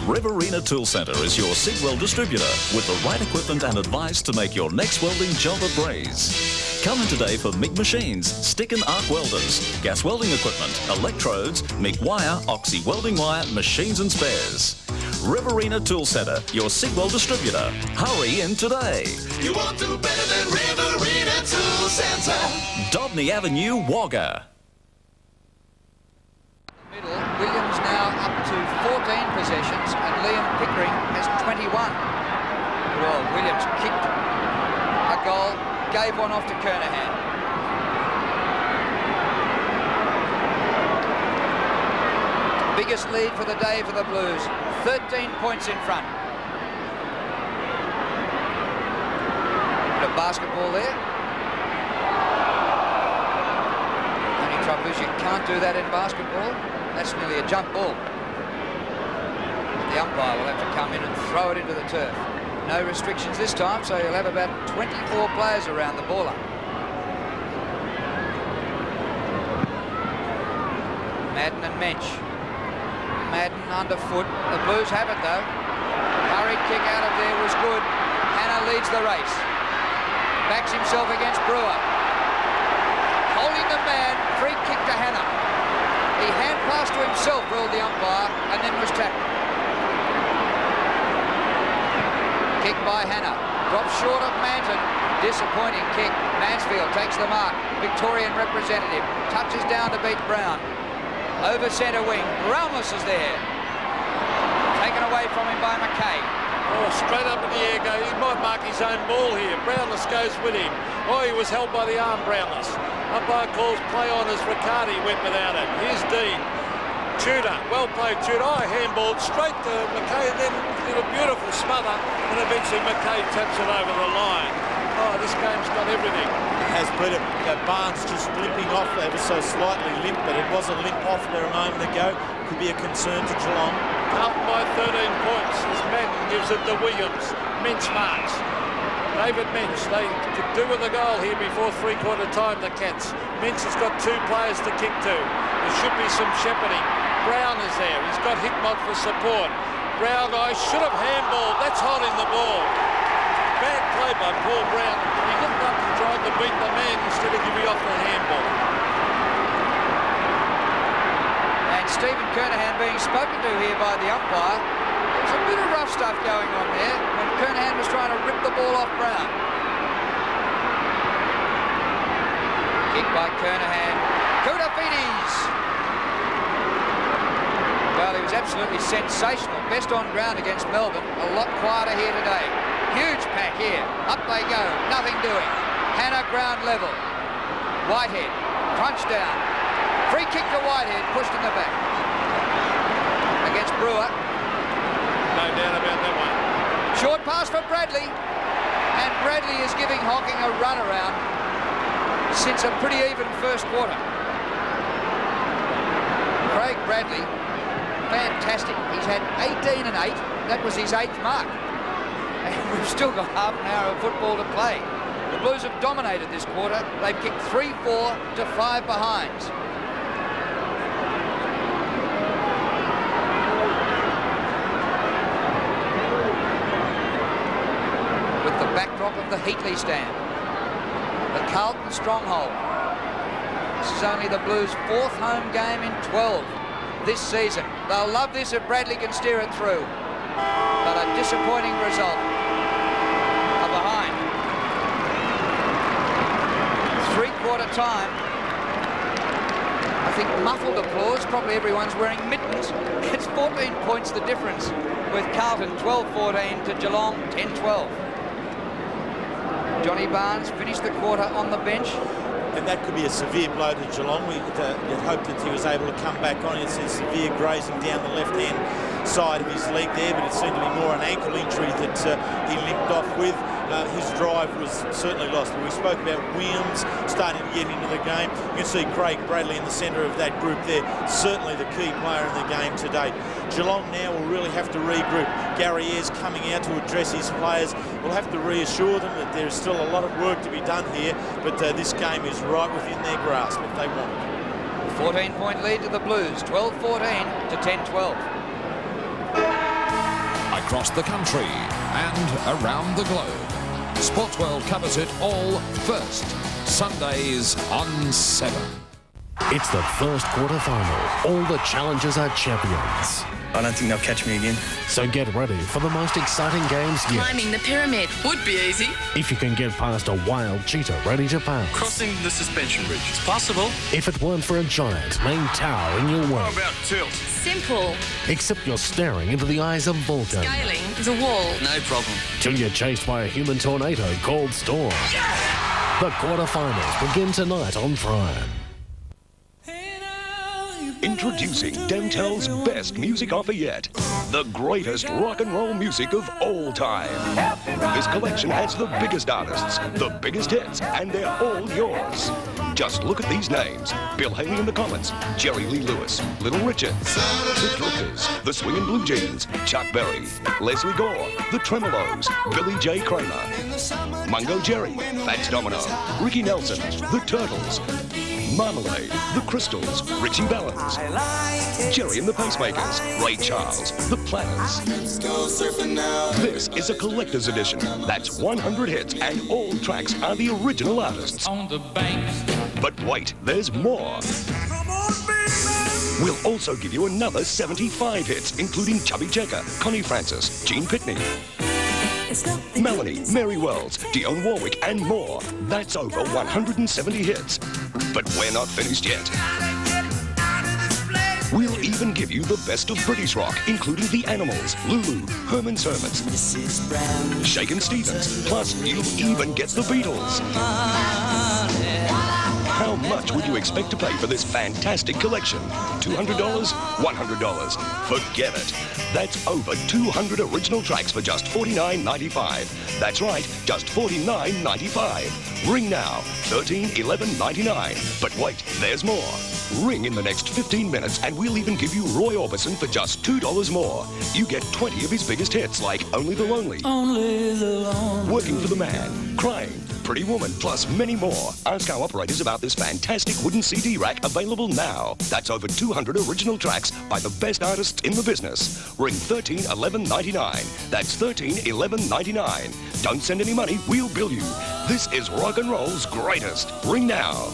Riverina Tool Centre is your SIG Weld distributor with the right equipment and advice to make your next welding job a breeze. Come in today for MIG machines, stick and arc welders, gas welding equipment, electrodes, MIG wire, oxy welding wire, machines and spares. Riverina Tool Centre, your SIG Weld distributor. Hurry in today. You won't do better than Riverina Tool Centre. Dobney Avenue, Wagga. Williams now up to 14 possessions and Liam Pickering has 21. Well, Williams kicked a goal, gave one off to Kernahan. Biggest lead for the day for the Blues, 13 points in front. Bit of basketball there. Only trouble is you can't do that in basketball. That's nearly a jump ball. The umpire will have to come in and throw it into the turf. No restrictions this time, so you'll have about 24 players around the baller. Madden and Mensch. Madden underfoot. The Blues have it though. Hurried kick out of there was good. Hannah leads the race. Backs himself against Brewer. Holding the man, free kick to Hannah. He hand passed to himself, ruled the umpire, and then was tackled. Kick by Hannah. Drops short of Manton. Disappointing kick. Mansfield takes the mark. Victorian representative. Touches down to beat Brown. Over centre wing. Brownless is there. Taken away from him by McKay. Oh, straight up in the air go. He might mark his own ball here. Brownless goes with him. Oh, he was held by the arm, Brownless. Umpire calls play on as Riccardi went without it. Here's Dean. Tudor, well played Tudor. Oh, handballed straight to McKay and then did a beautiful smother and eventually McKay taps it over the line. Oh, this game's got everything. It has Peter Barnes just limping off ever so slightly limp, but it was a limp off there a moment ago. Could be a concern to Geelong. Up by 13 points as Madden gives it to Williams. Mensch marks. David Mensch, they could do with a goal here before three-quarter time, the Cats. Mensch has got two players to kick to. There should be some shepherding. Brown is there. He's got Hickmott for support. Brown, I should have handballed. That's holding the ball. Bad play by Paul Brown. He looked up and tried to beat the man instead of giving off the handball. And Stephen Kernahan being spoken to here by the umpire. There's a bit of rough stuff going on there when Kernahan was trying to rip the ball off Brown. Kick by Kernahan. Koutafidis. Well, he was absolutely sensational. Best on ground against Melbourne. A lot quieter here today. Huge pack here. Up they go. Nothing doing. Hannah ground level. Whitehead. Crunch down. Free kick to Whitehead. Pushed in the back. Against Brewer. No doubt about that one. Short pass for Bradley. And Bradley is giving Hocking a run around since a pretty even first quarter. Craig Bradley, fantastic. He's had 18 and 8. That was his 8th mark. And we've still got half an hour of football to play. The Blues have dominated this quarter. They've kicked 3-4 to 5 behinds. With the backdrop of the Heatley stand. The Carlton stronghold. This is only the Blues' 4th home game in 12 this season. They'll love this if Bradley can steer it through. But a disappointing result. A behind. Three-quarter time. I think muffled applause. Probably everyone's wearing mittens. It's 14 points the difference with Carlton 12-14 to Geelong 10-12. Johnny Barnes finished the quarter on the bench. And that could be a severe blow to Geelong. You'd hope that he was able to come back on. It's a severe grazing down the left-hand side of his leg there, but it seemed to be more an ankle injury that he limped off with. His drive was certainly lost. But we spoke about Williams starting to get into the game. You can see Craig Bradley in the centre of that group there, certainly the key player in the game today. Geelong now will really have to regroup. Gary Ayres coming out to address his players. We'll have to reassure them that there is still a lot of work to be done here, but this game is right within their grasp if they want it. 14-point lead to the Blues, 12-14 to 10-12. Across the country and around the globe, Sports World covers it all first, Sundays on 7. It's the first quarter-final. All the challengers are champions. I don't think they'll catch me again. So get ready for the most exciting games yet. Climbing the pyramid would be easy. If you can get past a wild cheetah ready to pounce. Crossing the suspension bridge. It's possible. If it weren't for a giant main tower in your way. How about tilt? Simple. Except you're staring into the eyes of Vulcan. Scaling the wall. No problem. Till you're chased by a human tornado called Storm. Yeah! The quarterfinals begin tonight on Prime. Introducing Dentel's best music offer yet. The greatest rock and roll music of all time. This collection has the biggest artists, the biggest hits, and they're all yours. Just look at these names. Bill Haley and the Comets, Jerry Lee Lewis, Little Richard, The Drifters, The Swingin' Blue Jeans, Chuck Berry, Leslie Gore, The Tremolos, Billy J. Kramer, Mungo Jerry, Fats Domino, Ricky Nelson, The Turtles, Marmalade, The Crystals, Richie Valens, Jerry and the Pacemakers, Ray Charles, The Planners. This is a collector's edition. That's 100 hits and all tracks are the original artists. On the banks. But wait, there's more. We'll also give you another 75 hits, including Chubby Checker, Connie Francis, Gene Pitney, Melanie, Mary Wells, Dionne Warwick, and more. That's over 170 hits. But we're not finished yet. We'll even give you the best of British rock, including The Animals, Lulu, Herman's Hermits, Shakin' Stevens, plus you'll even get the Beatles. How much would you expect to pay for this fantastic collection? $200? $100? Forget it. That's over 200 original tracks for just $49.95. That's right, just $49.95. Ring now, $13.11.99. But wait, there's more. Ring in the next 15 minutes and we'll even give you Roy Orbison for just $2 more. You get 20 of his biggest hits like Only the Lonely, Working for the Man, Crying, Pretty Woman, plus many more. Ask our operators about this fantastic wooden CD rack available now. That's over 200 original tracks by the best artists in the business. Ring $13.11.99. That's $13.11.99. Don't send any money, we'll bill you. This is rock and roll's greatest. Ring now.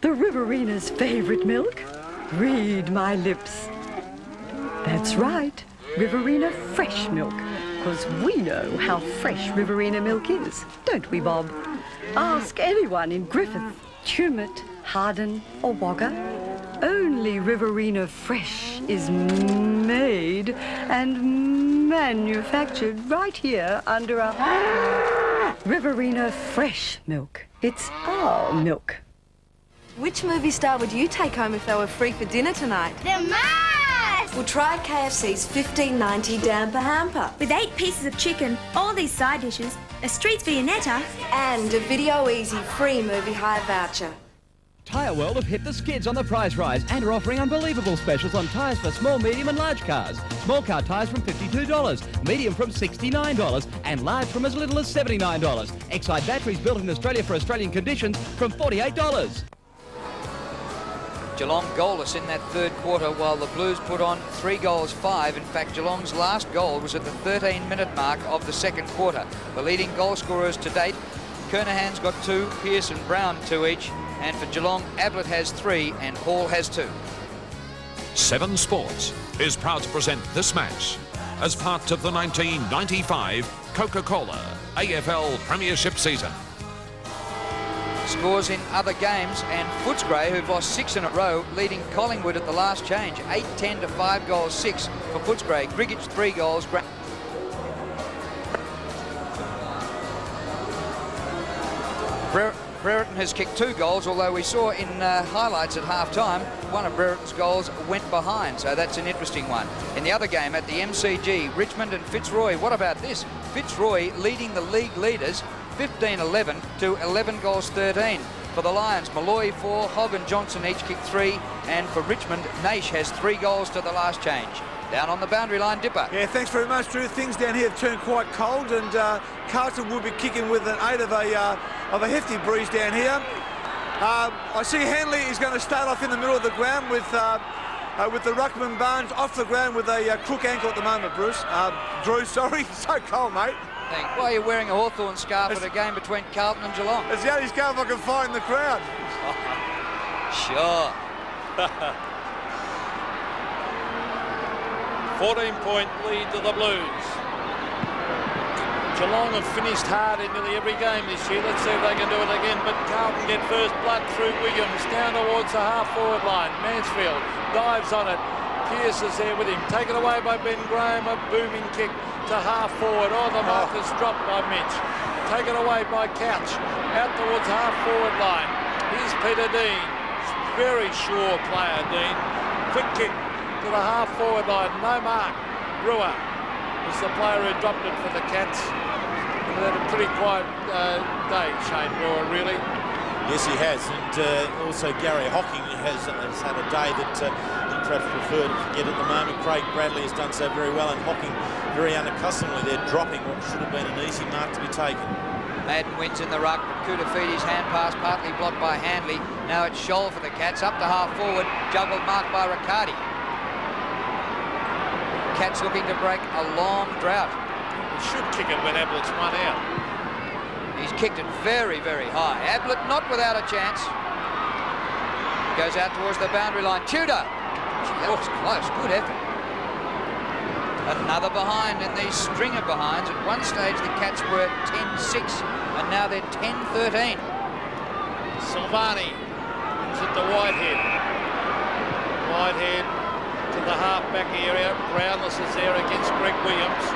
The Riverina's favorite milk? Read my lips. That's right, Riverina fresh milk. Because we know how fresh Riverina milk is, don't we, Bob? Ask anyone in Griffith, Tumut, Harden or Wagga. Only Riverina fresh is made and manufactured right here under our Riverina fresh milk. It's our milk. Which movie star would you take home if they were free for dinner tonight? The Mars! We'll try KFC's $15.90 damper hamper. With 8 pieces of chicken, all these side dishes, a Streets Viennetta, and a Video Easy free movie hire voucher. Tyre World have hit the skids on the price rise and are offering unbelievable specials on tyres for small, medium and large cars. Small car tyres from $52, medium from $69 and large from as little as $79. Exide batteries built in Australia for Australian conditions from $48. Geelong goalless in that third quarter while the Blues put on 3 goals 5. In fact, Geelong's last goal was at the 13-minute mark of the second quarter. The leading goal scorers to date, Kernahan's got 2, Pearce and Brown 2 each, and for Geelong, Ablett has 3 and Hall has 2. 7 Sports is proud to present this match as part of the 1995 Coca-Cola AFL Premiership season. Scores in other games, and Footscray, who've lost 6 in a row, leading Collingwood at the last change. 8-10 to 5 goals 6 for Footscray. Grigic 3 goals. Brereton has kicked 2 goals, although we saw in highlights at half-time, one of Brereton's goals went behind, so that's an interesting one. In the other game at the MCG, Richmond and Fitzroy, what about this? Fitzroy leading the league leaders 15-11 to 11 goals 13. For the Lions, Malloy 4, Hogg and Johnson each kicked 3, and for Richmond, Naish has 3 goals to the last change. Down on the boundary line, Dipper. Yeah, thanks very much, Drew. Things down here have turned quite cold, and Carlton will be kicking with an 8 of a hefty breeze down here. I see Hanley is going to start off in the middle of the ground with the ruckman Barnes off the ground with a crook ankle at the moment, Drew, sorry. So cold, mate. Why are you wearing a Hawthorn scarf at a game between Carlton and Geelong? It's the only scarf I can find in the crowd. Sure. 14-point lead to the Blues. Geelong have finished hard in nearly every game this year. Let's see if they can do it again. But Carlton get first blood through Williams down towards the half-forward line. Mansfield dives on it. Pearce is there with him. Taken away by Ben Graham. A booming kick to half-forward. Oh, the mark is dropped by Mitch. Taken away by Couch. Out towards the half-forward line. Here's Peter Dean. Very sure player, Dean. Quick kick to the half-forward line. No mark. Brewer was the player who dropped it for the Cats. They had a pretty quiet day, Shane Brewer, really. Yes, he has. And also Gary Hocking has had a day that he perhaps preferred to forget at the moment. Craig Bradley has done so very well, and Hocking very unaccustomedly. They're dropping what should have been an easy mark to be taken. Madden wins in the ruck, but Kutafidi's hand pass partly blocked by Handley. Now it's Scholl for the Cats, up to half-forward, juggled marked by Riccardi. Cats looking to break a long drought. He should kick it when Ablett's one out. He's kicked it very, very high. Ablett not without a chance. Goes out towards the boundary line. Tudor. Gee, that was close. Good effort. Another behind in these string of behinds. At one stage the Cats were 10-6 and now they're 10-13. Silvani is at the Whitehead. Whitehead to the half-back area. Brownless is there against Greg Williams.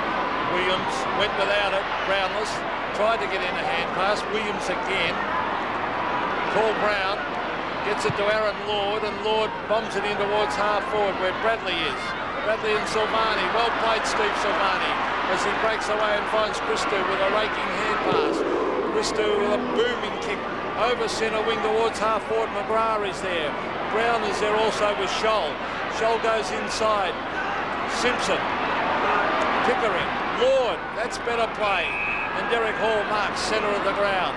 Williams went without it. Brownless tried to get in a hand pass. Williams again. Paul Brown gets it to Aaron Lord, and Lord bombs it in towards half-forward where Bradley is. Bradley and Silvani. Well played, Steve Silvani, as he breaks away and finds Christou with a raking hand pass. Christou with a booming kick over centre wing towards half-forward. McGrath is there. Brown is there also with Scholl. Scholl goes inside. Simpson. Pickering. Lord. That's better play. And Derek Hall marks centre of the ground.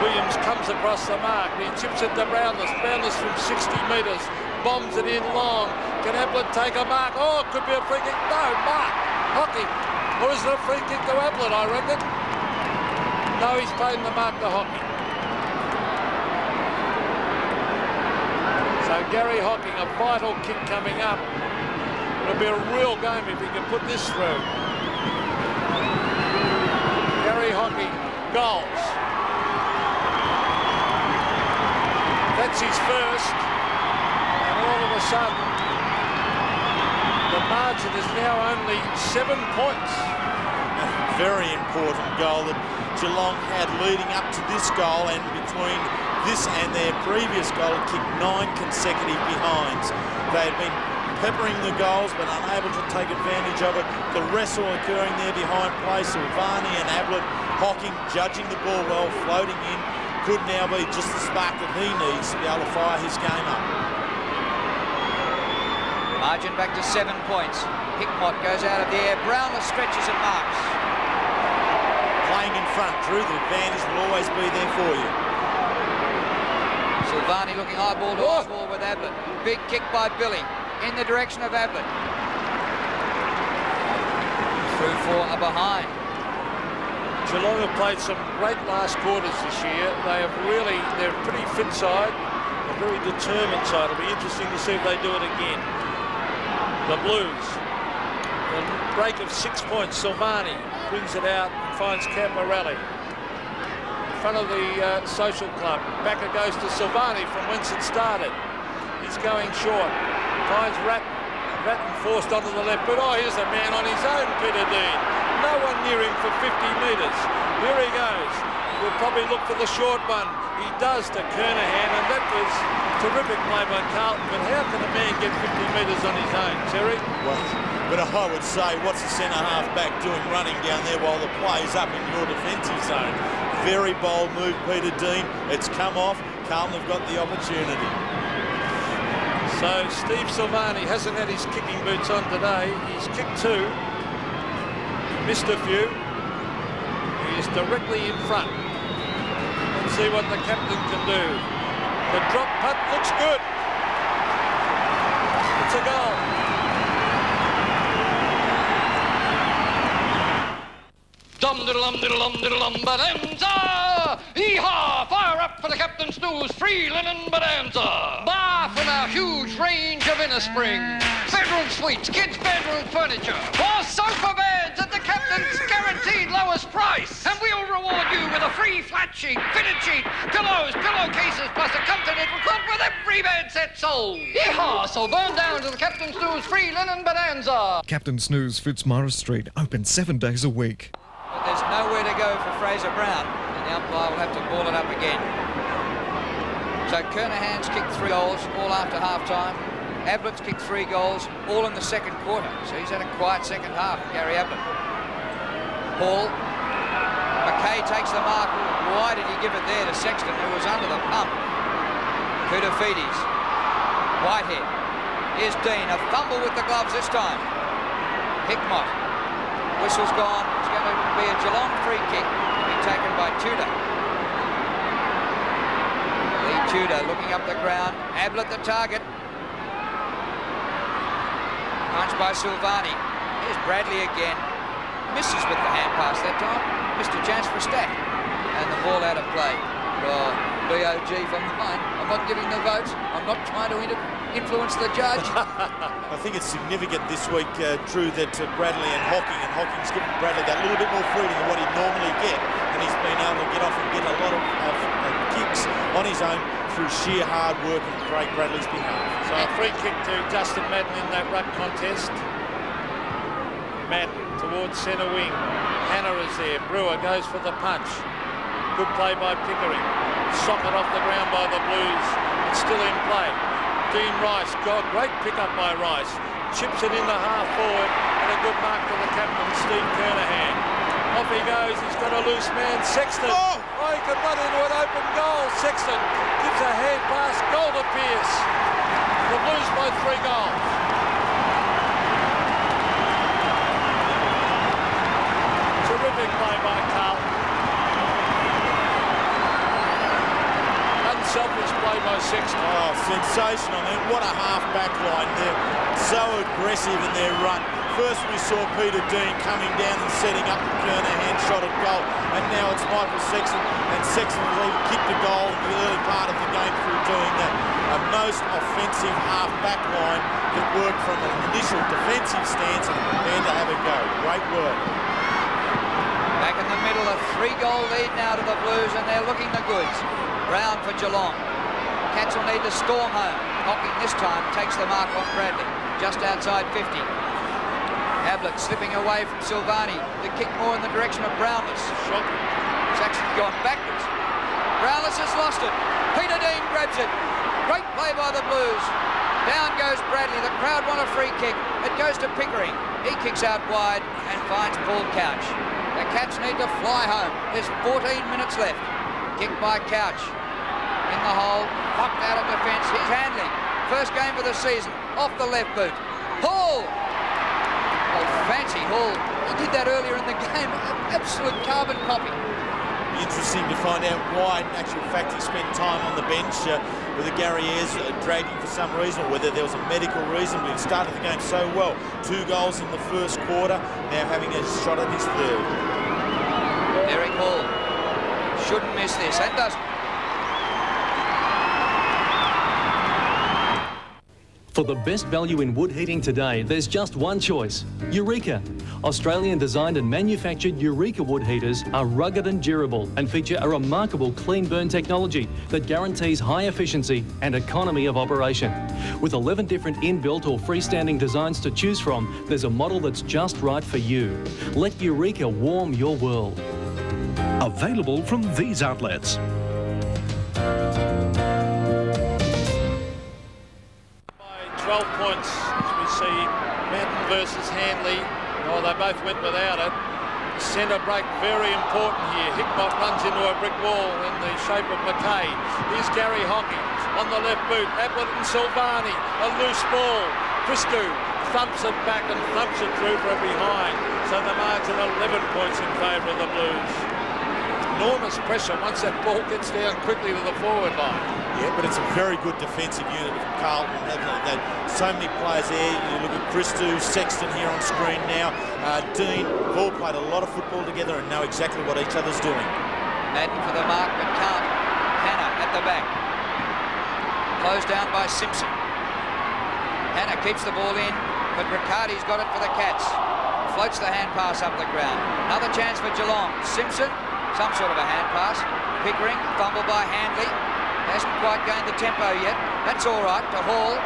Williams comes across the mark. He chips it to Brownless. Brownless from 60 metres. Bombs it in long. Can Ablett take a mark? Oh, it could be a free kick. No, mark. Hockey. Or is it a free kick to Ablett, I reckon? No, he's playing the mark to Hockey. So Gary Hocking, a vital kick coming up. It'll be a real game if he can put this through. Gary Hocking, goals. That's his first. And all of a sudden, the margin is now only 7 points. A very important goal that Geelong had leading up to this goal, and between this and their previous goal, had kicked 9 consecutive behinds. They had been peppering the goals but unable to take advantage of it. The wrestle occurring there behind play. Silvani and Ablett, Hocking judging the ball well, floating in. Could now be just the spark that he needs to be able to fire his game up. Margin back to 7 points. Hickmott goes out of the air. Brownless stretches and marks. Playing in front, Drew, the advantage will always be there for you. Silvani looking eyeball to eyeball with Ablett. Big kick by Billy in the direction of Ablett. Through for a behind. Geelong have played some great last quarters this year. They're a pretty fit side, a very determined side. It'll be interesting to see if they do it again. The Blues, the break of 6 points. Silvani brings it out and finds Cammarelli. In front of the social club. Back it goes to Silvani from whence it started. He's going short. Finds Ratton. Ratton forced onto the left, but here's a man on his own, Peter Dean. No one near him for 50 metres. Here he goes. Will probably look for the short one. He does to Kernahan, and that was terrific play by Carlton. But how can a man get 50 metres on his own, Terry? Well, but I would say, what's the centre-half back doing running down there while the play's up in your defensive zone? Very bold move, Peter Dean. It's come off. Carlton have got the opportunity. So Steve Silvani hasn't had his kicking boots on today. He's kicked 2. Missed a few. He is directly in front. Let's see what the captain can do. The drop putt looks good. It's a goal. Dum-diddle-dum-diddle-dum-diddle-dum bonanza! Yee-haw! Fire up for the Captain Snoo's free linen bonanza! Bar from our huge range of inner spring. Bedroom suites, kids' bedroom furniture. Or sofa beds at the Captain's guaranteed lowest price. And we'll reward you with a free flat sheet, fitted sheet, pillows, pillowcases, plus a continental quilt with every bed set sold. Yee-haw! So burn down to the Captain Snoo's free linen bonanza. Captain Snoo's, Fitzmaurice Street, open 7 days a week. But there's nowhere to go for Fraser Brown, and the umpire will have to ball it up again. So Kernahan's kicked 3 goals, all after half-time. Ablett's kicked 3 goals, all in the second quarter. So he's had a quiet second half, Gary Ablett. Hall. McKay takes the mark. Why did he give it there to Sexton, who was under the pump? Koutoufides. Whitehead. Here's Dean, a fumble with the gloves this time. Hickmott. Whistle's gone. It's going to be a Geelong free kick to be taken by Tudor. Lee Tudor looking up the ground. Ablett the target. Punched by Silvani. Here's Bradley again. Misses with the hand pass that time. Missed a chance for a stack. And the ball out of play. Oh, BOG from mine. I'm not giving the votes. I'm not trying to influence the judge. I think it's significant this week, Drew, that Bradley and Hocking's given Bradley that little bit more freedom than what he'd normally get, and he's been able to get off and get a lot of kicks on his own through sheer hard work on Craig Bradley's behalf. So a free kick to Justin Madden in that ruck contest. Madden towards centre wing. Hannah is there. Brewer goes for the punch. Good play by Pickering. Socket off the ground by the Blues. It's still in play. Dean Rice, great pick-up by Rice. Chips it in the half forward, and a good mark to the captain, Steve Kernahan. Off he goes, he's got a loose man, Sexton. Oh, he could run into an open goal. Sexton gives a hand pass, goal to Pearce. The Blues by 3 goals. Terrific play by Carlton. Unselfish play by Sexton. Oh, sensational. I mean, what a half-back line. They're so aggressive in their run. First we saw Peter Dean coming down and setting up the Kernahan shot at goal, and now it's Michael Sexton, and Sexton has even kicked a goal in the early part of the game through doing that. A most offensive half-back line that worked from an initial defensive stance and prepared to have a go. Great work. Back in the middle, a 3-goal lead now to the Blues, and they're looking the goods. Brown for Geelong. Cats will need to storm home. Hocking this time takes the mark on Bradley, just outside 50. Ablett slipping away from Silvani. The kick more in the direction of Brownless. Shot. It's actually gone backwards. Brownless has lost it. Peter Dean grabs it. Great play by the Blues. Down goes Bradley. The crowd want a free kick. It goes to Pickering. He kicks out wide and finds Paul Couch. The Cats need to fly home. There's 14 minutes left. Kick by Couch. In the hole. Knocked out of defence. He's handling. First game of the season. Off the left boot. Hall! Oh, fancy Hall. He did that earlier in the game. Absolute carbon copy. Interesting to find out why, in actual fact, he spent time on the bench with the Gary Ayres dragging for some reason, or whether there was a medical reason, but he started the game so well. 2 goals in the first quarter, now having a shot at his third. Derek Hall shouldn't miss this, and doesn't. For the best value in wood heating today, there's just one choice: Eureka. Australian designed and manufactured Eureka wood heaters are rugged and durable and feature a remarkable clean burn technology that guarantees high efficiency and economy of operation. With 11 different inbuilt or freestanding designs to choose from, there's a model that's just right for you. Let Eureka warm your world. Available from these outlets. 12 points, as we see Madden versus Handley. Oh, they both went without it. Centre break, very important here. Hickmott runs into a brick wall in the shape of McKay. Here's Gary Hocking on the left boot. Ablett and Silvani, a loose ball. Christou thumps it back and thumps it through for a behind. So the margin 11 points in favour of the Blues. Enormous pressure once that ball gets down quickly to the forward line. Yeah, but it's a very good defensive unit from Carlton. They've so many players there. You look at Christou, Sexton here on screen now. Dean, have all played a lot of football together and know exactly what each other's doing. Madden for the mark, but can't. Hannah at the back. Closed down by Simpson. Hannah keeps the ball in, but Riccardi's got it for the Cats. Floats the hand pass up the ground. Another chance for Geelong. Simpson, some sort of a hand pass. Pickering, fumble by Handley. Hasn't quite gained the tempo yet. That's all right to Hall.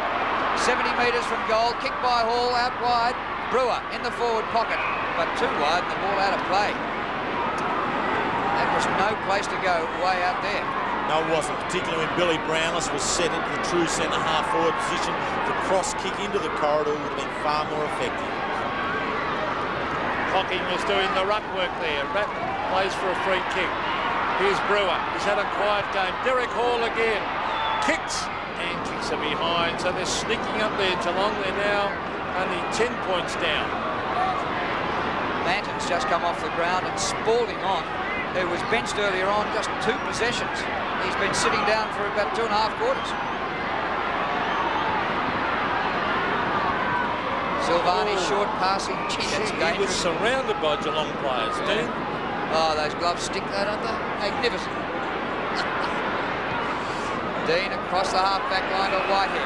70 metres from goal. Kick by Hall out wide. Brewer in the forward pocket, but too wide and the ball out of play. That was no place to go way out there. No, it wasn't, particularly when Billy Brownless was set into the true centre half forward position. The cross kick into the corridor would have been far more effective. Hocking was doing the ruck work there. Rat plays for a free kick. Here's Brewer. He's had a quiet game. Derek Hall again. Kicks and kicks are behind. So they're sneaking up there. Geelong, they're now only 10 points down. Manton's just come off the ground and Spalding on, who was benched earlier on, just 2 possessions. He's been sitting down for about 2.5 quarters. Silvani short passing. Gee, that's dangerous. He was surrounded by Geelong players, Dean. Oh, those gloves stick that, don't they? Magnificent. Dean across the half-back line to Whitehead.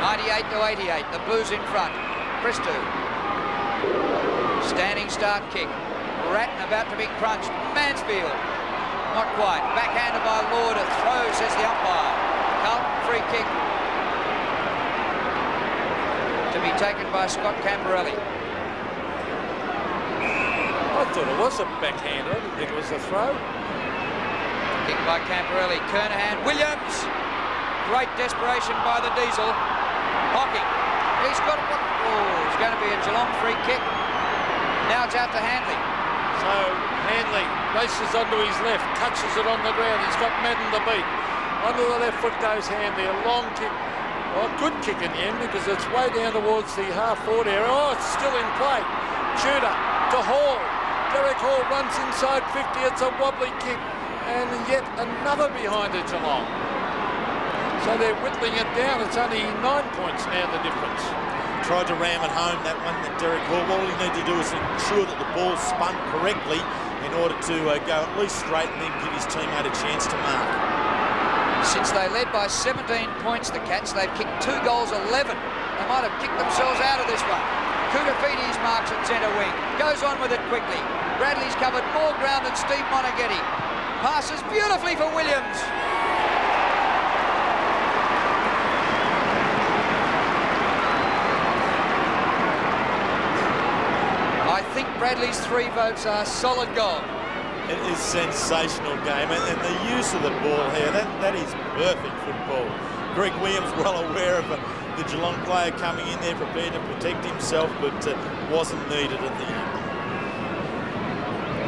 98 to 88. The Blues in front. Christou. Standing start kick. Ratton about to be crunched. Mansfield. Not quite. Backhanded by Lord. A throw, says the umpire. Carlton free kick. To be taken by Scott Camperelli. I thought it was a backhander. I didn't think it was a throw. Kick by Camperelli. Kernahan. Williams. Great desperation by the Diesel. Hocking. He's got it. Oh, it's going to be a Geelong free kick. Now it's out to Handley. So Handley races onto his left, touches it on the ground. He's got Madden to beat. Onto the left foot goes Handley. A long kick. Well, a good kick in the end because it's way down towards the half-forward area. Oh, it's still in play. Tudor to Hall. Derek Hall runs inside 50. It's a wobbly kick. And yet another behind it, Geelong. So they're whittling it down. It's only 9 points now, the difference. Tried to ram it home, that one, that Derek Hall. All you need to do is ensure that the ball spun correctly in order to go at least straight and then give his teammate a chance to mark. Since they led by 17 points, the Cats, they've kicked 2 goals, 11. They might have kicked themselves out of this one. Kutafides marks at centre wing. Goes on with it quickly. Bradley's covered more ground than Steve Monaghetti. Passes beautifully for Williams. I think Bradley's 3 votes are solid goal. It is a sensational game, and the use of the ball here, that is perfect football. Greg Williams well aware of the Geelong player coming in there prepared to protect himself, but wasn't needed at the end.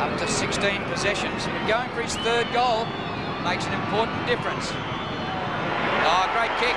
Up to 16 possessions, but going for his 3rd goal makes an important difference. Oh, great kick.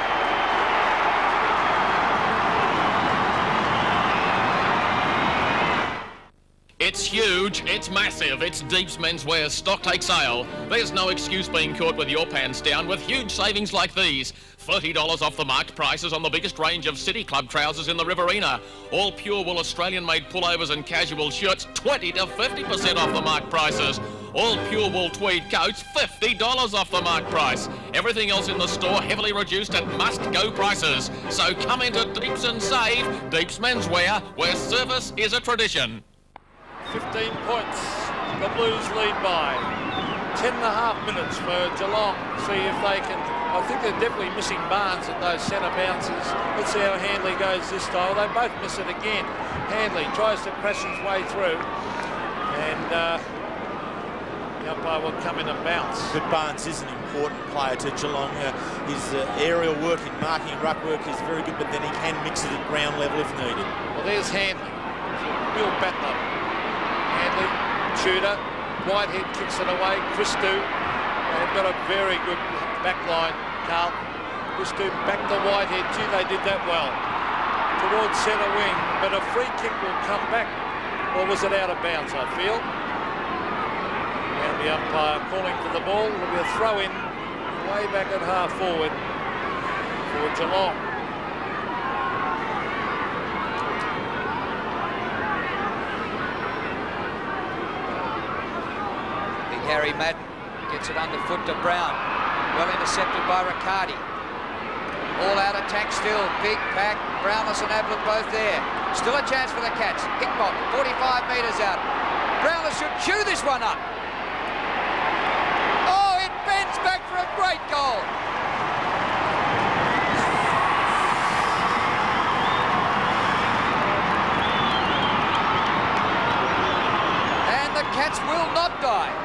It's huge, it's massive, it's Deep's Menswear stock take sale. There's no excuse being caught with your pants down with huge savings like these. $30 off the marked prices on the biggest range of City Club trousers in the Riverina. All pure wool Australian-made pullovers and casual shirts, 20 to 50% off the marked prices. All pure wool tweed coats, $50 off the marked price. Everything else in the store heavily reduced at must-go prices. So come into Deep's and save. Deep's Menswear, where service is a tradition. 15 points. The Blues lead by 10.5 minutes for Geelong. See if they can. I think they're definitely missing Barnes at those centre bounces. Let's see how Handley goes this style. They both miss it again. Handley tries to crash his way through. And The umpire will come in and bounce. But Barnes is an important player to Geelong. His aerial work in marking and ruck work is very good, but then he can mix it at ground level if needed. Well, there's Hanley. Real battler. Hanley, Tudor, Whitehead kicks it away. Christou. They've got a very good back line, Carlton. Christou back to Whitehead. Gee, they did that well. Towards centre wing, but a free kick will come back. Or was it out of bounds, I feel? And the umpire calling for the ball. It'll be a throw in way back at half forward for Geelong. Big Harry Madden gets it underfoot to Brown. Well intercepted by Riccardi. All out attack still. Big pack. Brownless and Ablett both there. Still a chance for the Cats. Hickmock, 45 metres out. Brownless should chew this one up. Oh, it bends back for a great goal. And the Cats will not die.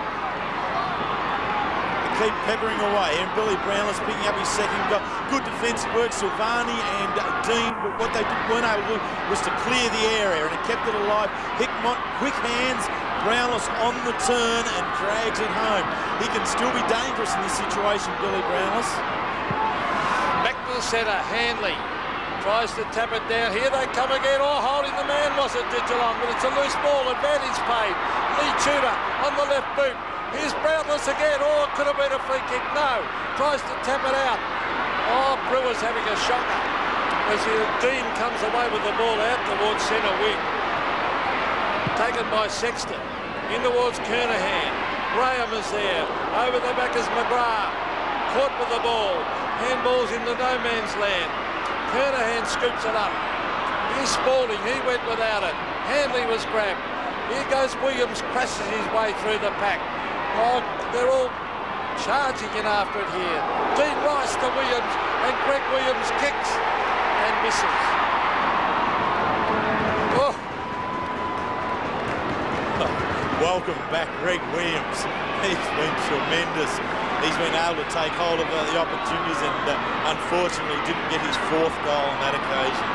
Keep peppering away, and Billy Brownless picking up his second goal. Good defensive work, Silvani and Dean, but what they weren't able to do was to clear the area, and it kept it alive. Hickmott, quick hands, Brownless on the turn and drags it home. He can still be dangerous in this situation, Billy Brownless. Back to the centre, Hanley tries to tap it down. Here they come again. Oh, holding the man was it to Geelong, but it's a loose ball. Advantage paid. Lee Tudor on the left boot. Here's Brownless again. Oh, it could have been a free kick. No. Tries to tap it out. Oh, Brewer's having a shocker as Dean comes away with the ball out towards centre wing. Taken by Sexton. In towards Kernahan. Graham is there. Over the back is McGrath. Caught with the ball. Handballs into no man's land. Kernahan scoops it up. Here's Spalding. He went without it. Hanley was grabbed. Here goes Williams. Crashes his way through the pack. Oh, they're all charging in after it here. Dean Rice to Williams, and Greg Williams kicks and misses. Oh. Welcome back, Greg Williams. He's been tremendous. He's been able to take hold of the opportunities and unfortunately didn't get his fourth goal on that occasion.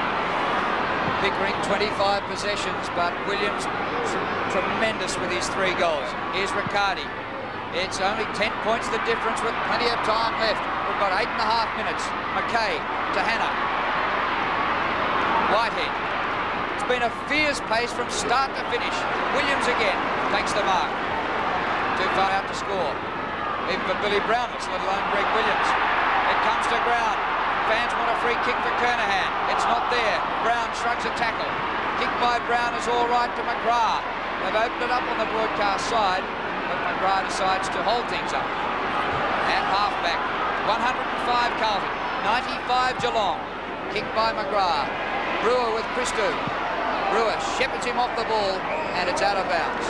Pickering 25 possessions, but Williams tremendous with his 3 goals. Here's Riccardi. It's only 10 points the difference with plenty of time left. We've got 8.5 minutes. McKay to Hannah. Whitehead. It's been a fierce pace from start to finish. Williams again takes the mark. Too far out to score. Even for Billy Brownless, let alone Greg Williams. It comes to ground. Fans want a free kick for Kernahan. It's not there. Brown shrugs a tackle. Kick by Brown is all right to McGrath. They've opened it up on the broadcast side, but McGrath decides to hold things up. At halfback, 105 Carlton, 95 Geelong. Kick by McGrath. Brewer with Christou. Brewer shepherds him off the ball, and it's out of bounds.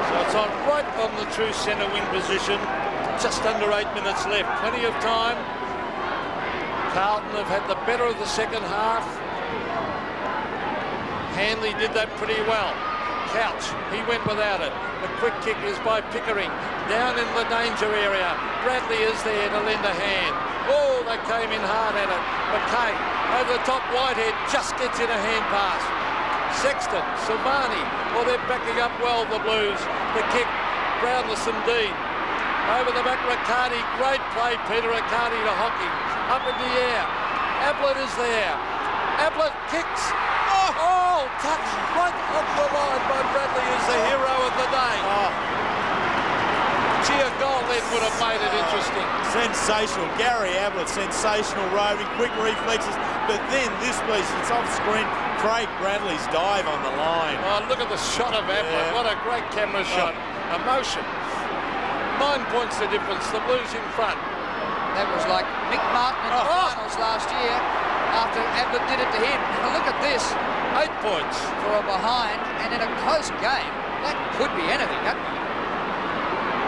So it's on right on the true centre wing position. Just under 8 minutes left. Plenty of time. Carlton have had the better of the second half. Hanley did that pretty well. Couch, he went without it. The quick kick is by Pickering. Down in the danger area. Bradley is there to lend a hand. Oh, they came in hard at it. McKay, over the top, Whitehead just gets in a hand pass. Sexton, Silvani, well, they're backing up well, the Blues. The kick, Brownless and Dean. Over the back, Riccardi. Great play, Peter Riccardi to Hockey. Up in the air. Ablett is there. Ablett kicks. Oh, touch right off the line by Bradley, is the hero of the day. Gee, a goal then would have made it interesting. Sensational. Gary Ablett, sensational roving, quick reflexes. But then this piece, it's off screen. Craig Bradley's dive on the line. Oh, look at the shot of Ablett. Yeah. What a great camera shot. Emotion. 9 points the difference. The Blues in front. That was like Mick Martin in the finals last year after Ablett did it to him. Now look at this. 8 points. For a behind, and in a close game, that could be anything.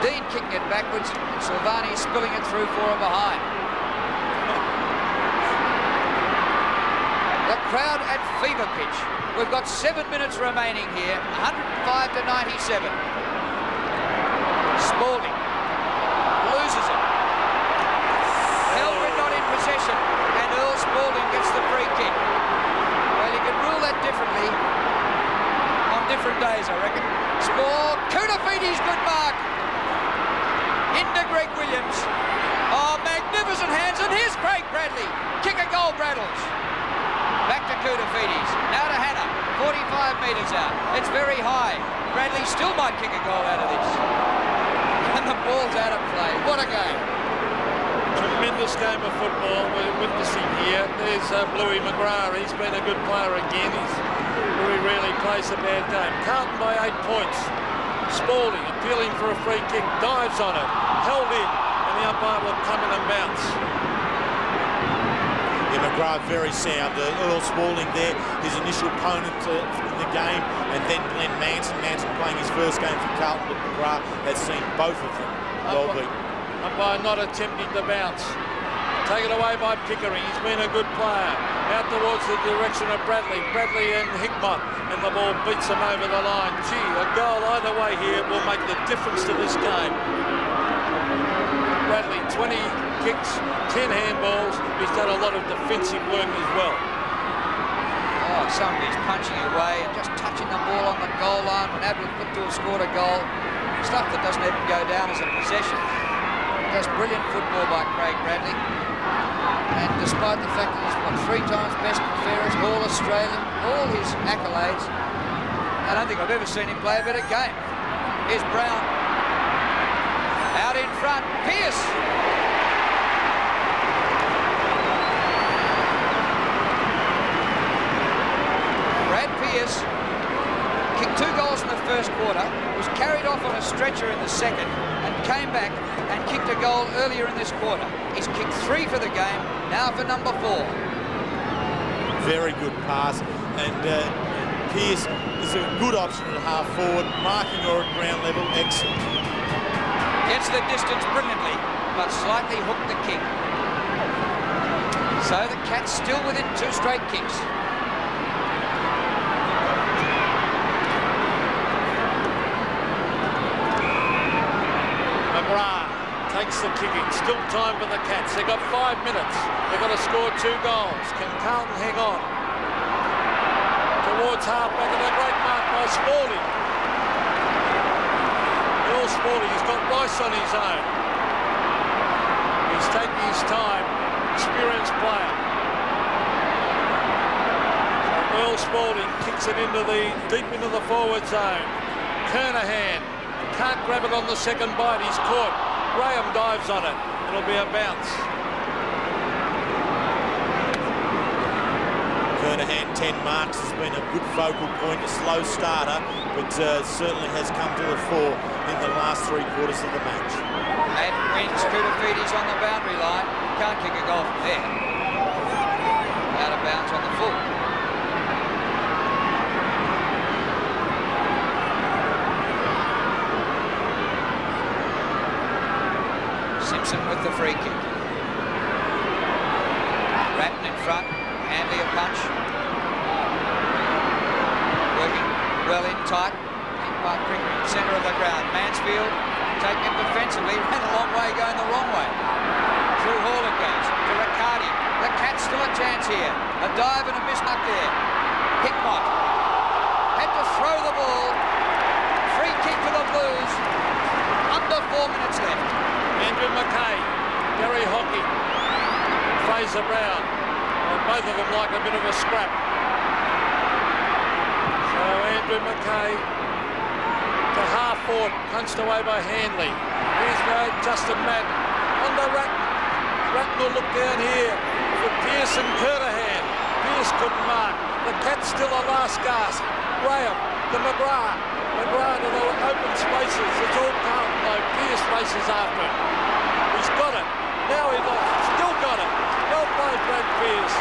Dean kicking it backwards, and Silvani spilling it through for a behind. The crowd at fever pitch. We've got 7 minutes remaining here, 105 to 97. Spalding loses it. Eldred not in possession, and Earl Spalding gets the free kick. Well, you can rule that differently on different days, I reckon. Kunafidi's good mark. Into Greg Williams. Oh, magnificent hands, and here's Craig Bradley. Kick a goal, Braddles. Back to Kunafides. Now to Hannah. 45 metres out. It's very high. Bradley still might kick a goal out of this. And the ball's out of play. What a game. Tremendous game of football we're witnessing here. There's Bluey McGrath. He's been a good player again. Bluey really plays a bad game. Carlton by 8 points. Spalding appealing for a free kick. Dives on it. Held in. And the umpire will come in and bounce. Yeah, McGrath very sound. Earl Spalding there, his initial opponent in the game, and then Glenn Manson. Manson playing his first game for Carlton, but McGrath has seen both of them well beaten. Umpire not attempting to bounce. Taken away by Pickering. He's been a good player. Out towards the direction of Bradley. Bradley and Hickmott, and the ball beats him over the line. Gee, a goal either way here will make the difference to this game. Bradley, 20 kicks, 10 handballs. He's done a lot of defensive work as well. Oh, somebody's punching away and just touching the ball on the goal line when Ablett looked to have scored a goal. Stuff that doesn't even go down as a possession. Just brilliant football by Craig Bradley. And despite the fact that he's got 3 times best and fairest, All-Australian, all his accolades, I don't think I've ever seen him play a better game. Here's Brown. Out in front, Pearce. Brad Pearce kicked 2 goals in the first quarter, was carried off on a stretcher in the second, and came back and kicked a goal earlier in this quarter. He's kicked 3 for the game, now for number 4. Very good pass, and Pearce is a good option at half forward, marking or at ground level, excellent. Gets the distance brilliantly, but slightly hooked the kick. So the Cats still within 2 straight kicks. McGrath takes the kicking. Still time for the Cats. They've got 5 minutes. They've got to score 2 goals. Can Carlton hang on? Towards half-back, and a great mark by Spalding. Earl Spalding, he's got Rice on his own. He's taking his time. Experienced player. Earl Spalding kicks it deep into the forward zone. Kernahan can't grab it on the second bite. He's caught. Graham dives on it. It'll be a bounce. Kernahan, 10 marks, has been a good focal point, a slow starter, but certainly has come to the fore in the last 3 quarters of the match. And wins. Kunafides on the boundary line. Can't kick a goal from there. Out of bounds on the full. Simpson with the free kick. Ratton in front. Handley a punch. Working well in tight. Kick by Pickering, centre of the ground. Mansfield taking it defensively. Ran a long way, going the wrong way. Through Hall it goes to Riccardi. The Cats still a chance here. A dive and a miss up there. Hickmott had to throw the ball. Free kick to the Blues. Under 4 minutes left. Andrew Mackay, Gary Hockey, Fraser Brown. And both of them like a bit of a scrap. So Andrew Mackay to half forward, punched away by Handley. Here's Justin Madden. Under Ratton. Ratton will look down here for Pearce and Kernahan. Pearce couldn't mark. The Cats still a last gasp. Graham to McGrath. McGrath to the open spaces. It's all Carlton though. Pearce races after it. He's got it. Now he's still got it. Well played, Brad Pearce.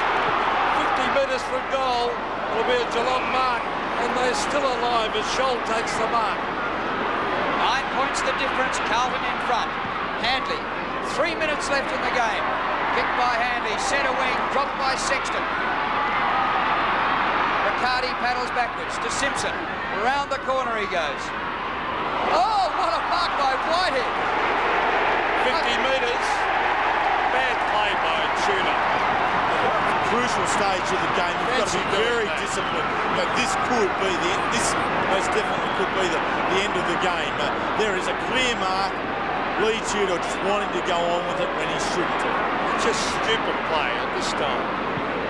50 metres from goal. It'll be a Geelong mark. And they're still alive as Scholl takes the mark. 9 points the difference. Carlton in front. Handley. 3 minutes left in the game. Kicked by Handley. Centre wing. Dropped by Sexton. Riccardi paddles backwards to Simpson. Around the corner he goes. Oh, what a mark by Whitehead. 50 metres. Bad play by Tudor. Crucial stage of the game. You've got to be very disciplined. But this could be this most definitely could be the end of the game. There is a clear mark. Lee Tudor just wanting to go on with it when he shouldn't have. It's just stupid play at this time.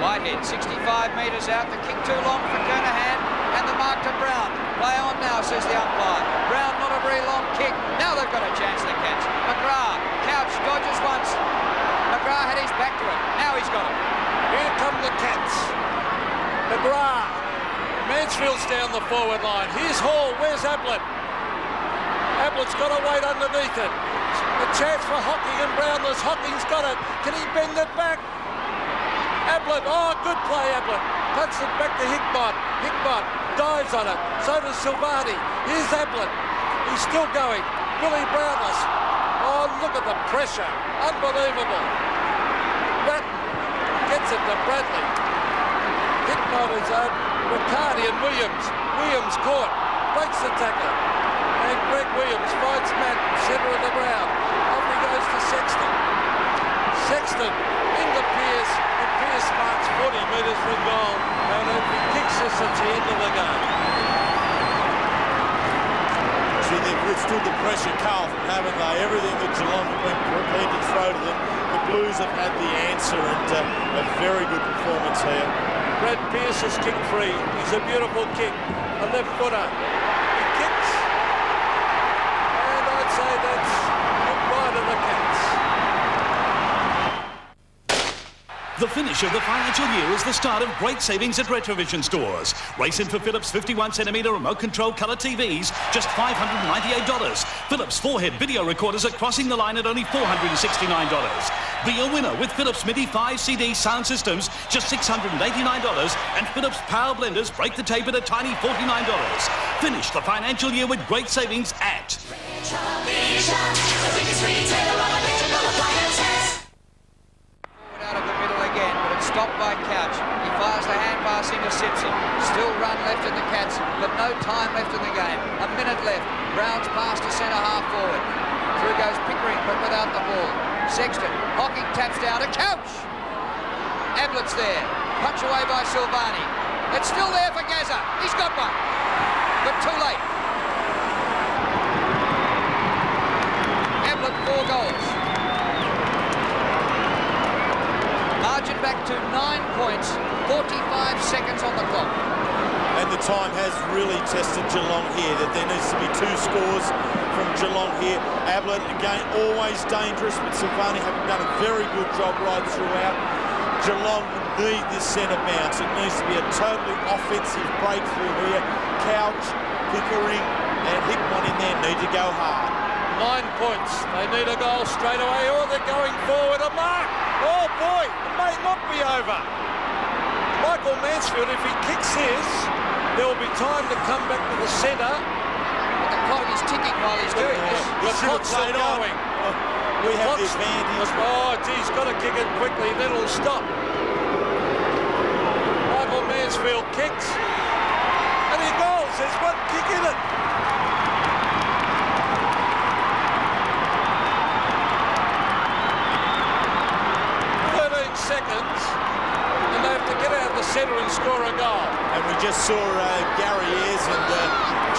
Whitehead, 65 metres out. The kick too long for Kernahan. And the mark to Brown. Play on now, says the umpire. Brown, not a very long kick. Now they've got a chance to catch. McGrath, Couch, dodges once. McGrath had his back to it. Now he's got it. Here come the Cats. McGrath. Mansfield's down the forward line. Here's Hall. Where's Ablett? Ablett's got to wait underneath it. A chance for Hocking and Brownless. Hocking's got it. Can he bend it back? Ablett. Oh, good play, Ablett. Puts it back to Hickmott. Hickmott dives on it. So does Silvani. Here's Ablett. He's still going. Billy Brownless. Oh, look at the pressure. Unbelievable. Ratton gets it to Bradley. Hickmott is out. Riccardi and Williams. Williams caught. Breaks the tackle. And Greg Williams finds Matt, centre of the ground. Off he goes to Sexton. Sexton into Pearce. And Pearce marks 40 metres from goal. And if he kicks this, it's the end of the game. See, they've withstood the pressure, Carlton, haven't they? Everything that Geelong have been prepared to throw to them, the Blues have had the answer, and a very good performance here. Brad Pearce is kick free. He's a beautiful kick. A left footer. He kicks. And I'd say that's goodbye to the Cats. The finish of the financial year is the start of great savings at Retrovision stores. Race in for Philips 51cm remote control colour TVs, just $598. Philips 4-head video recorders are crossing the line at only $469. Be a winner with Philips MIDI 5 CD sound systems, just $689. And Philips Power Blenders break the tape at a tiny $49. Finish the financial year with great savings at Retrovision, the biggest retailer of electrical appliances. Out of the middle again, but it's stopped by Couch. He fires the hand pass into Simpson. Still run left in the Cats, but no time left in the game. A minute left. Brown's pass to centre half forward. Through goes Pickering, but without the ball. Sexton, Hocking taps down to Couch. Ablett's there. Punch away by Silvani. It's still there for Gazza. He's got one, but too late. Ablett 4 goals. Margin back to 9 points, 45 seconds on the clock. And the time has really tested Geelong here, that there needs to be 2 scores from Geelong here. Ablett, again, always dangerous, but Silvani have done a very good job right throughout. Geelong need this centre bounce. It needs to be a totally offensive breakthrough here. Couch, Pickering and Hickmott in there need to go hard. 9 points. They need a goal straight away, or they're going forward. A mark! Oh boy, it may not be over. Michael Mansfield, if he kicks his, there will be time to come back to the centre. But the clock is ticking while he's doing this. The clock's still going. We have the advantage. Oh, gee, he's got to kick it quickly, then it'll stop. Michael Mansfield kicks, and he goes. There's one kick in it. Seconds, and they have to get out of the centre and score a goal. And we just saw Gary Ayres and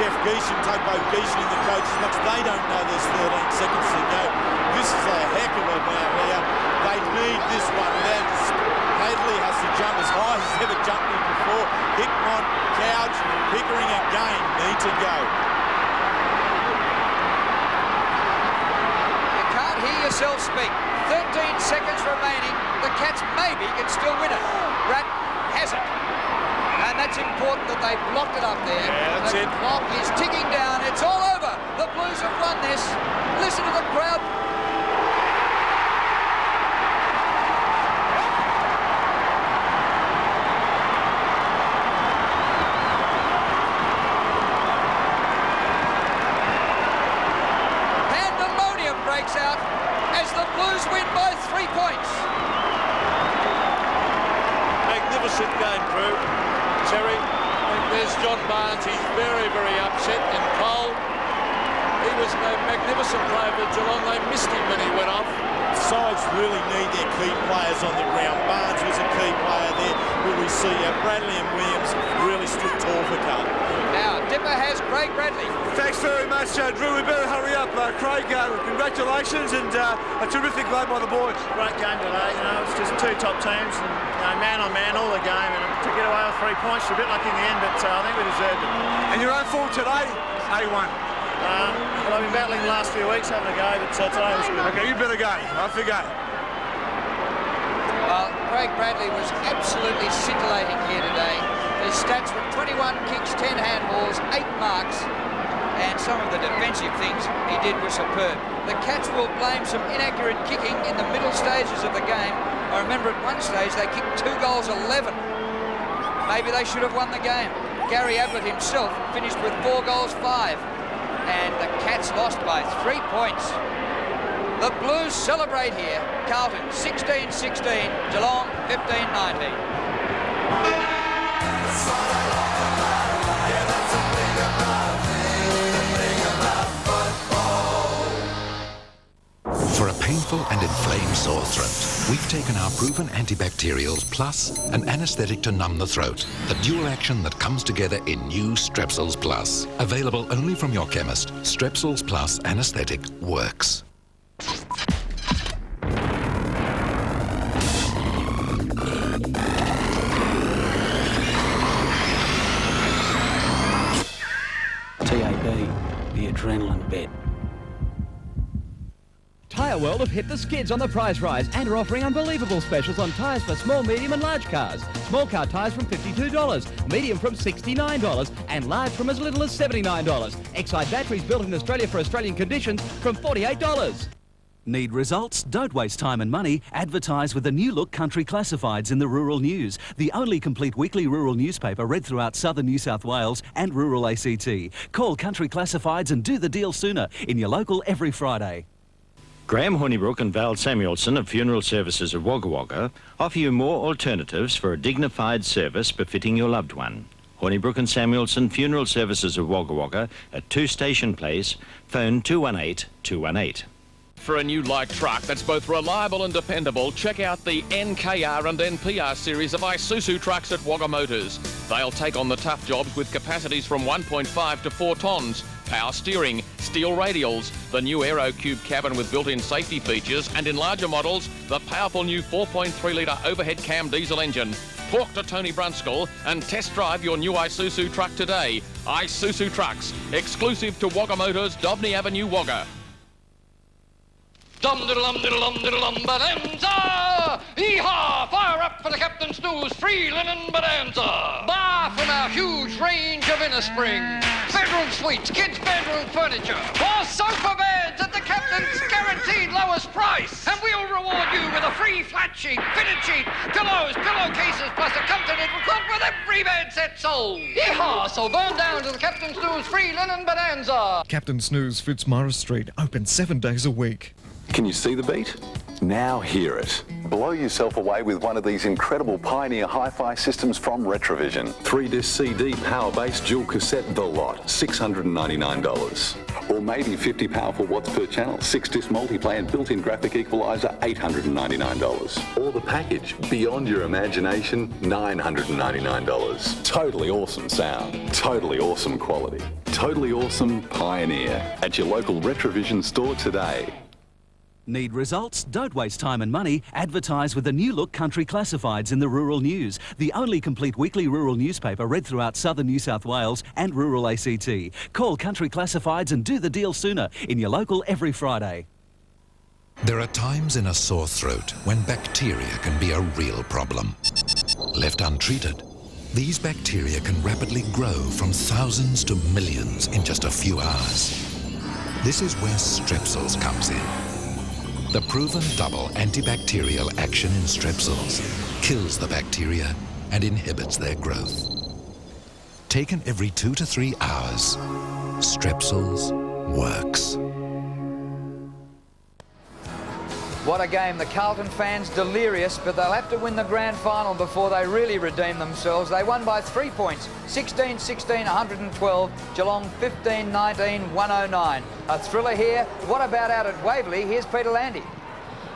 Jeff Geeshan, Tugboat Geeshan in the coach's box. They don't know there's 13 seconds to go. This is a heck of a amount here. They need this one. Hadley has to jump as high as he's ever jumped in before. Hickmott, Couch, Pickering again need to go. You can't hear yourself speak. 13 seconds remaining. The Cats maybe can still win it. Rat has it. And that's important that they blocked it up there. Yeah, that's the it. clock is ticking down. It's all over. The Blues have won this. Listen to the crowd. Pandemonium breaks out as the Blues win by 3 points. Magnificent game, Drew. Terry, I think there's John Barnes. He's very, very upset and cold. He was no decent player for Geelong. They missed him when he went off. Sides really need their key players on the ground. Barnes was a key player there. Will we see Bradley and Williams really stood tall for Carlton. Now, Dipper has Craig Bradley. Thanks very much, Drew. We better hurry up. Craig, congratulations and a terrific game by the boys. Great game today. It's just two top teams and man on man all the game, and to get away with 3 points, a bit lucky in the end, but I think we deserved it. And your own form today, A1. Well, I've been battling the last few weeks having a go, but today was good. Okay, you better go. I forget. Well, Craig Bradley was absolutely scintillating here today. His stats were 21 kicks, 10 handballs, 8 marks, and some of the defensive things he did were superb. The Cats will blame some inaccurate kicking in the middle stages of the game. I remember at one stage they kicked 2 goals 11. Maybe they should have won the game. Gary Ablett himself finished with 4 goals 5. And the Cats lost by 3 points. The Blues celebrate here. Carlton 16-16, Geelong 15-19. For a painful and inflamed sore throat, we've taken our proven antibacterials plus an anaesthetic to numb the throat. The dual action that comes together in new Strepsils Plus. Available only from your chemist, Strepsils Plus anaesthetic works. TAB, the adrenaline bit. Tyre World have hit the skids on the price rise and are offering unbelievable specials on tyres for small, medium and large cars. Small car tyres from $52, medium from $69 and large from as little as $79. Excite batteries built in Australia for Australian conditions from $48. Need results? Don't waste time and money. Advertise with the new look Country Classifieds in the Rural News, the only complete weekly rural newspaper read throughout southern New South Wales and rural ACT. Call Country Classifieds and do the deal sooner in your local every Friday. Graham Hornibrook and Val Samuelson of Funeral Services of Wagga Wagga offer you more alternatives for a dignified service befitting your loved one. Hornibrook and Samuelson Funeral Services of Wagga Wagga at 2 Station Place, phone 218 218. For a new light truck that's both reliable and dependable, check out the NKR and NPR series of Isuzu trucks at Wagga Motors. They'll take on the tough jobs with capacities from 1.5 to 4 tonnes, power steering, steel radials, the new Aero Cube cabin with built-in safety features, and in larger models, the powerful new 4.3 litre overhead cam diesel engine. Talk to Tony Brunskill and test drive your new Isuzu truck today. Isuzu Trucks, exclusive to Wagga Motors, Dobney Avenue, Wagga. Dum-diddle-dum-diddle-dum-bonanza! Hee-haw! Fire up for the Captain Snooze free linen bonanza! Bar from our huge range of inner springs. Bedroom suites, kids' bedroom furniture. Or sofa beds at the Captain's guaranteed lowest price. And we'll reward you with a free flat sheet, fitted sheet, pillows, pillowcases, plus a continental quilt with every bed set sold. Hee-haw! So burn down to the Captain Snooze free linen bonanza! Captain Snooze, Fitzmaurice Street, open 7 days a week. Can you see the beat? Now hear it. Blow yourself away with one of these incredible Pioneer hi-fi systems from Retrovision. 3-disc CD, power-based dual cassette, the lot, $699. Or maybe 50 powerful watts per channel, 6-disc multiplay and built-in graphic equalizer, $899. Or the package, beyond your imagination, $999. Totally awesome sound, totally awesome quality, totally awesome Pioneer. At your local Retrovision store today. Need results? Don't waste time and money. Advertise with the new look Country Classifieds in the Rural News, the only complete weekly rural newspaper read throughout southern New South Wales and rural ACT. Call Country Classifieds and do the deal sooner in your local every Friday. There are times in a sore throat when bacteria can be a real problem. Left untreated, these bacteria can rapidly grow from thousands to millions in just a few hours. This is where Strepsils comes in. The proven double antibacterial action in Strepsils kills the bacteria and inhibits their growth. Taken every 2 to 3 hours, Strepsils works. What a game. The Carlton fans delirious, but they'll have to win the grand final before they really redeem themselves. They won by 3 points, 16-16, 112. Geelong 15-19, 109. A thriller here. What about out at Waverley? Here's Peter Landy.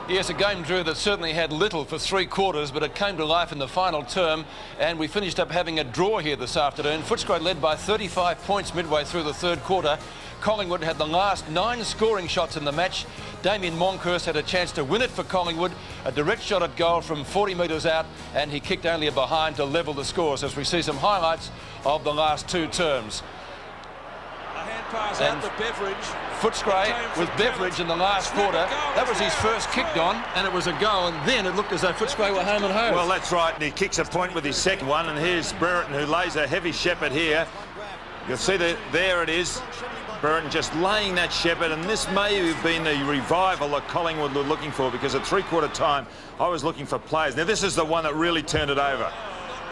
Yes, a game, Drew, that certainly had little for 3 quarters, but it came to life in the final term, and we finished up having a draw here this afternoon. Footscray led by 35 points midway through the third quarter. Collingwood had the last 9 scoring shots in the match. Damien Monkhorst had a chance to win it for Collingwood, a direct shot at goal from 40 metres out, and he kicked only a behind to level the scores as we see some highlights of the last 2 terms. Pass out to Beveridge. Footscray with Beveridge in the last quarter. That was his first kicked on, and it was a goal, and then it looked as though Footscray were home and home. Well, that's right, and he kicks a point with his second one, and here's Brereton, who lays a heavy shepherd here. You'll see that there it is. Brereton just laying that shepherd, and this may have been the revival that Collingwood were looking for, because at 3/4 time, I was looking for players. Now, this is the one that really turned it over.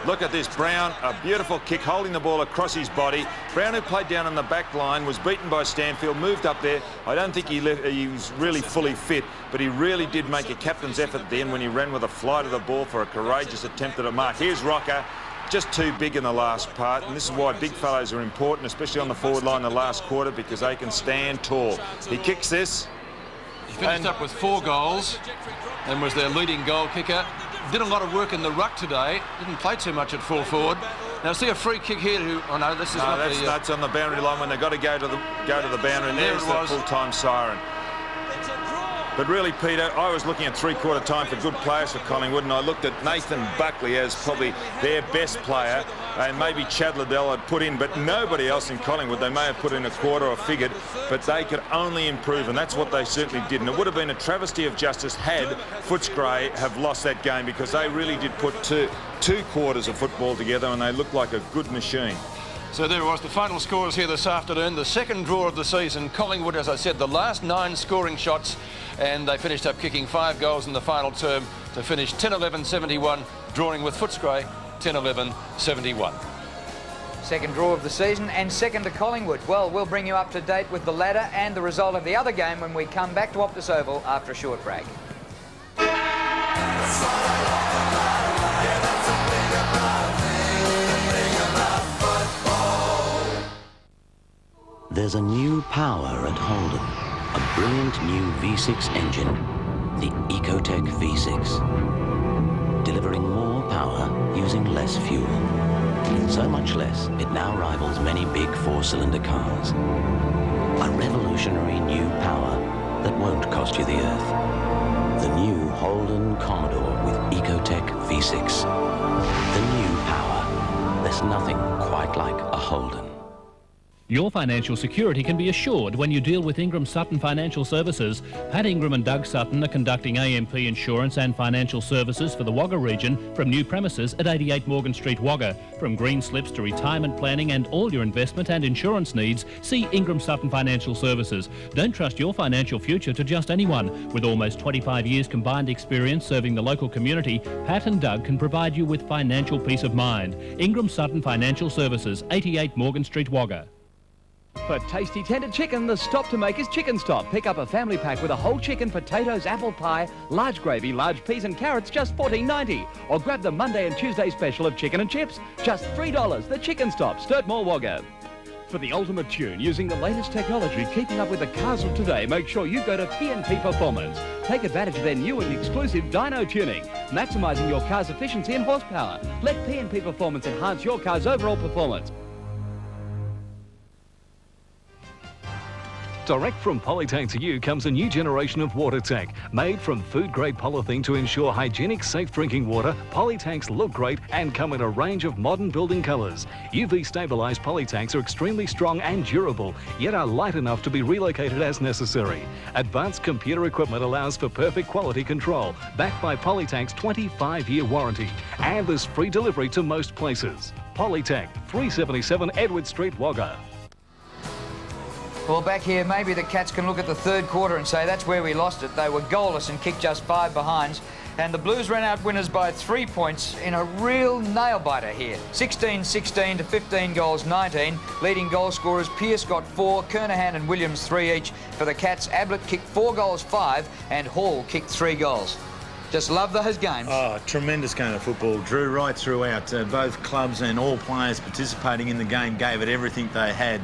Look at this, Brown, a beautiful kick, holding the ball across his body. Brown, who played down on the back line, was beaten by Stanfield, moved up there. I don't think he was really fully fit, but he really did make a captain's effort at the end when he ran with a flight of the ball for a courageous attempt at a mark. Here's Rocker, just too big in the last part, and this is why big fellows are important, especially on the forward line in the last quarter, because they can stand tall. He kicks this. He finished up with 4 goals and was their leading goal kicker. Did a lot of work in the ruck today. Didn't play too much at full forward. Now see a free kick here. Oh no, this is not that's on the boundary line when they've got to go to the boundary. And there's the full-time siren. But really, Peter, I was looking at 3/4 time for good players for Collingwood, and I looked at Nathan Buckley as probably their best player, and maybe Chad Liddell had put in, but nobody else in Collingwood. They may have put in a quarter or figured, but they could only improve, and that's what they certainly did. And it would have been a travesty of justice had Footscray have lost that game, because they really did put two quarters of football together, and they looked like a good machine. So there was the final scores here this afternoon. The second draw of the season. Collingwood, as I said, the last 9 scoring shots, and they finished up kicking 5 goals in the final term to finish 10-11-71, drawing with Footscray 10-11-71. Second draw of the season and second to Collingwood. Well, we'll bring you up to date with the ladder and the result of the other game when we come back to Optus Oval after a short break. There's a new power at Holden, a brilliant new V6 engine, the Ecotec V6, delivering more power using less fuel. So much less, it now rivals many big 4-cylinder cars. A revolutionary new power that won't cost you the earth. The new Holden Commodore with Ecotec V6. The new power. There's nothing quite like a Holden. Your financial security can be assured when you deal with Ingram Sutton Financial Services. Pat Ingram and Doug Sutton are conducting AMP insurance and financial services for the Wagga region from new premises at 88 Morgan Street, Wagga. From green slips to retirement planning and all your investment and insurance needs, see Ingram Sutton Financial Services. Don't trust your financial future to just anyone. With almost 25 years combined experience serving the local community, Pat and Doug can provide you with financial peace of mind. Ingram Sutton Financial Services, 88 Morgan Street, Wagga. For tasty tender chicken, the stop to make is Chicken Stop. Pick up a family pack with a whole chicken, potatoes, apple pie, large gravy, large peas and carrots, just $14.90. Or grab the Monday and Tuesday special of chicken and chips, just $3. The Chicken Stop, Sturtmore, Wagga. For the ultimate tune, using the latest technology, keeping up with the cars of today, make sure you go to P&P Performance. Take advantage of their new and exclusive dyno tuning, maximising your car's efficiency and horsepower. Let P&P Performance enhance your car's overall performance. Direct from Polytank to you comes a new generation of water tank. Made from food-grade polythene to ensure hygienic, safe drinking water, Polytanks look great and come in a range of modern building colours. UV-stabilised Polytanks are extremely strong and durable, yet are light enough to be relocated as necessary. Advanced computer equipment allows for perfect quality control, backed by Polytank's 25-year warranty. And there's free delivery to most places. Polytank, 377 Edward Street, Wagga. Well, back here, maybe the Cats can look at the third quarter and say that's where we lost it. They were goalless and kicked just 5 behinds. And the Blues ran out winners by 3 points in a real nail-biter here. 16-16 to 15 goals 19. Leading goal scorers, Pearce got 4, Kernahan and Williams 3 each. For the Cats, Ablett kicked 4 goals 5 and Hall kicked 3 goals. Just love those games. Oh, tremendous game of football, Drew, right throughout. Both clubs and all players participating in the game gave it everything they had.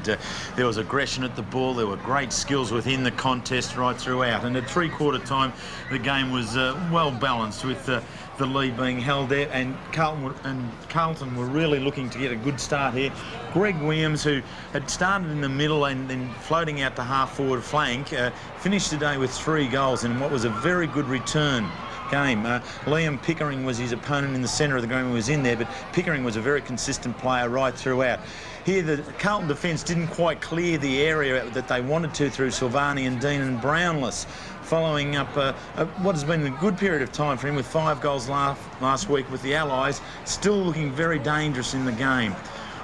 There was aggression at the ball. There were great skills within the contest right throughout. And at three-quarter time, the game was well balanced with the lead being held there. And Carlton were really looking to get a good start here. Greg Williams, who had started in the middle and then floating out to half-forward flank, finished today with 3 goals in what was a very good return game. Liam Pickering was his opponent in the centre of the game. He was in there, but Pickering was a very consistent player right throughout. Here, the Carlton defence didn't quite clear the area that they wanted to through Silvani and Dean and Brownless, following up what has been a good period of time for him with 5 goals last week with the Allies, still looking very dangerous in the game.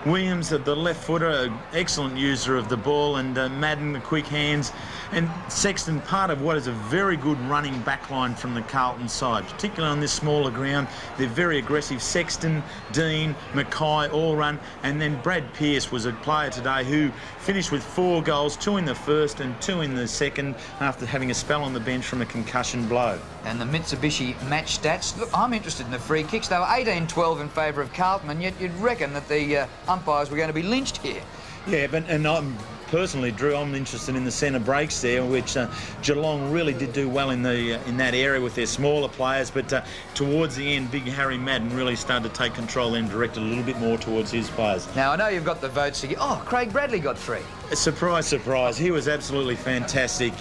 Williams, the left footer, excellent user of the ball, and Madden, the quick hands, and Sexton, part of what is a very good running backline from the Carlton side, particularly on this smaller ground. They're very aggressive. Sexton, Dean, Mackay all run, and then Brad Pearce was a player today who finished with 4 goals, 2 in the first and 2 in the second, after having a spell on the bench from a concussion blow. And the Mitsubishi match stats, look, I'm interested in the free kicks. They were 18-12 in favour of Carlton, and yet you'd reckon that the umpires were going to be lynched here. Yeah, and I'm personally, Drew, I'm interested in the centre breaks there, which Geelong really did do well in that area with their smaller players, but towards the end, big Harry Madden really started to take control and directed a little bit more towards his players. Now, I know you've got the votes again. Oh, Craig Bradley got 3. Surprise, surprise. He was absolutely fantastic,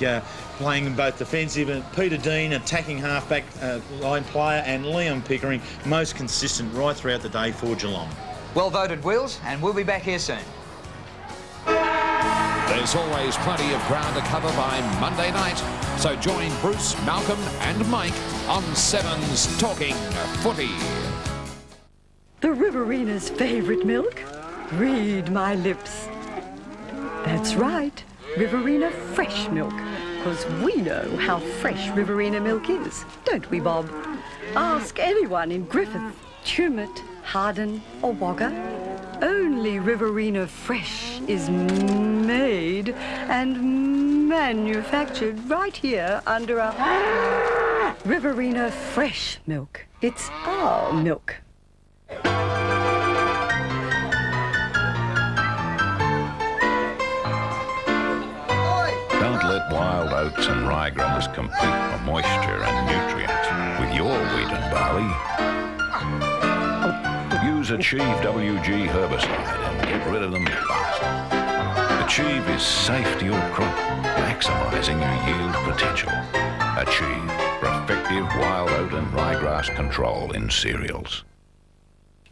playing both defensive and Peter Dean, attacking halfback line player, and Liam Pickering, most consistent right throughout the day for Geelong. Well voted, Wheels, and we'll be back here soon. There's always plenty of ground to cover by Monday night, so join Bruce, Malcolm and Mike on 7's Talking Footy. The Riverina's favourite milk? Read my lips. That's right, Riverina fresh milk, because we know how fresh Riverina milk is, don't we, Bob? Ask anyone in Griffith, Tumut, Harden or Wagga. Only Riverina Fresh is made and manufactured right here under our Riverina Fresh milk. It's our milk. Don't let wild oats and ryegrass compete for moisture and nutrients with your wheat and barley. Use Achieve WG herbicide and get rid of them fast. Achieve is safe to your crop, maximising your yield potential. Achieve for effective wild oat and ryegrass control in cereals.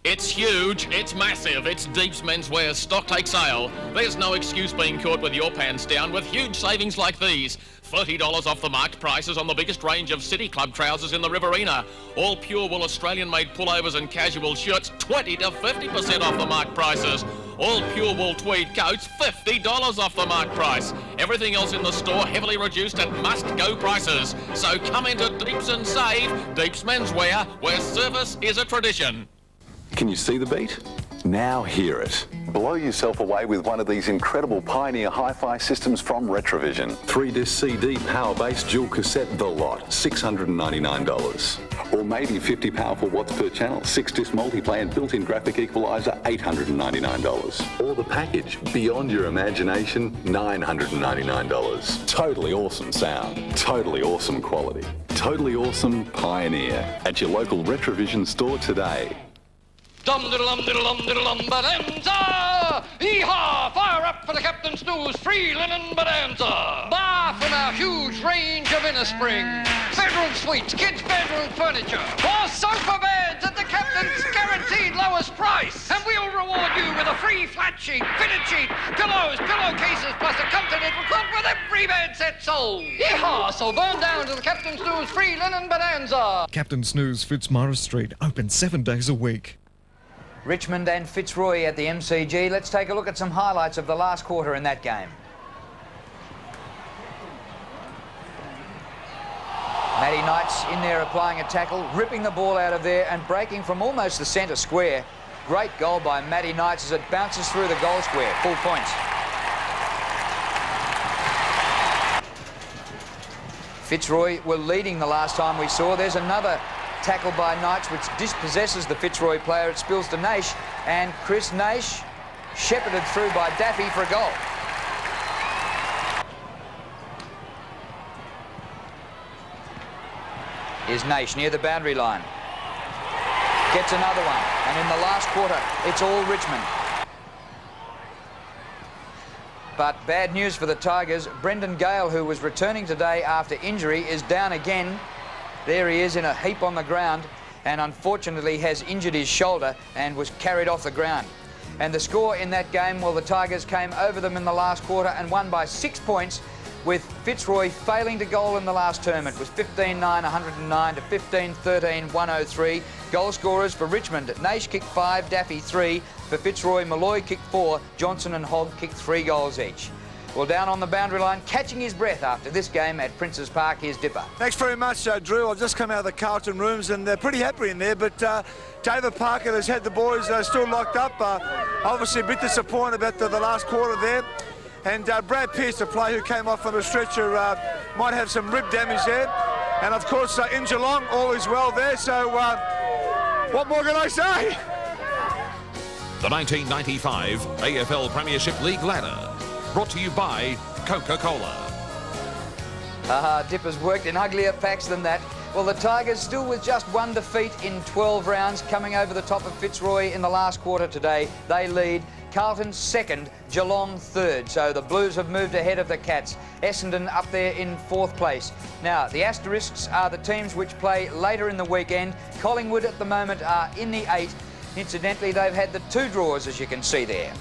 It's huge, it's massive, it's Deeps Menswear's stock take sale. There's no excuse being caught with your pants down with huge savings like these. $30 off the marked prices on the biggest range of City Club trousers in the Riverina. All pure wool Australian-made pullovers and casual shirts, 20 to 50% off the marked prices. All pure wool tweed coats, $50 off the marked price. Everything else in the store heavily reduced at must-go prices. So come into Deeps and save. Deeps Menswear, where service is a tradition. Can you see the beat? Now hear it. Blow yourself away with one of these incredible Pioneer hi-fi systems from Retrovision. 3-disc CD power-based dual cassette The Lot, $699. Or maybe 50 powerful watts per channel, 6-disc multiplay and built-in graphic equalizer, $899. Or the package, beyond your imagination, $999. Totally awesome sound, totally awesome quality, totally awesome Pioneer. At your local Retrovision store today. Dum-diddle-dum-diddle-dum-bonanza! Yee-haw! Fire up for the Captain Snooze free linen bonanza! Bar from our huge range of inner spring. Bedroom suites, kids' bedroom furniture. Or sofa beds at the Captain's guaranteed lowest price. And we'll reward you with a free flat sheet, fitted sheet, pillows, pillowcases, plus a continental quilt with every bed set sold. Yee-haw! So burn down to the Captain Snooze free linen bonanza. Captain Snooze, Fitzmaurice Street, open 7 days a week. Richmond and Fitzroy at the MCG. Let's take a look at some highlights of the last quarter in that game. Matty Knights in there applying a tackle, ripping the ball out of there and breaking from almost the centre square. Great goal by Matty Knights as it bounces through the goal square. Full points. Fitzroy were leading the last time we saw. There's another tackle by Knights which dispossesses the Fitzroy player. It spills to Naish, and Chris Naish shepherded through by Daffy for a goal. Here's Naish near the boundary line. Gets another one, and in the last quarter, it's all Richmond. But bad news for the Tigers. Brendan Gale, who was returning today after injury, is down again. There he is in a heap on the ground, and unfortunately has injured his shoulder and was carried off the ground. And the score in that game, well, the Tigers came over them in the last quarter and won by 6 points, with Fitzroy failing to goal in the last term. It was 15-9, 109 to 15-13, 103. Goal scorers for Richmond: Naish kicked 5, Daffy 3. For Fitzroy, Malloy kicked 4, Johnson and Hogg kicked 3 goals each. Well, down on the boundary line, catching his breath after this game at Princes Park, here's Dipper. Thanks very much, Drew. I've just come out of the Carlton rooms and they're pretty happy in there, but David Parker has had the boys still locked up. Obviously a bit disappointed about the last quarter there. And Brad Pearce, the player who came off on a stretcher, might have some rib damage there. And of course, in Geelong, all is well there. So what more can I say? The 1995 AFL Premiership League ladder, brought to you by Coca-Cola. Dipper's worked in uglier packs than that. Well, the Tigers still with just 1 defeat in 12 rounds, coming over the top of Fitzroy in the last quarter today. They lead. Carlton second, Geelong third. So the Blues have moved ahead of the Cats. Essendon up there in 4th place. Now, the asterisks are the teams which play later in the weekend. Collingwood at the moment are in the 8. Incidentally, they've had the 2 draws, as you can see there.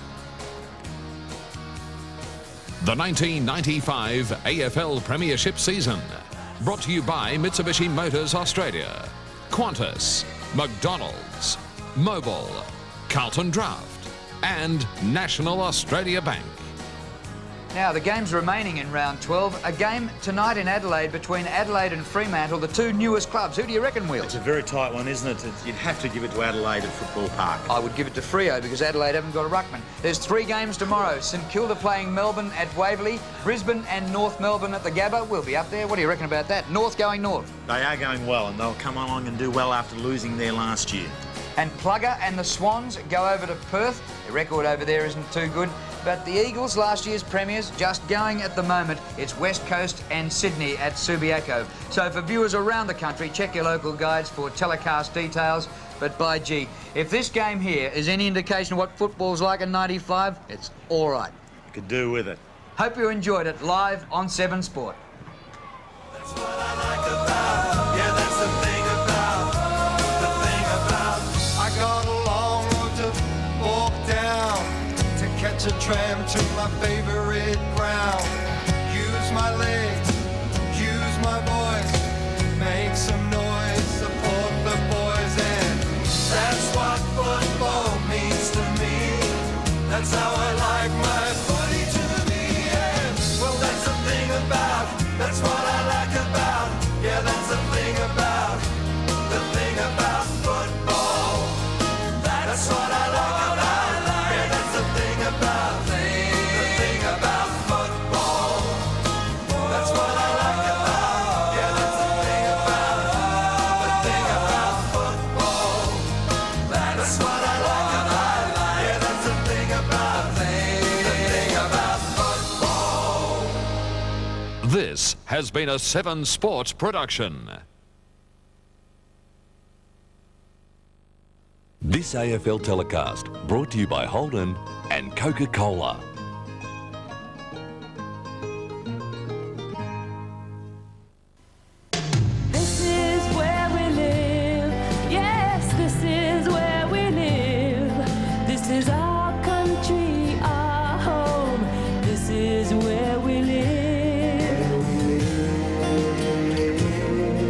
The 1995 AFL Premiership season, brought to you by Mitsubishi Motors Australia, Qantas, McDonald's, Mobil, Carlton Draft, and National Australia Bank. Now, the games remaining in round 12. A game tonight in Adelaide between Adelaide and Fremantle, the 2 newest clubs. Who do you reckon, Wheels? It's a very tight one, isn't it? You'd have to give it to Adelaide at Football Park. I would give it to Freo because Adelaide haven't got a ruckman. There's 3 games tomorrow. St Kilda playing Melbourne at Waverley, Brisbane and North Melbourne at the Gabba. We'll be up there. What do you reckon about that? North going north. They are going well, and they'll come along and do well after losing there last year. And Plugger and the Swans go over to Perth. The record over there isn't too good. But the Eagles, last year's premiers, just going at the moment. It's West Coast and Sydney at Subiaco. So for viewers around the country, check your local guides for telecast details. But by gee, if this game here is any indication of what football's like in 95, it's all right. You could do with it. Hope you enjoyed it live on 7 Sport. That's what I like about, yeah, that's the thing about, I got a long road to walk down to catch a tram to my favorite ground. Use my legs, use my voice, make some noise, support the boys, and that's what football means to me. That's how I like my footy to be, and well, that's the thing about, that's what I like about, yeah, that's the thing about football. That's what I like about, yeah, that's the thing about football. That's what I like about, yeah, that's the thing about football. That's what I like about, yeah, that's the thing about football. This has been a 7 Sports production. This AFL telecast brought to you by Holden and Coca-Cola. This is where we live. Yes, this is where we live. This is our country, our home. This is where we live.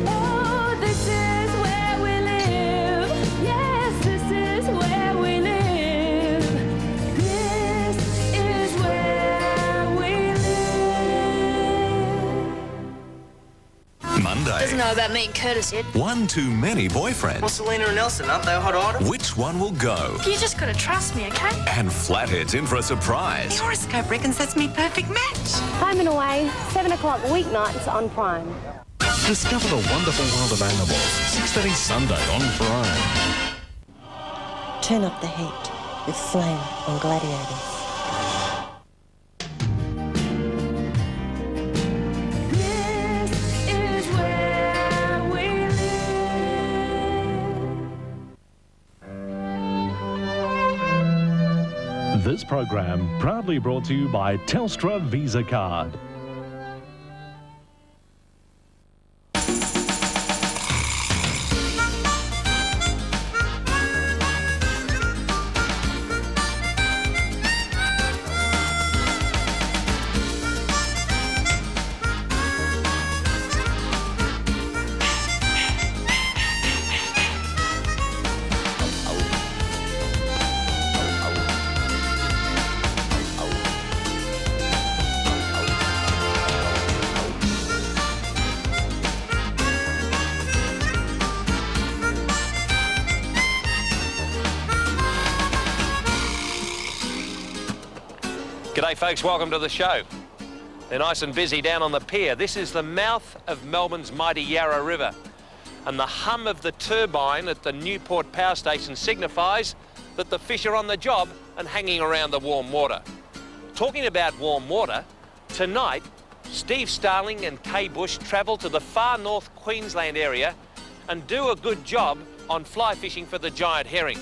Oh, this is where we live. Yes, this is where we live. This is Monday. Doesn't know about meeting Curtis yet. One too many boyfriends. Well, Selena and Nelson, aren't they a hot item? Which one will go? You just gotta trust me, okay? And Flathead's in for a surprise. The horoscope reckons that's me perfect match. Home and Away, 7 o'clock weeknights on Prime. Discover the wonderful world of animals. 6:30 Sunday on Prime. Turn up the heat with Flame on Gladiators. This program proudly brought to you by Telstra Visa Card. G'day folks, welcome to the show. They're nice and busy down on the pier. This is the mouth of Melbourne's mighty Yarra River. And the hum of the turbine at the Newport power station signifies that the fish are on the job and hanging around the warm water. Talking about warm water, tonight Steve Starling and Kay Bush travel to the far north Queensland area and do a good job on fly fishing for the giant herring.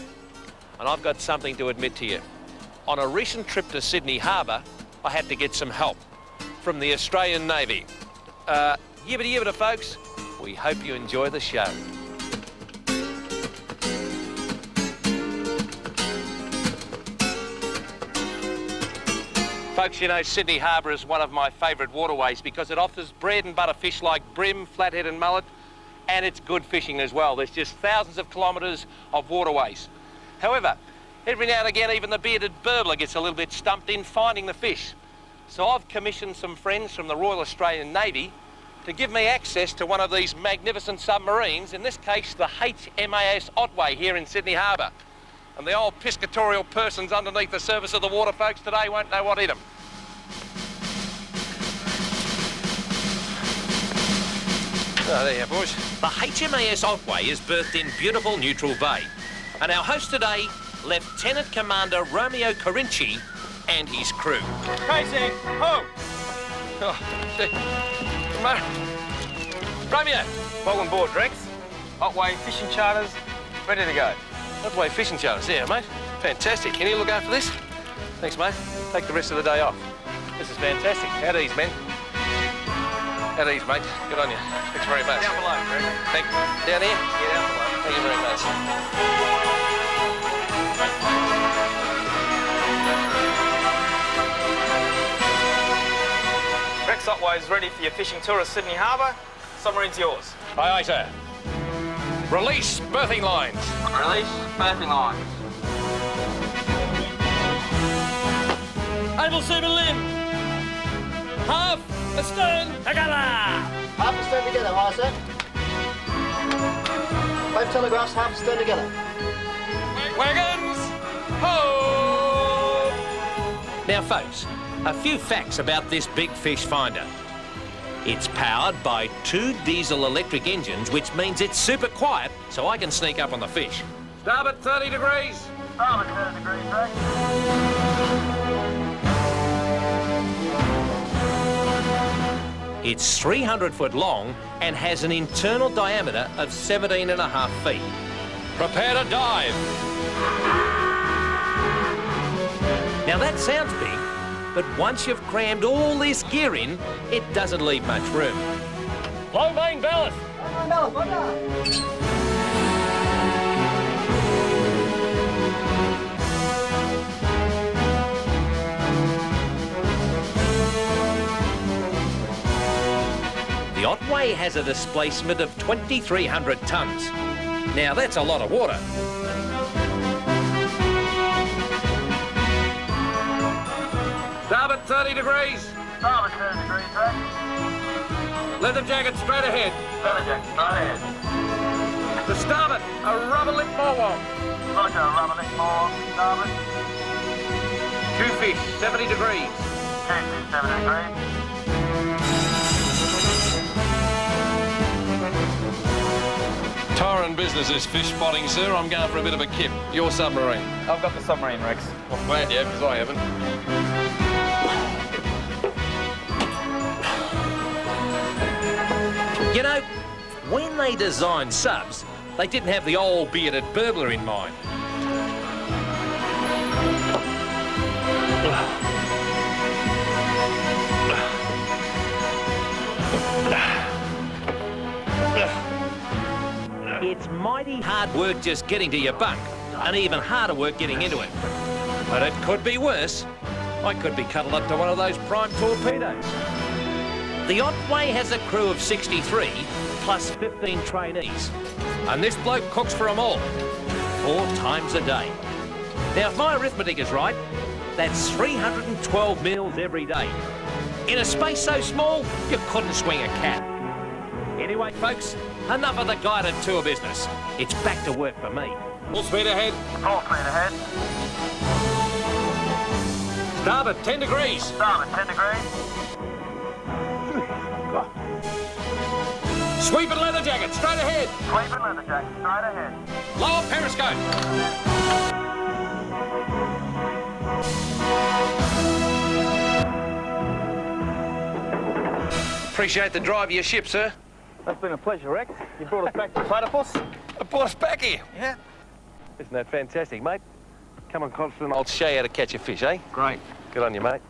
And I've got something to admit to you. On a recent trip to Sydney Harbour, I had to get some help from the Australian Navy. Yibbity yibbity, folks. We hope you enjoy the show. Folks, you know, Sydney Harbour is one of my favourite waterways because it offers bread and butter fish like bream, flathead and mullet, and it's good fishing as well. There's just thousands of kilometres of waterways. However, every now and again, even the bearded burbler gets a little bit stumped in finding the fish. So I've commissioned some friends from the Royal Australian Navy to give me access to one of these magnificent submarines, in this case, the HMAS Otway here in Sydney Harbour. And the old piscatorial persons underneath the surface of the water, folks, today won't know what hit them. Oh, there you are, boys. The HMAS Otway is berthed in beautiful Neutral Bay. And our host today, Lieutenant Commander Romeo Corinci and his crew. Casey, home! Oh, gee. Romeo! Welcome aboard, Rex. Otway fishing charters, ready to go. Otway fishing charters, yeah, mate. Fantastic. Can you look after this? Thanks, mate. Take the rest of the day off. This is fantastic. At ease, men. At ease, mate. Good on you. Thanks very much. Down below, Rex. Thank you. Down here? Yeah, down below. Thank you very much. Rex Otway is ready for your fishing tour of Sydney Harbour. Submarine's yours. Aye, aye, sir. Release berthing lines. Release berthing lines. Able seaman Lynn. Half astern together. Half astern together, aye, sir. Both telegraphs half astern together. Wagons, ho! Now, folks, a few facts about this big fish finder. It's powered by 2 diesel electric engines, which means it's super quiet, so I can sneak up on the fish. Starboard 30 degrees. Starboard 30 degrees, Rex. It's 300 foot long and has an internal diameter of 17.5 feet. Prepare to dive. Now that sounds big, but once you've crammed all this gear in, it doesn't leave much room. Low main ballast. The Otway has a displacement of 2,300 tonnes. Now that's a lot of water. Starboard 30 degrees. Starboard 30 degrees, Rex. Leather jacket straight ahead. Leather jacket straight ahead. To starboard, a rubber lip morwong. Roger, rubber lip more, starboard. 2 fish, 70 degrees. 2 fish, 70 degrees. Torren business is fish spotting, sir. I'm going for a bit of a kip. Your submarine. I've got the submarine, Rex. I'm glad you have, because I haven't. You know, when they designed subs, they didn't have the old bearded burbler in mind. It's mighty hard work just getting to your bunk, and even harder work getting into it. But it could be worse. I could be cuddled up to one of those prime torpedoes. The Otway has a crew of 63, plus 15 trainees. And this bloke cooks for them all, 4 times a day. Now, if my arithmetic is right, that's 312 meals every day. In a space so small, you couldn't swing a cat. Anyway, folks, enough of the guided tour business. It's back to work for me. Full speed ahead. Full speed ahead. Starboard, 10 degrees. Starboard, 10 degrees. Sweep and leather jacket, straight ahead. Sweep and leather jacket, straight ahead. Lower periscope. Appreciate the drive of your ship, sir. That's been a pleasure, Rex. You brought us back to Platypus. Brought us back here. Yeah. Isn't that fantastic, mate? Come on, Carlton, I'll show you how to catch a fish, eh? Great. Good on you, mate.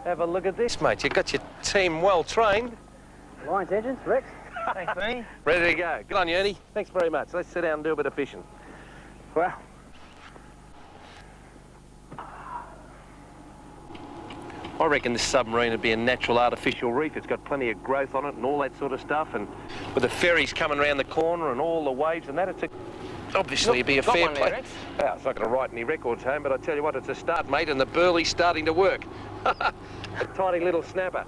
Have a look at this, mate. You've got your team well trained. Lines engines, Rex. Thanks, Ernie. Ready to go. Good on you, Ernie. Thanks very much. Let's sit down and do a bit of fishing. Well, I reckon this submarine would be a natural artificial reef. It's got plenty of growth on it and all that sort of stuff. And with the ferries coming around the corner and all the waves and that, it's obviously it'd be a fair play. Well, it's not going to write any records home, but I tell you what, it's a start, mate, and the burley's starting to work. A tiny little snapper.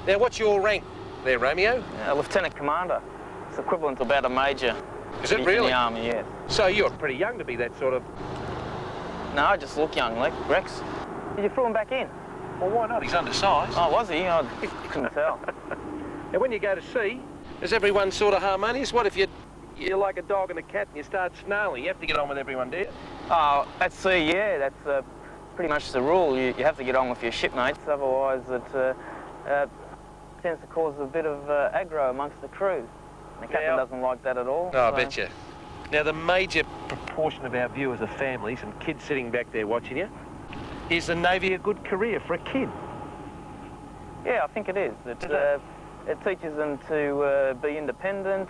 Now, what's your rank there, Romeo? Lieutenant Commander. It's equivalent to about a major. Is it really? In the Army, yeah. So you're pretty young to be that sort of... No, I just look young, Rex. Did you throw him back in? Well, why not? He's undersized. Oh, was he? I couldn't tell. Now, when you go to sea, is everyone sort of harmonious? What if you're like a dog and a cat and you start snarling? You have to get on with everyone, do you? Oh, at sea, yeah. That's pretty much the rule. You have to get on with your shipmates, otherwise it tends to cause a bit of aggro amongst the crew. The captain doesn't like that at all. Oh, I bet you. Now, the major proportion of our viewers are families and kids sitting back there watching you. Is the Navy a good career for a kid? Yeah, I think it is. It teaches them to be independent,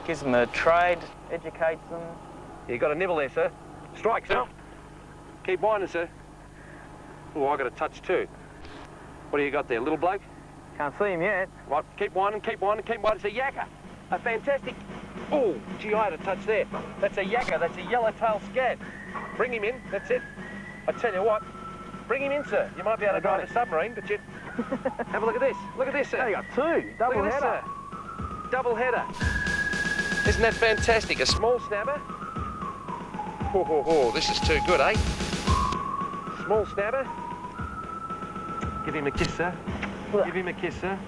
gives them a trade, educates them. You got a nibble there, sir. Strike, sir. Keep winding, sir. Oh, I got a touch too. What do you got there, little bloke? Can't see him yet. What? Keep winding, keep winding, keep winding. It's a yakka. A fantastic... Oh, gee, I had a touch there. That's a yakka. That's a yellow-tailed scad. Bring him in. That's it. I tell you what. Bring him in, sir. You might be able to drive a submarine, but you... Have a look at this. Look at this, sir. You got 2. Double look at header. This, sir. Double header. Isn't that fantastic? A small snapper. Oh, this is too good, eh? Small snapper. Give him a kiss, sir. Give him a kiss, sir.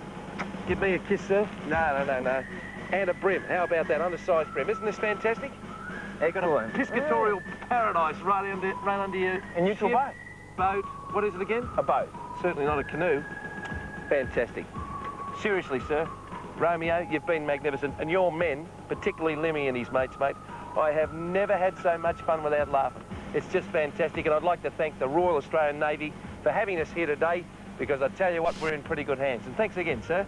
Give me a kiss, sir. No. And a brim. How about that? Undersized brim. Isn't this fantastic? Excellent. Piscatorial paradise right under your A neutral ship, boat. boat. What is it again? A boat. Certainly not a canoe. Fantastic. Seriously, sir. Romeo, you've been magnificent. And your men, particularly Lemmy and his mates, mate, I have never had so much fun without laughing. It's just fantastic, and I'd like to thank the Royal Australian Navy for having us here today, because I tell you what, we're in pretty good hands. And thanks again, sir.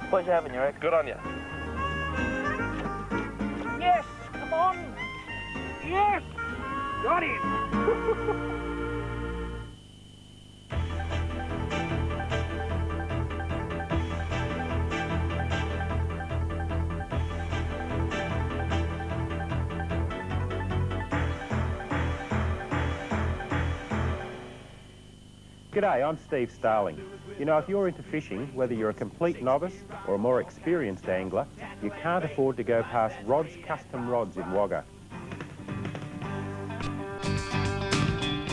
Pleasure having you, Rex. Good on you. Yes, come on. Yes, got him. G'day, I'm Steve Starling. You know, if you're into fishing, whether you're a complete novice or a more experienced angler, you can't afford to go past Rod's Custom Rods in Wagga.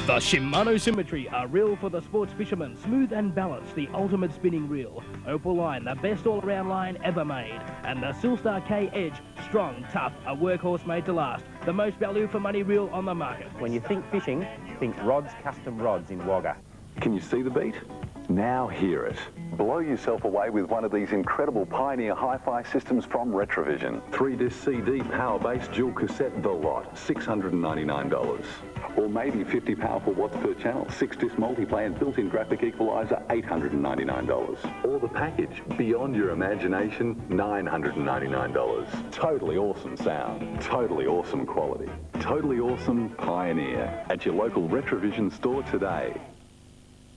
The Shimano Symmetry, a reel for the sports fisherman. Smooth and balanced, the ultimate spinning reel. Opal line, the best all-around line ever made. And the Silstar K Edge, strong, tough, a workhorse made to last. The most value for money reel on the market. When you think fishing, think Rod's Custom Rods in Wagga. Can you see the beat? Now hear it. Blow yourself away with one of these incredible Pioneer hi-fi systems from Retrovision. 3-disc CD power-based dual cassette The Lot, $699. Or maybe 50 powerful watts per channel, 6-disc multiplay and built-in graphic equalizer, $899. Or the package, beyond your imagination, $999. Totally awesome sound, totally awesome quality, totally awesome Pioneer. At your local Retrovision store today.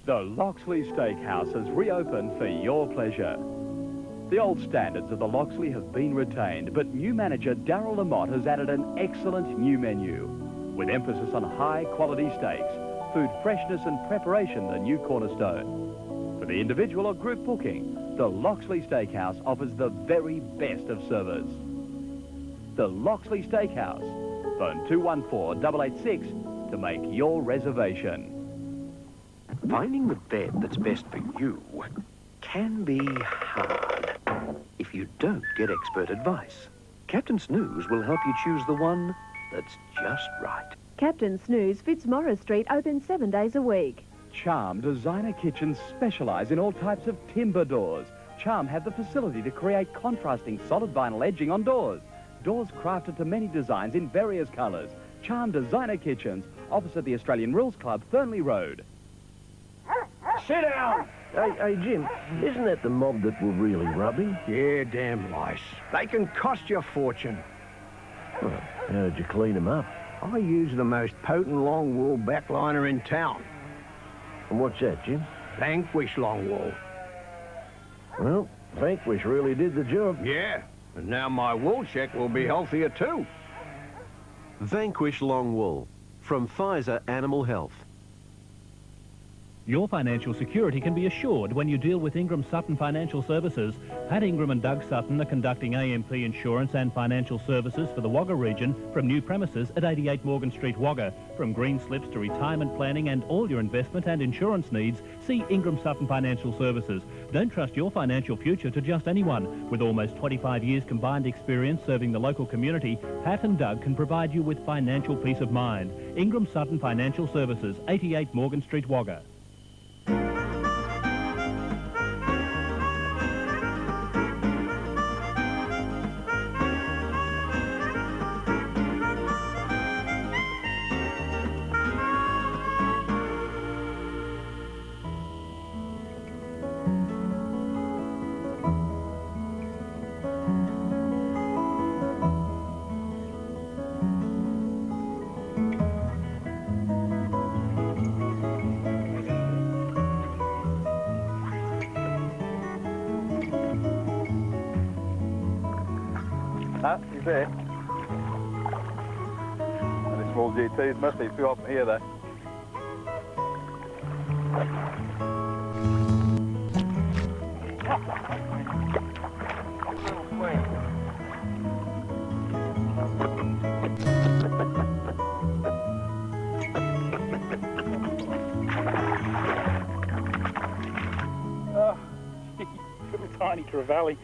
The Loxley Steakhouse has reopened for your pleasure. The old standards of the Loxley have been retained, but new manager Darryl Lamotte has added an excellent new menu, with emphasis on high-quality steaks, food freshness and preparation the new cornerstone. For the individual or group booking, the Loxley Steakhouse offers the very best of service. The Loxley Steakhouse. Phone 214-886 to make your reservation. Finding the bed that's best for you can be hard if you don't get expert advice. Captain Snooze will help you choose the one that's just right. Captain Snooze, Fitzmaurice Street, open 7 days a week. Charm Designer Kitchens specialise in all types of timber doors. Charm have the facility to create contrasting solid vinyl edging on doors. Doors crafted to many designs in various colours. Charm Designer Kitchens, opposite the Australian Rules Club, Thornley Road. Sit down! Hey, Jim, isn't that the mob that were really rubby? Yeah, damn lice. They can cost you a fortune. Well, how did you clean them up? I use the most potent long wool backliner in town. And what's that, Jim? Vanquish long wool. Well, Vanquish really did the job. Yeah, and now my wool check will be healthier too. Vanquish long wool from Pfizer Animal Health. Your financial security can be assured when you deal with Ingram Sutton Financial Services. Pat Ingram and Doug Sutton are conducting AMP insurance and financial services for the Wagga region from new premises at 88 Morgan Street, Wagga. From green slips to retirement planning and all your investment and insurance needs, see Ingram Sutton Financial Services. Don't trust your financial future to just anyone. With almost 25 years combined experience serving the local community, Pat and Doug can provide you with financial peace of mind. Ingram Sutton Financial Services, 88 Morgan Street, Wagga. He's there. And the small GTs must be few up here though. Oh, little tiny trevally.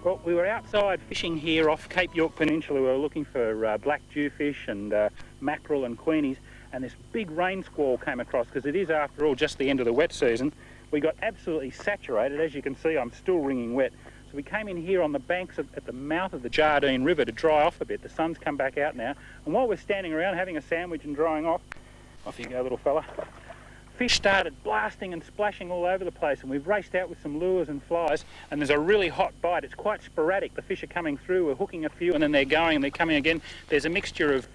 Well, we were outside fishing here off Cape York Peninsula. We were looking for black jewfish and mackerel and queenies, and this big rain squall came across because it is, after all, just the end of the wet season. We got absolutely saturated. As you can see, I'm still wringing wet. So we came in here on the banks at the mouth of the Jardine River to dry off a bit. The sun's come back out now, and while we're standing around having a sandwich and drying off you go, little fella. Fish started blasting and splashing all over the place, and we've raced out with some lures and flies, and there's a really hot bite. It's quite sporadic. The fish are coming through. We're hooking a few, and then they're going, and they're coming again. There's a mixture of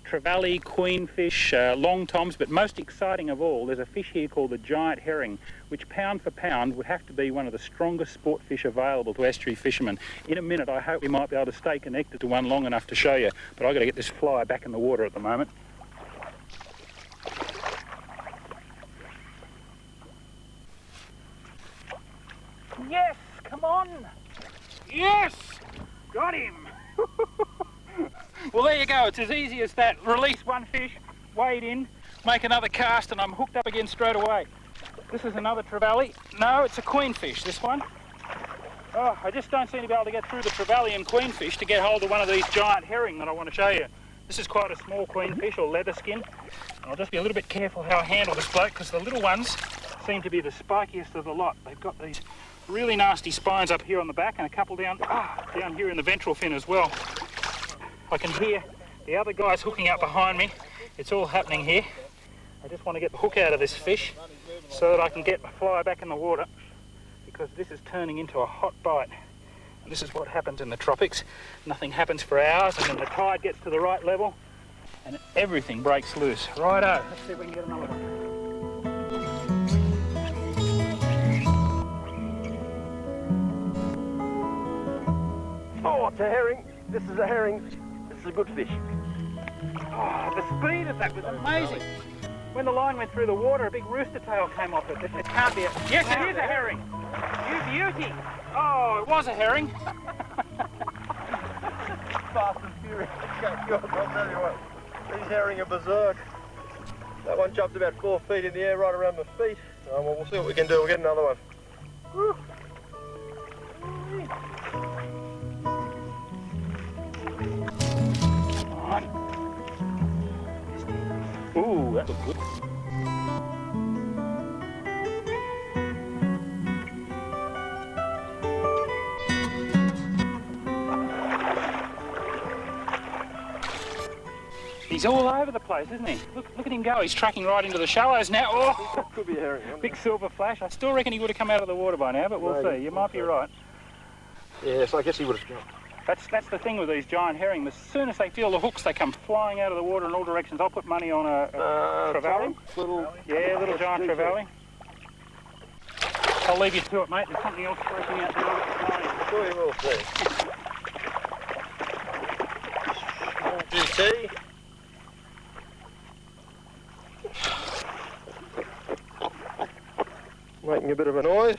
trevally, queenfish, long toms, but most exciting of all, there's a fish here called the giant herring, which pound for pound would have to be one of the strongest sport fish available to estuary fishermen. In a minute, I hope we might be able to stay connected to one long enough to show you, but I've got to get this fly back in the water at the moment. Yes, come on. Yes, got him. Well, there you go. It's as easy as that. Release one fish, wade in, make another cast, and I'm hooked up again straight away. This is another trevally. No, it's a queenfish, this one. Oh, I just don't seem to be able to get through the trevally and queenfish to get hold of one of these giant herring that I want to show you. This is quite a small queenfish, or leather skin. I'll just be a little bit careful how I handle this bloke, because the little ones seem to be the spikiest of the lot. They've got these really nasty spines up here on the back, and a couple down here in the ventral fin as well. I can hear the other guys hooking up behind me. It's all happening here. I just want to get the hook out of this fish so that I can get my fly back in the water, because this is turning into a hot bite. And this is what happens in the tropics. Nothing happens for hours, and then the tide gets to the right level and everything breaks loose. Righto, let's see if we can get another one. Oh, it's a herring. This is a herring. This is a good fish. Oh, the speed of that was amazing. When the line went through the water, a big rooster tail came off it. It can't be a... Yes, it is a herring. You beauty. Oh, it was a herring. Fast and furious. I'll tell you what, these herring are berserk. That one jumped about 4 feet in the air right around my feet. Well, we'll see what we can do. We'll get another one. Woo. Come on. Ooh, that looked good. He's all over the place, isn't he? Look at him go. He's tracking right into the shallows now. Oh, could be a herring. Big silver flash. I still reckon he would have come out of the water by now, but we'll see. You might be right. Yes, I guess he would have jumped. That's the thing with these giant herring. As soon as they feel the hooks, they come flying out of the water in all directions. I'll put money on a trevally. Little giant trevally. I'll leave you to it, mate. There's something else breaking out there. I'm sure you will see. GT. Making a bit of a noise.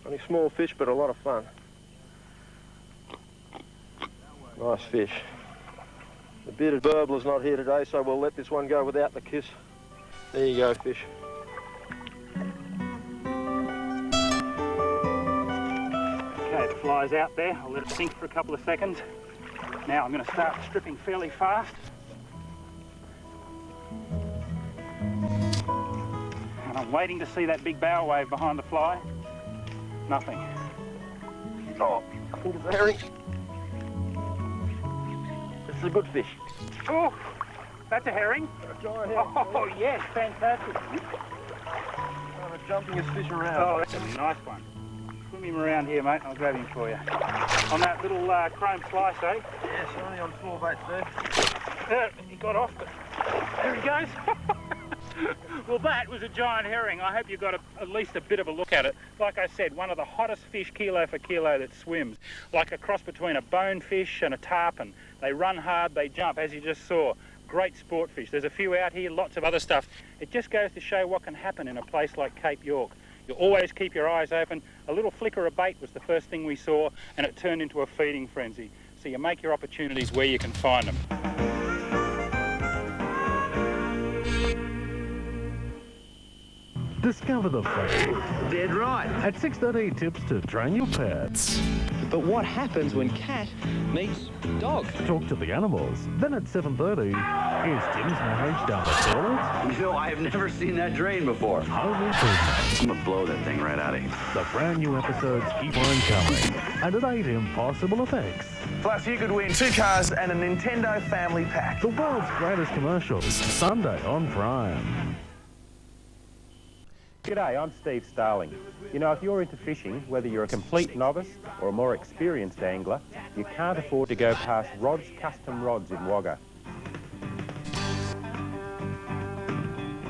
Only small fish, but a lot of fun. Nice fish. The bearded burbler's not here today, so we'll let this one go without the kiss. There you go, fish. Okay, the fly's out there. I'll let it sink for a couple of seconds. Now I'm going to start stripping fairly fast. And I'm waiting to see that big bow wave behind the fly. Nothing. Oh, I think it's a herring. This is a good fish. Oh, that's a herring. A giant herring. Oh, yes, fantastic. I'm jumping his fish around. Oh, that's a nice one. Swim him around here, mate. I'll grab him for you. On that little chrome slice, eh? Yes, only on 4 baits there. He got off, but there he goes. Well, that was a giant herring. I hope you got at least a bit of a look at it. Like I said, one of the hottest fish kilo for kilo that swims. Like a cross between a bonefish and a tarpon. They run hard, they jump, as you just saw. Great sport fish. There's a few out here, lots of other stuff. It just goes to show what can happen in a place like Cape York. You always keep your eyes open. A little flicker of bait was the first thing we saw, and it turned into a feeding frenzy. So you make your opportunities where you can find them. Discover the fun. Dead right. At 6:30, tips to train your pets. But what happens when cat meets dog? Talk to the animals. Then at 7:30, is Tim's marriage down the toilet? You know, I have never seen that drain before. Home improvement. I'm gonna blow that thing right out of you. The brand new episodes keep on coming. And at 8, Impossible Effects. Plus, you could win 2 cars and a Nintendo family pack. The world's greatest commercials. Sunday on Prime. G'day, I'm Steve Starling. You know, if you're into fishing, whether you're a complete novice or a more experienced angler, you can't afford to go past Rod's Custom Rods in Wagga.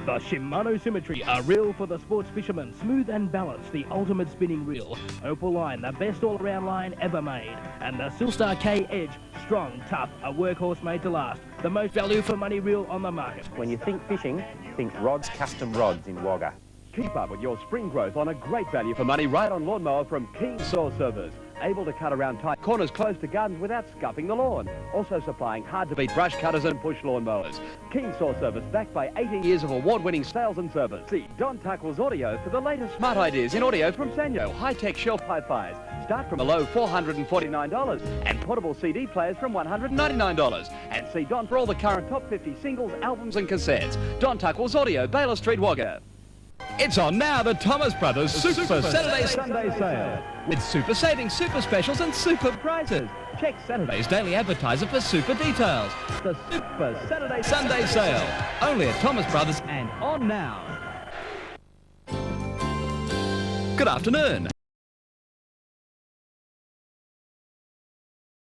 The Shimano Symmetry, a reel for the sports fisherman. Smooth and balanced, the ultimate spinning reel. Opal line, the best all-around line ever made. And the Silstar K Edge, strong, tough, a workhorse made to last. The most value for money reel on the market. When you think fishing, think Rod's Custom Rods in Wagga. Keep up with your spring growth on a great value for money right on lawnmower from Keen Saw Service. Able to cut around tight corners close to gardens without scuffing the lawn. Also supplying hard-to-beat brush cutters and push lawnmowers. Keen Saw Service backed by 18 years of award-winning sales and service. See Don Tuckwell's Audio for the latest smart ideas in audio from Sanyo. High-tech shelf hi-fis start from a low $449 and portable CD players from $199. And see Don for all the current top 50 singles, albums and cassettes. Don Tuckwell's Audio, Baylor Street, Wagga. It's on now, the Thomas Brothers Super Saturday Sunday Sale. With super savings, super specials and super prices. Check Saturday's daily advertiser for super details. The Super Saturday Sunday Sale. Only at Thomas Brothers and on now. Good afternoon.